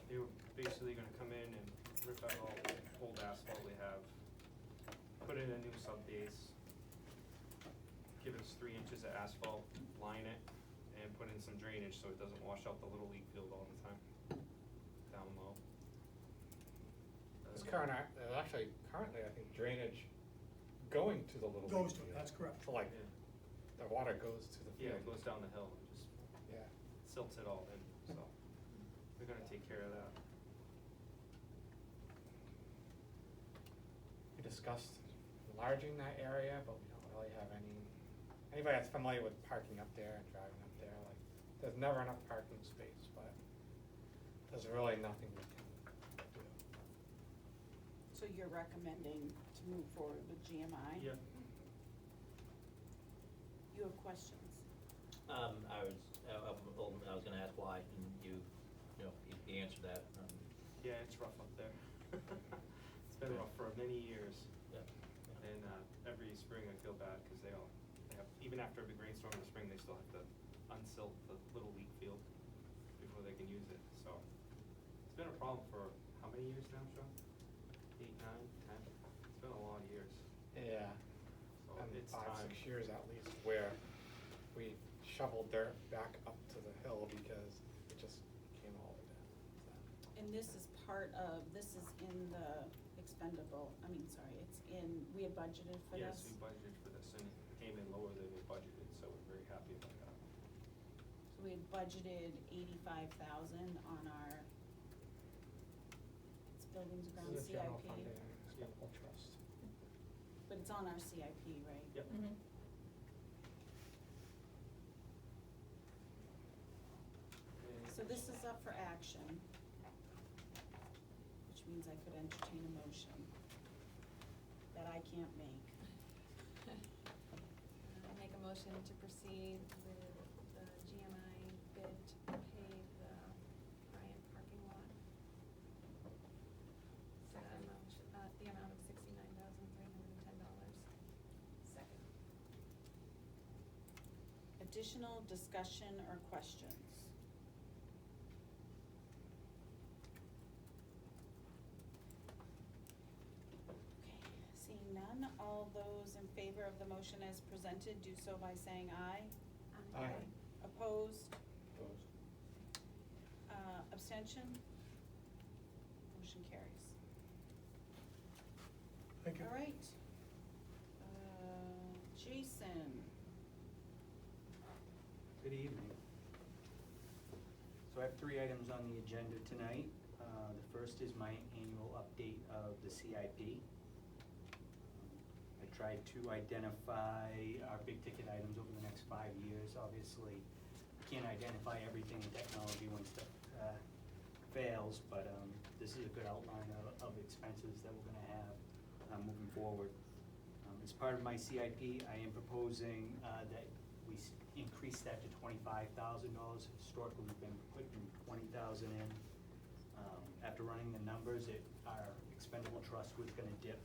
They were basically gonna come in and rip out all the old asphalt we have, put in a new sub base, give us 3 inches of asphalt, line it, and put in some drainage so it doesn't wash out the Little League field all the time, down low. It's there's actually currently, I think, drainage going to the little. Goes league to it, field. that's correct. So like, Yeah. the water goes to the Yeah, field. it goes down the hill and just Yeah. silts it all in, so we're gonna take care of that. We discussed enlarging that area, but we don't really have anybody that's familiar with parking up there and driving up there, like, there's never enough parking space, but there's really nothing we can do. so you're recommending to move forward with GMI? Yep. You have questions? I was gonna ask why, and you answered that. Yeah, it's rough up there. It's been rough for many years. Yeah. And every spring I feel bad because they have, even after a big rainstorm in the spring, they still have to unsilt the Little League field before they can use it, so. It's been a problem for how many years now, Sean? 8, 9, 10? It's been a lot of years. Yeah. So And it's 5, time. 6 years at least, where we shoveled dirt back up to the hill because it just came all the way down. And this is this is in the expendable, we had budgeted for this? Yes, we budgeted for this and it came in lower than we budgeted, so we're very happy about that. So we had budgeted 85,000 on our, it's buildings and grounds This is a general CIP, funding expendable trust. but it's on our CIP, right? Yep. Mm-hmm. So this is up for action, which means I could entertain a motion that I can't make. I'll make a motion to proceed with the GMI bid to pave the Bryant parking lot. The amount of $69,310. Second. Additional discussion or questions? Okay, seeing none, all those in favor of the motion as presented, do so by saying aye. Aye. Opposed? Opposed? Abstention? Motion carries. Thank you. All right. Jason, Good evening. So I have 3 items on the agenda tonight. The first is my annual update of the CIP. I tried to identify our big ticket items over the next 5 years. Obviously, can't identify everything in technology when stuff fails, but this is a good outline of expenses that we're gonna have moving forward. As part of my CIP, I am proposing that we increase that to $25,000. Historically, we've been putting $20,000 in. After running the numbers, our expendable trust was gonna dip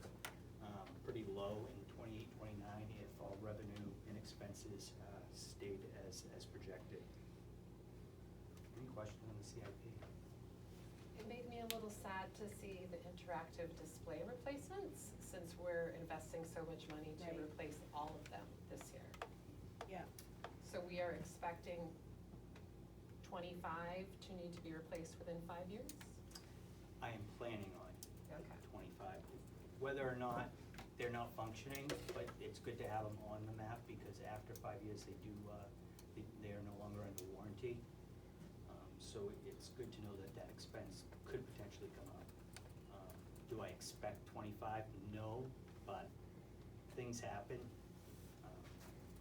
pretty low in 28, 29 if all revenue expenses stayed as projected. Any question on the CIP? It made me a little sad to see the interactive display replacements, since we're investing so much money to Right. replace all of them this year. Yeah. So we are expecting 25 to need to be replaced within 5 years? I am planning on Okay. 25. Whether or not they're not functioning, but it's good to have them on the map, because after 5 years, they are no longer under warranty. So it's good to know that that expense could potentially come up. Do I expect 25? No, but things happen.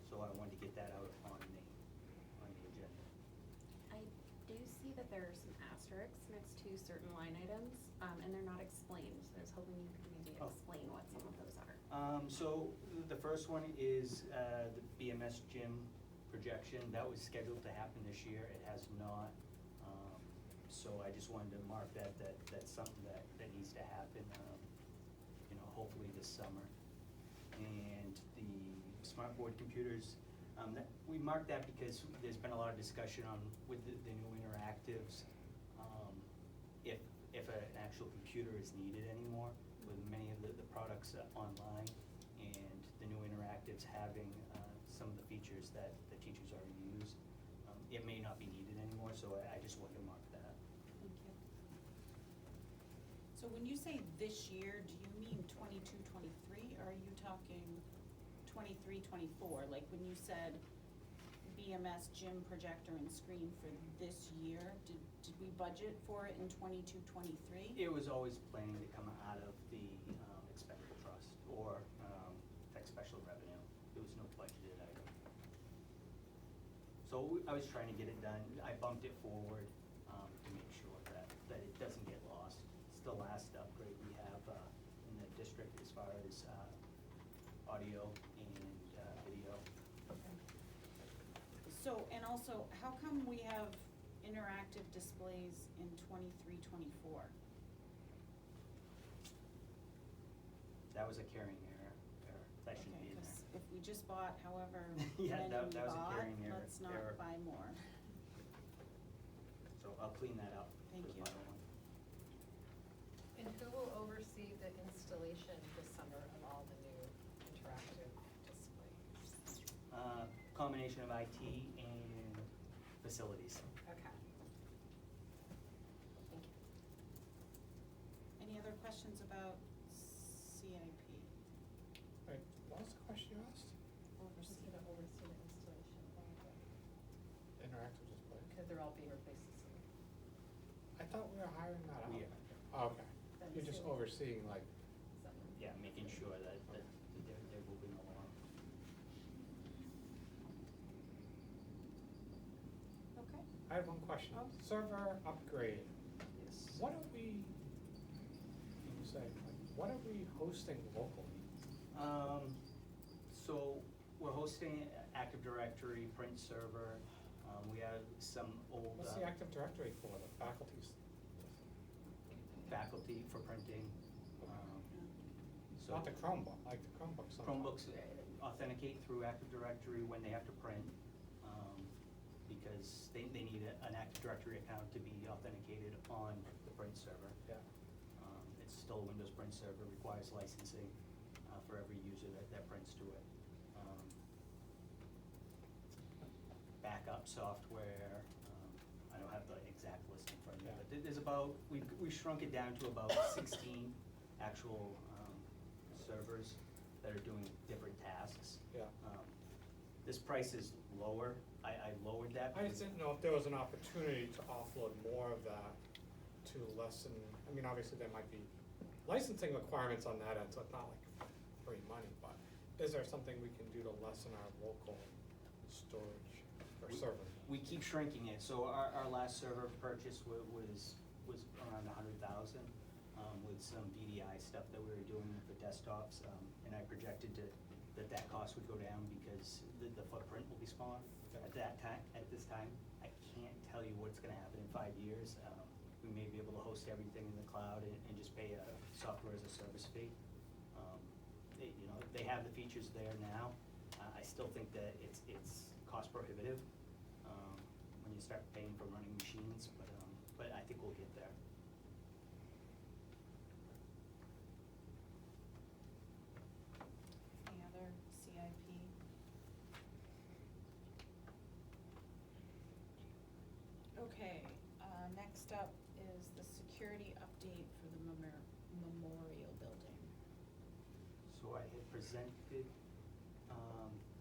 So I wanted to get that out on the agenda. I do see that there are some asterisks next to certain line items, and they're not explained, so I was hoping you could maybe Oh. explain what some of those are. So the first one is the BMS gym projection. That was scheduled to happen this year. It has not. So I just wanted to mark that's something that needs to happen, hopefully this summer. And the smart board computers, we marked that because there's been a lot of discussion on, with the new interactives, if an actual computer is needed anymore, with many of the products online, and the new interactives having some of the features that the teachers already use, it may not be needed anymore, so I just wanted to mark that. Thank you. So when you say this year, do you mean 22, 23, or are you talking 23, 24? Like when you said BMS gym projector and screen for this year, did we budget for it in 22, 23? It was always planning to come out of the expendable trust or tax special revenue. There was no budgeted item. So I was trying to get it done. I bumped it forward to make sure that it doesn't get lost. It's the last upgrade we have in the district as far as audio and video. So, and also, how come we have interactive displays in 23, 24? That was a carrying error. That should be in there. Because if we just bought however Yeah, many that we was a bought, carrying error. let's not buy more. So I'll clean that up. Thank for the you. final one. And who will oversee the installation this summer of all the new interactive displays? Combination of IT and facilities. Okay. Thank you. Any other questions about CIP? Wait, what was the question you asked? Oversee the installation of all the, Interactive display? because they're all being replaced this summer. I thought we were hiring that out. We are. Oh, okay. Then You're just soon. overseeing like, Summer. Yeah, making sure that they're moving along. Okay. I have one question. Oh. Server upgrade. Yes. What are we, you say, like, what are we hosting locally? So we're hosting Active Directory, print server. We have some old What's the Active Directory for, the faculties? faculty for printing. So Not the Chromebook, like the Chromebooks. sometimes. Chromebooks authenticate through Active Directory when they have to print, because they need an Active Directory account to be authenticated on the print server. Yeah. It's still a Windows print server, requires licensing for every user that prints to it. Backup software, I don't have the exact list in front of me, Yeah. but there's about, we shrunk it down to about 16 actual servers that are doing different tasks. Yeah. This price is lower, I lowered that. I just didn't know if there was an opportunity to offload more of that to lessen, I mean, obviously there might be licensing requirements on that end, so it's not like free money, but is there something we can do to lessen our local storage or server? We keep shrinking it, so our last server purchase was around 100,000, with some VDI stuff that we were doing for desktops, and I projected that cost would go down because the footprint will be smaller. At this time, I can't tell you what's gonna happen in 5 years. We may be able to host everything in the cloud and just pay a software as a service fee. They have the features there now. I still think that it's cost prohibitive, when you start paying for running machines, but I think we'll get there. Any other CIP? Okay, next up is the security update for the memorial building. So I had presented,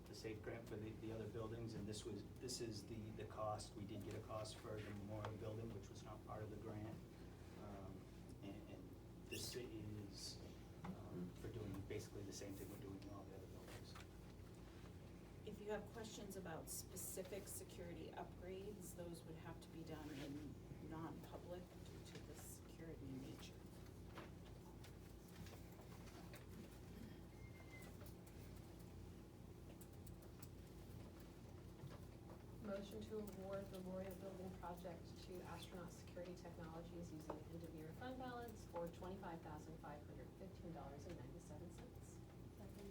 the SAFE grant for the other buildings, and this is the cost. We did get a cost for the memorial building, which was not part of the grant. And this is, for doing basically the same thing we're doing in all the other buildings. If you have questions about specific security upgrades, those would have to be done in non-public due to the security nature. Motion to award memorial building project to Astronaut Security Technologies using end-of-year fund balance for $25,515.97. Second.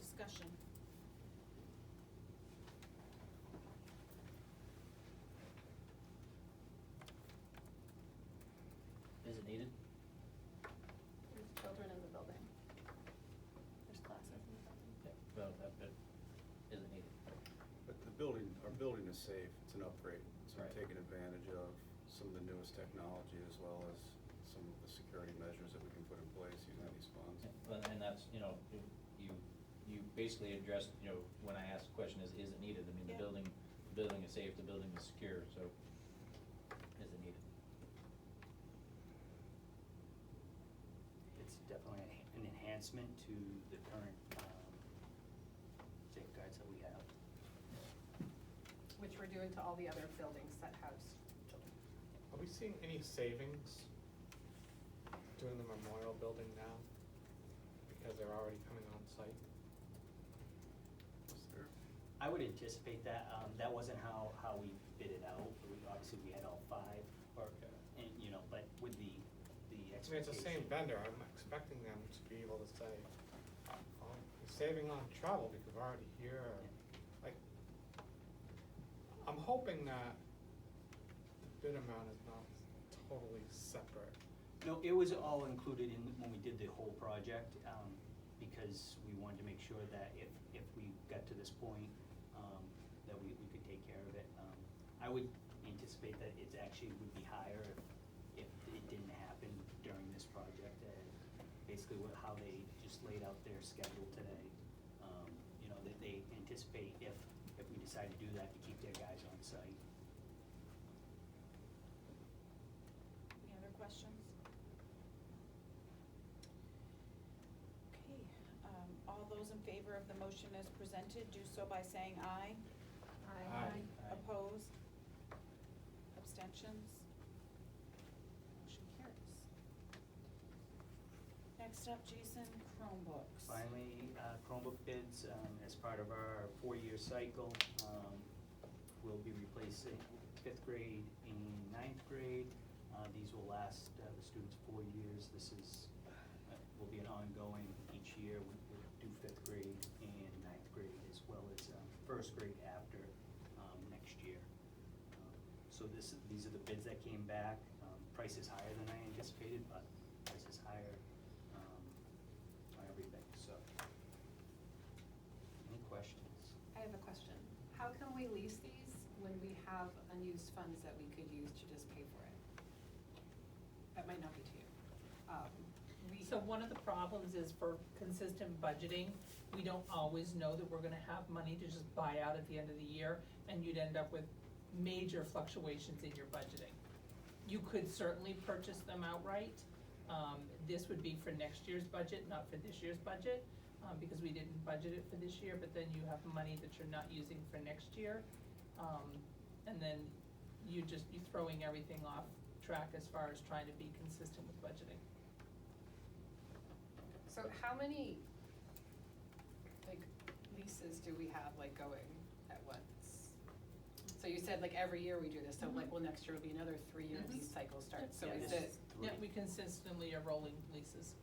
Discussion. Is it needed? There's children in the building. There's classes in the building. Well, but is it needed? But our building is safe, it's an upgrade, so we're Right. taking advantage of some of the newest technology as well as some of the security measures that we can put in place using these funds. Well, and that's, you basically addressed, when I asked the question is it needed? I mean, Yeah. the building is safe, the building is secure, so is it needed? It's definitely an enhancement to the current, safeguards that we have. Which we're doing to all the other buildings that house children. Are we seeing any savings doing the memorial building now? Because they're already coming on site? Is there? I would anticipate that. That wasn't how we bid it out. Obviously, we had all five, and, but with the I mean, it's expectation. the same vendor, I'm expecting them to be able to say, oh, you're saving on travel because we're already here, or, like, I'm hoping that the bid amount is not totally separate. No, it was all included in, when we did the whole project, because we wanted to make sure that if we got to this point, that we could take care of it. I would anticipate that it actually would be higher if it didn't happen during this project. Basically how they just laid out their schedule today, that they anticipate if we decide to do that, to keep their guys on site. Any other questions? Okay, all those in favor of the motion as presented, do so by saying aye. Aye. Aye. Opposed? Abstentions? Motion carries. Next up, Jason, Chromebooks. Finally, Chromebook bids, as part of our 4-year cycle, we'll be replacing 5th grade and 9th grade. These will last the students 4 years. This will be an ongoing each year. We'll do 5th grade and 9th grade as well as 1st grade after next year. So these are the bids that came back. Price is higher than I anticipated, but price is higher on everything, so. Any questions? I have a question. How can we lease these when we have unused funds that we could use to just pay for it? That might not be to you. So one of the problems is for consistent budgeting, we don't always know that we're gonna have money to just buy out at the end of the year, and you'd end up with major fluctuations in your budgeting. You could certainly purchase them outright. This would be for next year's budget, not for this year's budget, because we didn't budget it for this year, but then you have money that you're not using for next year. And then you're throwing everything off track as far as trying to be consistent with budgeting. So how many, leases do we have, going at once? So you said, every year we do this, so next year will be another 3-year lease cycle starts, so Yeah, is this it? Yeah, we consistently are rolling leases.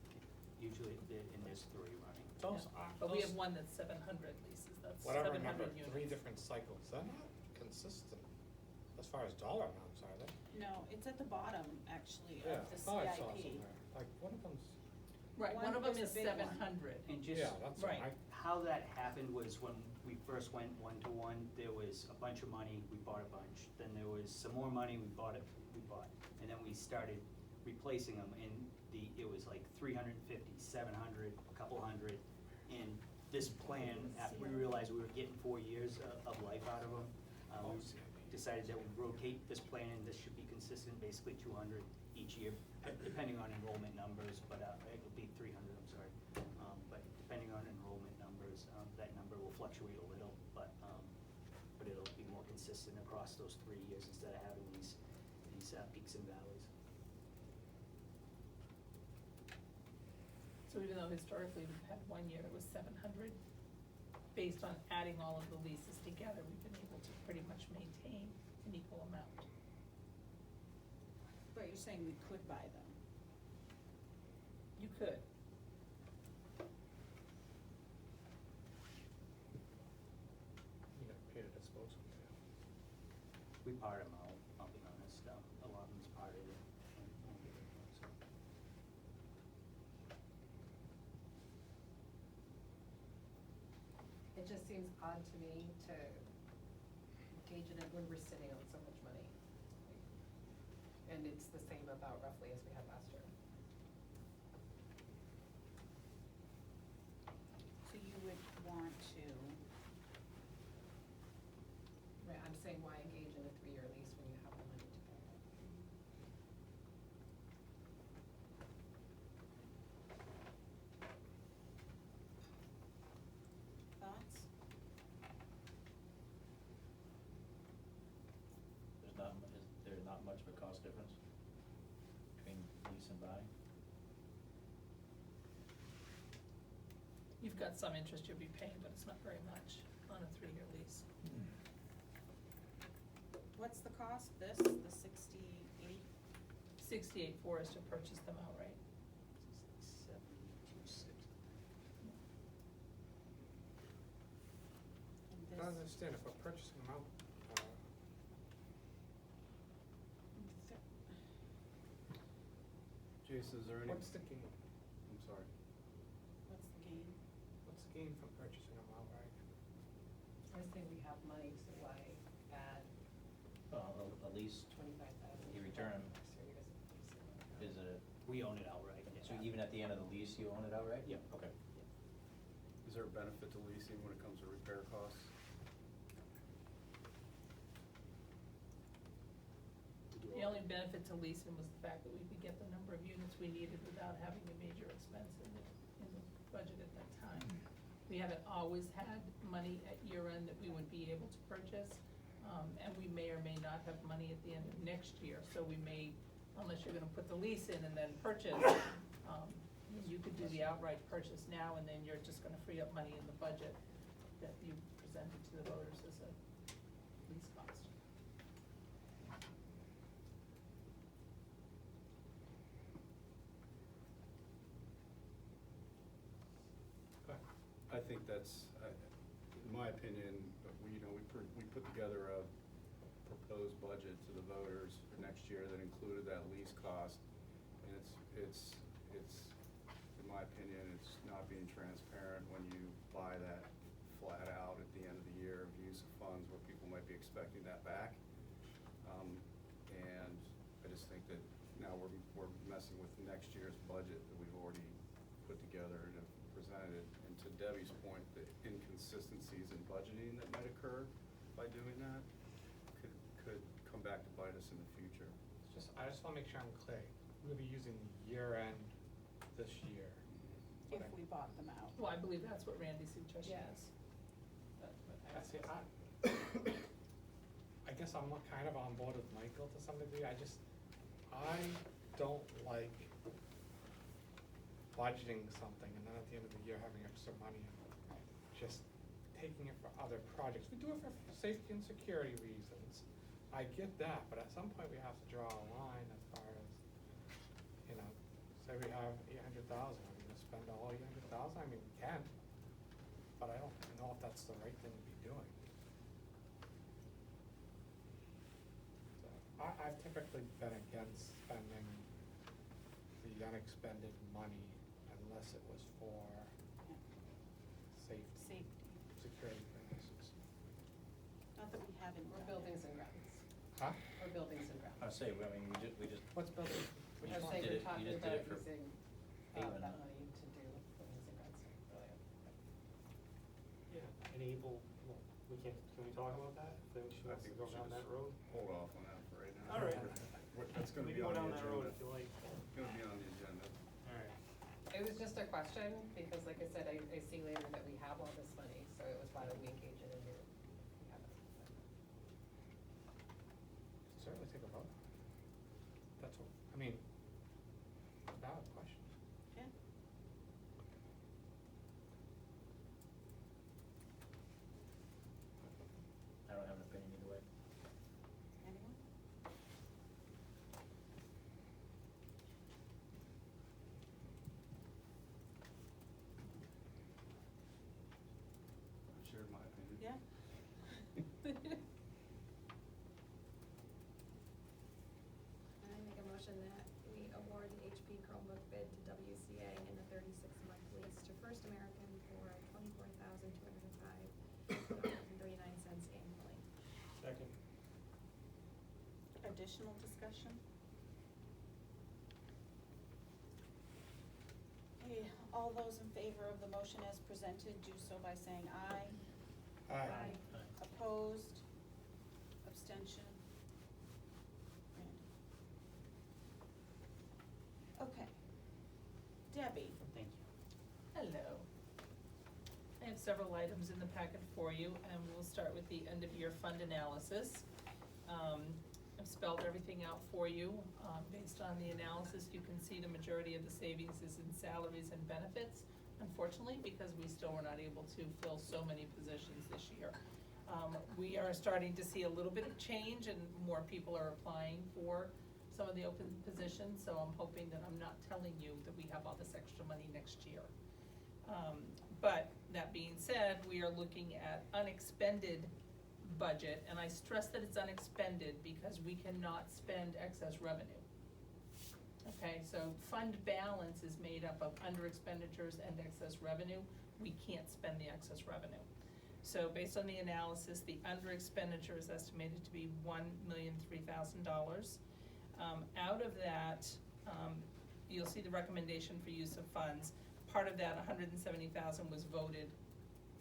Usually, and there's 3 running. Those Yeah. are, But we those- have one that's 700 leases, that's What I 700 remember, units. 3 different cycles, they're not consistent as far as dollar amounts, are they? No, it's at the bottom, actually, Yeah, of the I thought I saw CIP. somewhere, like, one of them's, Right, one of them There's is a big one. 700. And just. yeah, that's right. right. How that happened was when we first went one-to-one, there was a bunch of money, we bought a bunch. Then there was some more money, we bought. And then we started replacing them, and it was like 350, 700, a couple hundred. And this plan, after we realized we were getting 4 years of life out of them, we decided that we'd rotate this plan, and this should be consistent, basically 200 each year, depending on enrollment numbers, but it'll be 300, I'm sorry. But depending on enrollment numbers, that number will fluctuate a little, but it'll be more consistent across those 3 years instead of having these peaks and valleys. So even though historically we've had 1 year that was 700, based on adding all of the leases together, we've been able to pretty much maintain an equal amount. But you're saying we could buy them? You could. You know, pay to dispose of them. We part them out, I'll be honest, a lot of them's parted and won't get it, so. It just seems odd to me to engage in it when we're sitting on so much money. And it's the same about roughly as we had last year. So you would want to, Right, I'm saying why engage in a 3-year lease when you have the money to pay it? thoughts? Is there not much of a cost difference between lease and buy? You've got some interest you'll be paying, but it's not very much on a 3-year lease. What's the cost, this, the 68? 68.4 is to purchase them outright. 72.60. And I don't this, understand if we're purchasing them out, Jason, is there any? what's the gain? I'm sorry. what's the gain? What's the gain from purchasing them outright? I think we have money, so why add A lease, 25,000? you return 'em. is it, We own it outright, yeah. so even at the end of the lease, you own it outright? Yeah. Okay. Is there a benefit to leasing when it comes to repair costs? The only benefit to leasing was the fact that we could get the number of units we needed without having a major expense in the budget at that time. We haven't always had money at year end that we would be able to purchase, and we may or may not have money at the end of next year, so we may, unless you're gonna put the lease in and then purchase, you could do the outright purchase now, and then you're just gonna free up money in the budget that you presented to the voters as a lease cost. I think that's, in my opinion, we put together a proposed budget to the voters for next year that included that lease cost. And it's, in my opinion, it's not being transparent when you buy that flat out at the end of the year of use of funds where people might be expecting that back. And I just think that now we're messing with next year's budget that we've already put together and have presented. And to Debbie's point, the inconsistencies in budgeting that might occur by doing that could come back to bite us in the future. I just wanna make sure I'm clear, we'll be using year end this year. If we bought them out. Well, I believe that's what Randy's suggestion Yeah. is. That's what I That's it, was- I guess I'm kind of on board with Michael to some degree, I don't like budgeting something and then at the end of the year having extra money and just taking it for other projects. We do it for safety and security reasons, I get that, but at some point we have to draw a line as far as, say we have 800,000, are we gonna spend all 800,000, I mean, we can, but I don't know if that's the right thing to be doing. So, I've typically been against spending the unexpended money unless it was for safety, security purposes. Not that we haven't Or done buildings it. and grounds. Huh? Or buildings and grounds. I say, I mean, we just. What's building? Which I was one? saying, Did we're it- you talking just did about it for using, Paving. that money to do buildings and grounds earlier. Yeah, enable, well, can we talk about that? If then she I wants to think go we down should that just road? hold off on that for right now. All right. That's gonna We be can on go the down that road agenda. if you like. Gonna be on the agenda. All right. It was just a question, because like I said, I see later that we have all this money, so it was why don't we engage it in here? We have it. Certainly take a vote. That's what, I mean, valid question. Yeah. I don't have an opinion either way. Anyone? I've shared my opinion. Yeah. I make a motion that we award the HP Chromebook bid to WCA in a 36-month lease to First American for $24,205.39 annually. Second. Additional discussion? Okay, all those in favor of the motion as presented, do so by saying aye. Aye. Opposed? Abstention? Randy. Okay. Debbie? Thank you. Hello. I have several items in the packet for you, and we'll start with the end-of-year fund analysis. I've spelled everything out for you. Based on the analysis, you can see the majority of the savings is in salaries and benefits, unfortunately, because we still were not able to fill so many positions this year. We are starting to see a little bit of change, and more people are applying for some of the open positions, so I'm hoping that I'm not telling you that we have all this extra money next year. But that being said, we are looking at unexpended budget, and I stress that it's unexpended because we cannot spend excess revenue. Okay, so fund balance is made up of under expenditures and excess revenue. We can't spend the excess revenue. So based on the analysis, the under expenditure is estimated to be $1,003,000. Out of that, you'll see the recommendation for use of funds. Part of that, $170,000 was voted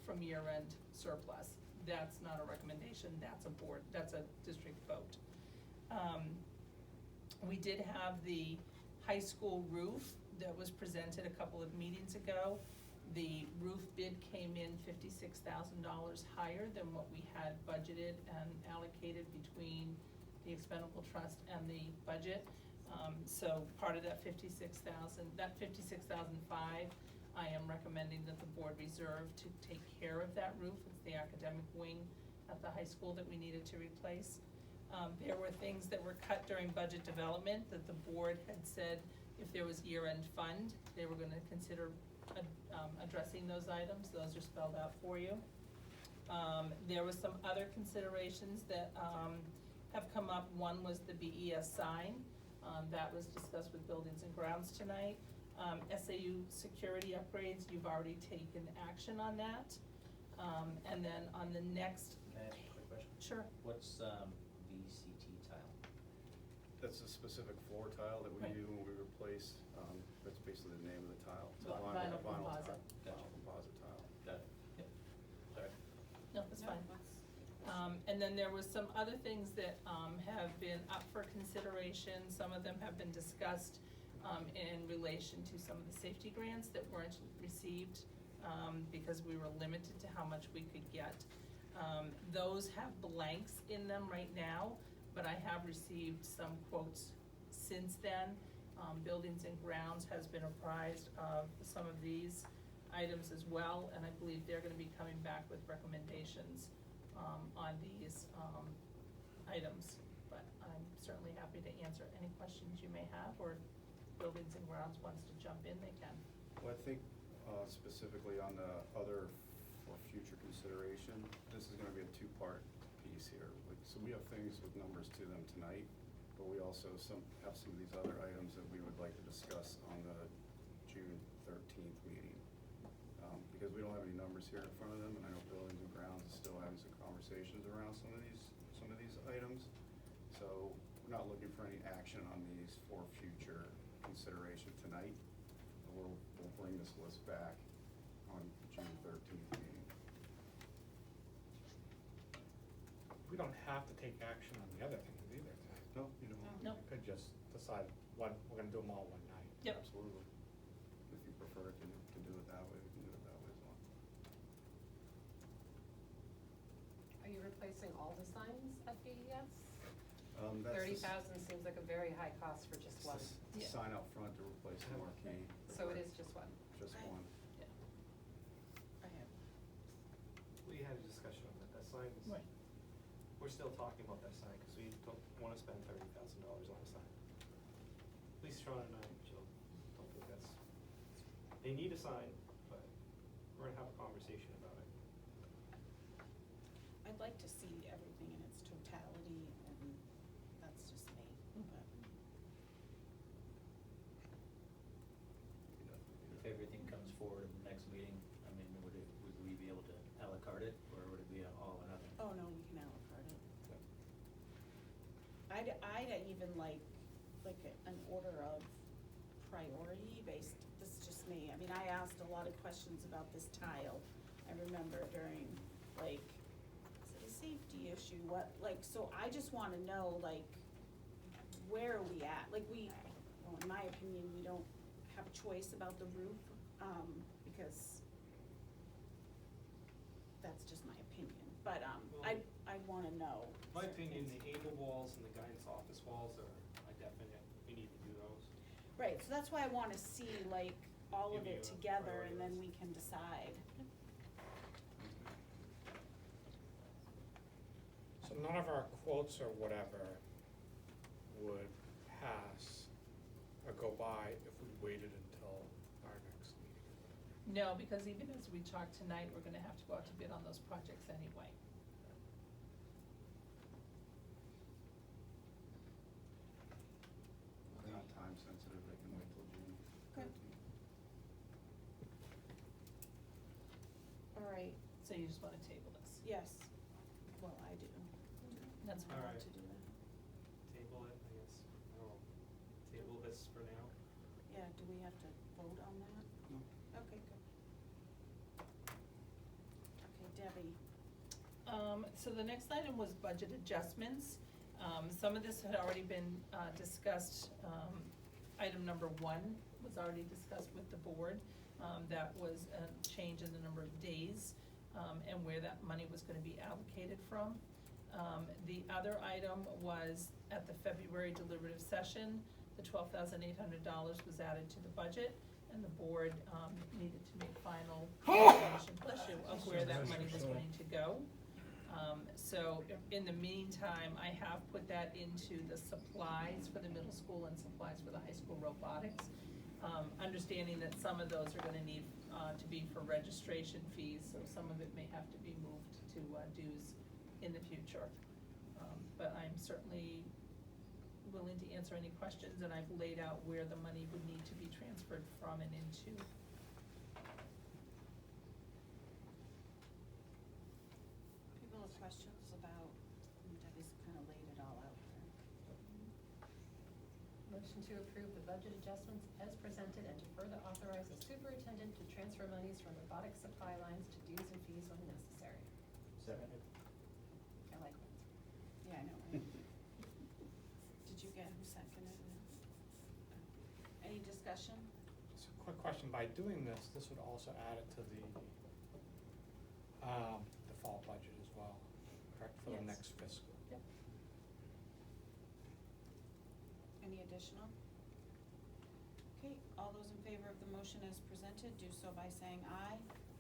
from year-end surplus. That's not a recommendation, that's a district vote. We did have the high school roof that was presented a couple of meetings ago. The roof bid came in $56,000 higher than what we had budgeted and allocated between the expendable trust and the budget. So part of that $56,000, that $56,005, I am recommending that the board reserve to take care of that roof. It's the academic wing at the high school that we needed to replace. There were things that were cut during budget development that the board had said if there was year-end fund, they were gonna consider addressing those items. Those are spelled out for you. There was some other considerations that have come up. One was the BES sign. That was discussed with Buildings and Grounds tonight. SAU security upgrades, you've already taken action on that. And then on the next. Can I ask a quick question? Sure. What's VCT tile? That's a specific floor tile that we Right. do when we replace, that's basically the name of the tile. It's a Vinyl tile. composite. Gotcha. Vinyl composite tile. Got it. Yep. Sorry. No, that's fine. And then there was some other things that have been up for consideration. Some of them have been discussed in relation to some of the safety grants that weren't received because we were limited to how much we could get. Those have blanks in them right now, but I have received some quotes since then. Buildings and Grounds has been apprised of some of these items as well, and I believe they're gonna be coming back with recommendations on these items. But I'm certainly happy to answer any questions you may have, or if Buildings and Grounds wants to jump in, they can. Well, I think specifically on the other for future consideration, this is gonna be a two-part piece here. So we have things with numbers to them tonight, but we also have some of these other items that we would like to discuss on the June 13th meeting. Because we don't have any numbers here in front of them, and I know Buildings and Grounds is still having some conversations around some of these items. So we're not looking for any action on these for future consideration tonight. We'll bring this list back on June 13th meeting. We don't have to take action on the other things either tonight. No, you don't. No. We could just decide we're gonna do them all one night. Yep. Absolutely. If you prefer to do it that way, we can do it that way as well. Are you replacing all the signs at BES? That's the 30,000 seems like a very high cost for just one. the sign out front to replace the marquee. So it is just one? Just one. I have, We had a discussion on that sign is, Right. we're still talking about that sign, cause we don't wanna spend $30,000 on a sign. At least Sean and I, Jill, don't think that's, they need a sign, but we're gonna have a conversation about it. I'd like to see everything in its totality, and that's just me, but. If everything comes forward in the next meeting, I mean, would we be able to a la carte it, or would it be an all or nothing? Oh, no, we can a la carte it. I'd even like an order of priority based, this is just me, I mean, I asked a lot of questions about this tile, I remember during, like, is it a safety issue, what, like, so I just wanna know, like, where are we at? Like, well, in my opinion, we don't have a choice about the roof, because that's just my opinion, but, I wanna know. My opinion, the able walls and the guidance office walls are a definite, we need to do those. Right, so that's why I wanna see like all of Give it you a together and then priority we can decide. So none of our quotes or whatever would pass or go by if we waited until our next meeting. No, because even as we talk tonight, we're gonna have to go out to bid on those projects anyway. They're not time sensitive, they can wait till June Okay. 13th. All right, So you just wanna table this? yes, well, I do. That's I fine. want Alright. to do that. Table it, I guess, I don't know, table this for now. Yeah, do we have to vote on that? No. Okay, good. Okay, Debbie, So the next item was budget adjustments. Some of this had already been, discussed. Item number 1 was already discussed with the board. That was a change in the number of days, and where that money was gonna be allocated from. The other item was at the February deliberative session, the $12,800 was added to the budget, and the board, needed to make final determination, bless you, of where that money was going to go. So in the meantime, I have put that into the supplies for the middle school and supplies for the high school robotics. Understanding that some of those are gonna need, to be for registration fees, so some of it may have to be moved to, dues in the future. But I'm certainly willing to answer any questions, and I've laid out where the money would need to be transferred from and into. people have questions about, Debbie's kinda laid it all out there. Motion to approve the budget adjustments as presented and to further authorize the superintendent to transfer monies from robotic supply lines to dues and fees when necessary. Seconded. I like that. Yeah, I know, right? Did you get who seconded it? Any discussion? Just a quick question, by doing this, this would also add it to the fall budget as well, correct, for the Yes. next fiscal? Yep. Any additional? Okay, all those in favor of the motion as presented, do so by saying aye.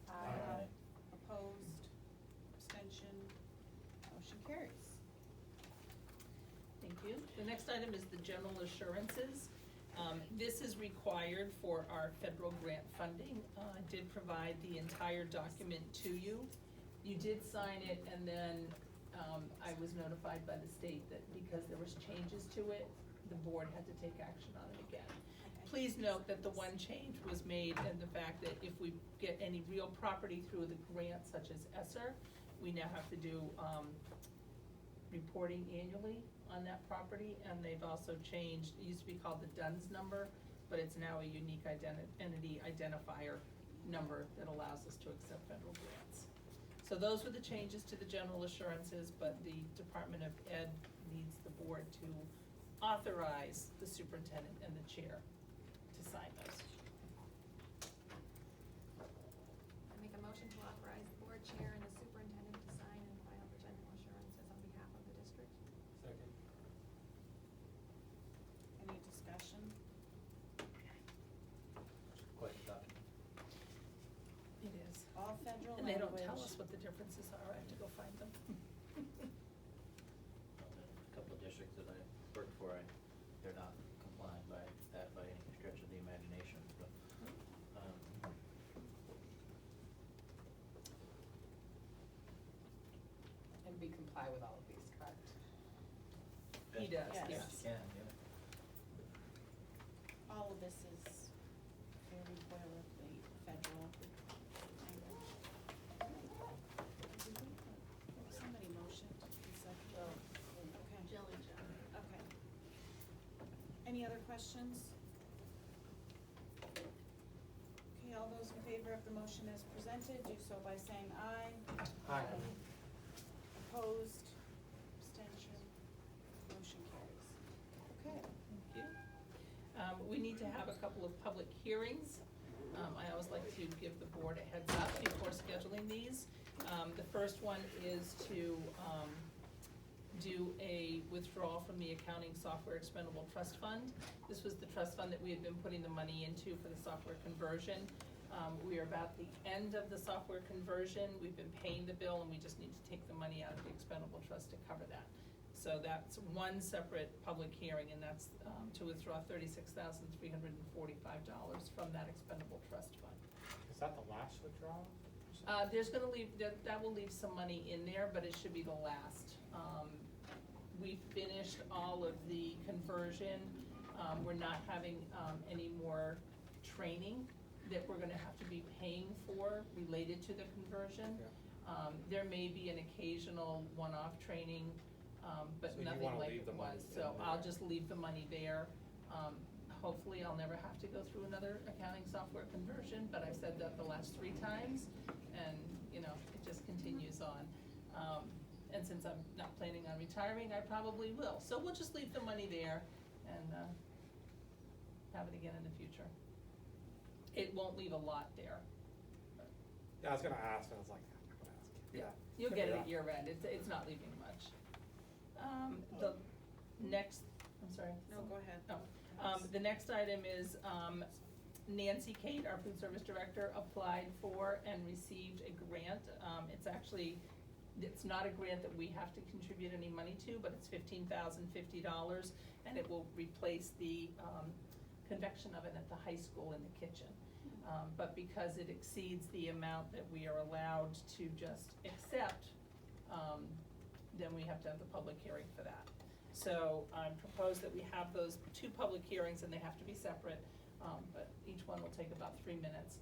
Aye. Opposed, abstention, motion carries. Thank you. The next item is the general assurances. This is required for our federal grant funding. I did provide the entire document to you. You did sign it, and then I was notified by the state that because there was changes to it, the board had to take action on it again. Please note that the one change was made in the fact that if we get any real property through the grant such as ESSER, we now have to do reporting annually on that property, and they've also changed, it used to be called the DUNS number, but it's now a unique entity identifier number that allows us to accept federal grants. So those were the changes to the general assurances, but the Department of Ed needs the board to authorize the superintendent and the chair to sign those. I make a motion to authorize the board chair and the superintendent to sign and file the general assurances on behalf of the district. Second. Any discussion? Quite a document. It is. All federal And they don't language. tell us what the differences are, I have to go find them. A couple of districts that I worked for, they're not complying by that by any stretch of the imagination, but, And we comply with all of these, correct? He does, best yes. you can, yeah. All of this is very boilerplate federal language. Somebody motioned, is that? Okay. Jill and Jen. Okay. Any other questions? Okay, all those in favor of the motion as presented, do so by saying aye. Aye. Opposed, abstention, motion carries. Okay. Thank you. We need to have a couple of public hearings. I always like to give the board a heads up before scheduling these. The first one is to do a withdrawal from the accounting software expendable trust fund. This was the trust fund that we had been putting the money into for the software conversion. We are about the end of the software conversion. We've been paying the bill, and we just need to take the money out of the expendable trust to cover that. So that's one separate public hearing, and that's to withdraw $36,345 from that expendable trust fund. Is that the last withdrawal? There's gonna leave, that will leave some money in there, but it should be the last. We finished all of the conversion. We're not having any more training that we're gonna have to be paying for related to the conversion. There may be an occasional one-off training, but So you nothing wanna like leave it the money was, in so I'll there. just leave the money there. Hopefully, I'll never have to go through another accounting software conversion, but I've said that the last 3 times, and, you know, it just continues on. And since I'm not planning on retiring, I probably will, so we'll just leave the money there and, have it again in the future. It won't leave a lot there. Yeah, I was gonna ask, and I was like, I'm not gonna ask. Yeah, you'll get it at year end, it's not leaving much. The next, I'm sorry. No, go ahead. The next item is, Nancy Kate, our food service director, applied for and received a grant. It's not a grant that we have to contribute any money to, but it's $15,050, and it will replace the, convection oven at the high school in the kitchen. But because it exceeds the amount that we are allowed to just accept, then we have to have the public hearing for that. So I propose that we have those 2 public hearings, and they have to be separate, but each one will take about 3 minutes,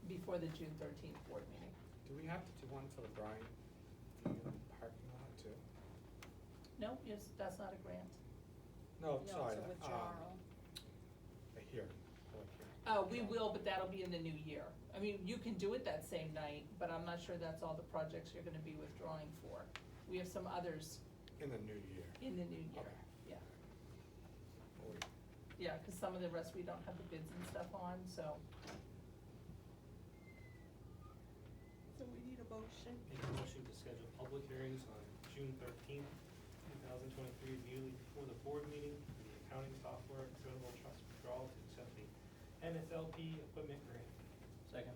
before the June 13th board meeting. Do we have to do one for the Bryant parking lot too? No, yes, that's not a grant. No, No, sorry. it's a withdrawal. A hearing, public hearing. We will, but that'll be in the new year. I mean, you can do it that same night, but I'm not sure that's all the projects you're gonna be withdrawing for. We have some others In the new year. in the new year, Okay. yeah. Well, we- Yeah, cause some of the rest we don't have the bids and stuff on, so. So we need a motion. Make a motion to schedule public hearings on June 13th, 2023, immediately before the board meeting for the accounting software expendable trust withdrawal to accept the NSLP equipment grant. Second.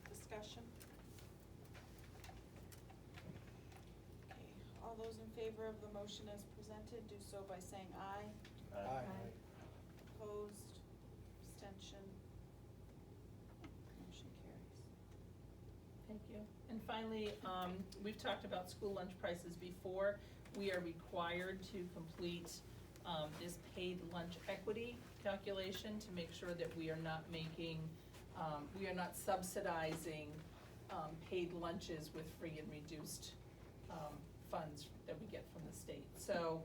Discussion? Okay, all those in favor of the motion as presented, do so by saying aye. Aye. Opposed, abstention, motion carries. Thank you. And finally, we've talked about school lunch prices before. We are required to complete this paid lunch equity calculation to make sure that we are not making, we are not subsidizing paid lunches with free and reduced funds that we get from the state. So,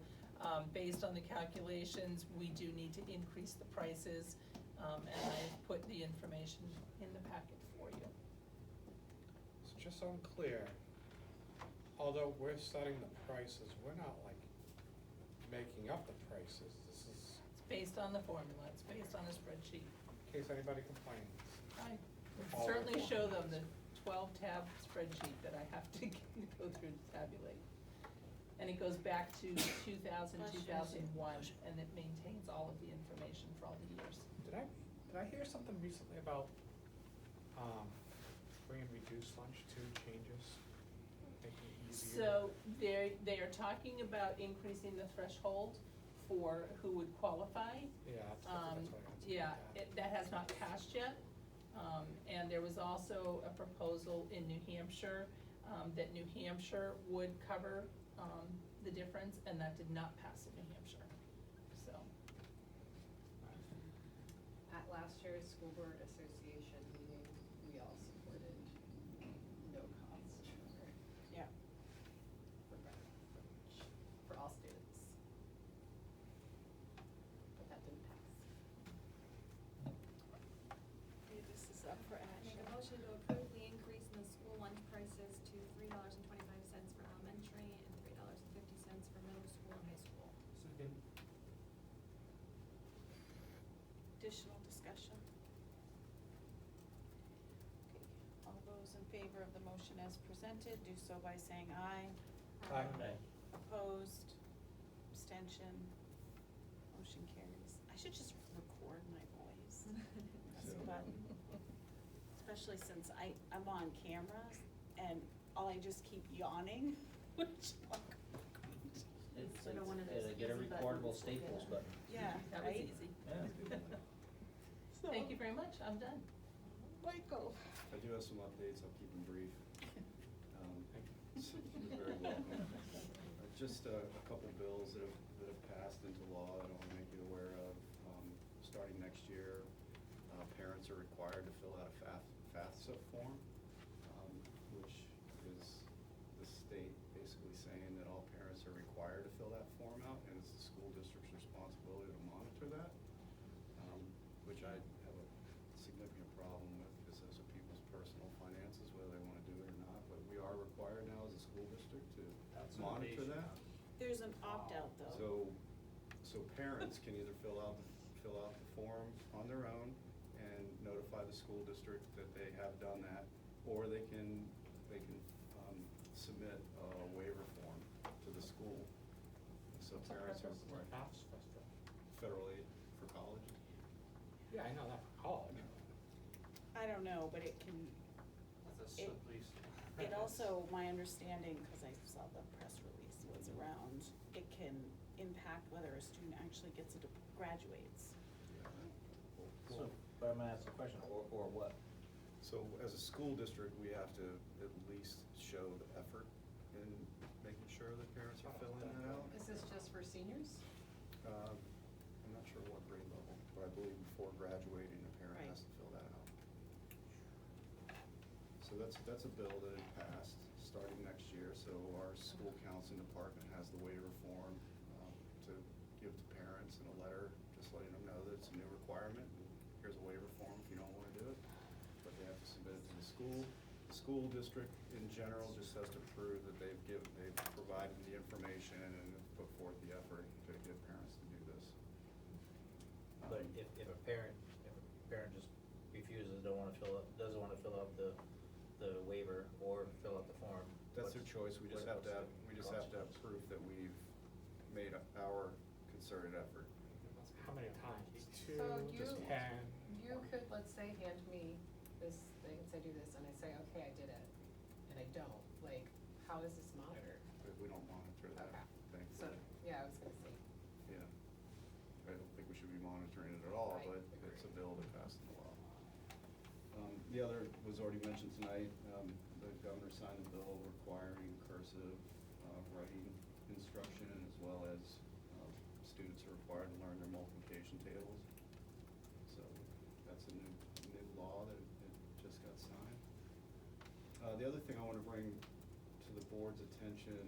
based on the calculations, we do need to increase the prices, and I've put the information in the packet for you. So just so I'm clear, although we're setting the prices, we're not like making up the prices. This is, It's based on the formula, it's based on a spreadsheet. in case anybody complains. I would All certainly the show them formulas. the 12-tab spreadsheet that I have to go through to tabulate. And it goes back to 2000, 2001, and it maintains all of the information for all the years. Did I hear something recently about, free and reduced lunch too, changes, making it easier? So they are talking about increasing the threshold for who would qualify. Yeah, that's what I had to Yeah, look at. that has not passed yet. And there was also a proposal in New Hampshire, that New Hampshire would cover, the difference, and that did not pass in New Hampshire, so. At last year's School Board Association meeting, we all supported no cost Yeah. for all students. But that didn't pass. Okay, this is up for action. Make a motion to approve the increase in the school lunch prices to $3.25 for elementary and $3.50 for middle school and high school. Second. Additional discussion? Okay, all those in favor of the motion as presented, do so by saying aye. Aye. Opposed, abstention, motion carries. I should just record my voice, press a button. Especially since I'm on camera and I just keep yawning, which like, It's, I don't want it as get a easy recordable buttons. Staples Yeah. button. yeah, That was right? easy. Yeah. Thank you very much, I'm done. Michael. I do have some updates, I'll keep them brief. So you're very welcome. Just a couple bills that have passed into law that I want to make you aware of. Starting next year, parents are required to fill out a FAFSA form, which is the state basically saying that all parents are required to fill that form out, and it's the school district's responsibility to monitor that, which I have a significant problem with, because those are people's personal finances, whether they want to do it or not. But we are required now as a school district to monitor that. There's an opt-out though. So parents can either fill out the form on their own and notify the school district that they have done that, or they can submit a waiver form to the school. So parents are required. FAFSA. Federal aid for college. Yeah, I know that for college. I don't know, but it can, That's It- a lease. it also, my understanding, cause I saw the press release was around, it can impact whether a student actually gets it, graduates. So, but I'm gonna ask the question, or what? So as a school district, we have to at least show the effort in making sure that parents are filling that out. Is this just for seniors? I'm not sure what grade level, but I believe before graduating, the parent Right. has to fill that out. So that's a bill that had passed starting next year, so our school counseling department has the waiver form to give to parents in a letter, just letting them know that it's a new requirement. Here's a waiver form if you don't wanna do it, but they have to submit it to the school. The school district in general just has to prove that they've provided the information and put forth the effort to get parents to do this. But if a parent just refuses, doesn't wanna fill out the waiver or fill out the form. That's their choice, we just have to have consequence? proof that we've made our concerted effort. How many times? Two, So just you- 10? You could, let's say, hand me this thing, say do this, and I say, okay, I did it, and I don't, like, how is this monitored? But we don't monitor that, Okay. thankfully. So, yeah, I was gonna say, Yeah. I don't think we should be monitoring it at all, Right, but it's a bill that passed in the law. The other was already mentioned tonight, the governor signed a bill requiring cursive writing instruction, as well as students are required to learn their multiplication tables. So that's a new law that just got signed. The other thing I want to bring to the board's attention,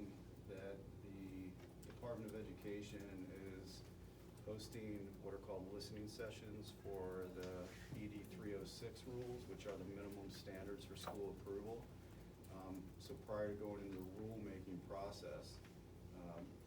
that the Department of Education is hosting what are called listening sessions for the ED 306 rules, which are the minimum standards for school approval. So prior to going into the rulemaking process,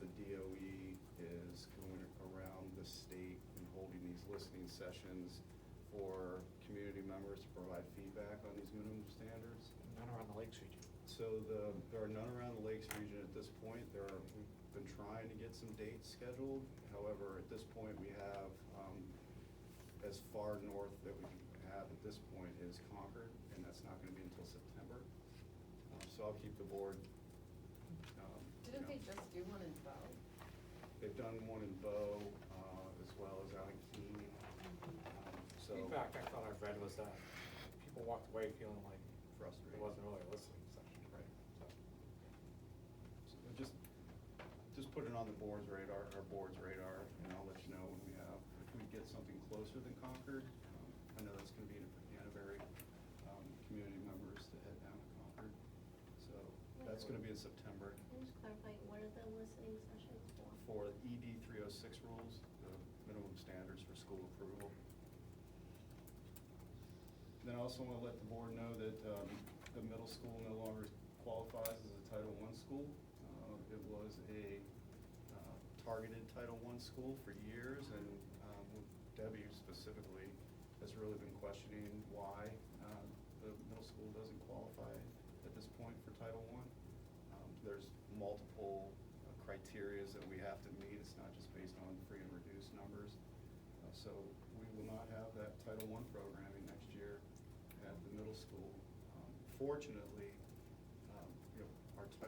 the DOE is going around the state and holding these listening sessions for community members to provide feedback on these minimum standards. None around the Lakes region. So there are none around the Lakes region at this point. We've been trying to get some dates scheduled. However, at this point, we have, as far north that we have at this point is Concord, and that's not gonna be until September. So I'll keep the board, Didn't they just do one in Bow? they've done one in Bow, as well as out in Keene. So Feedback I thought I read was that people walked away feeling like frustrated. it wasn't really a listening session. Right. So just put it on the board's radar, our board's radar, and I'll let you know when we have, if we get something closer than Concord. I know that's gonna be in Canterbury, community members to head down to Concord. So that's gonna be in September. Can you just clarify, what are the listening sessions for? For ED 306 rules, the minimum standards for school approval. Then I also wanna let the board know that, the middle school no longer qualifies as a Title I school. It was a targeted Title I school for years, and Debbie specifically has really been questioning why the middle school doesn't qualify at this point for Title I. There's multiple criterias that we have to meet. It's not just based on free and reduced numbers. So we will not have that Title I programming next year at the middle school. Fortunately,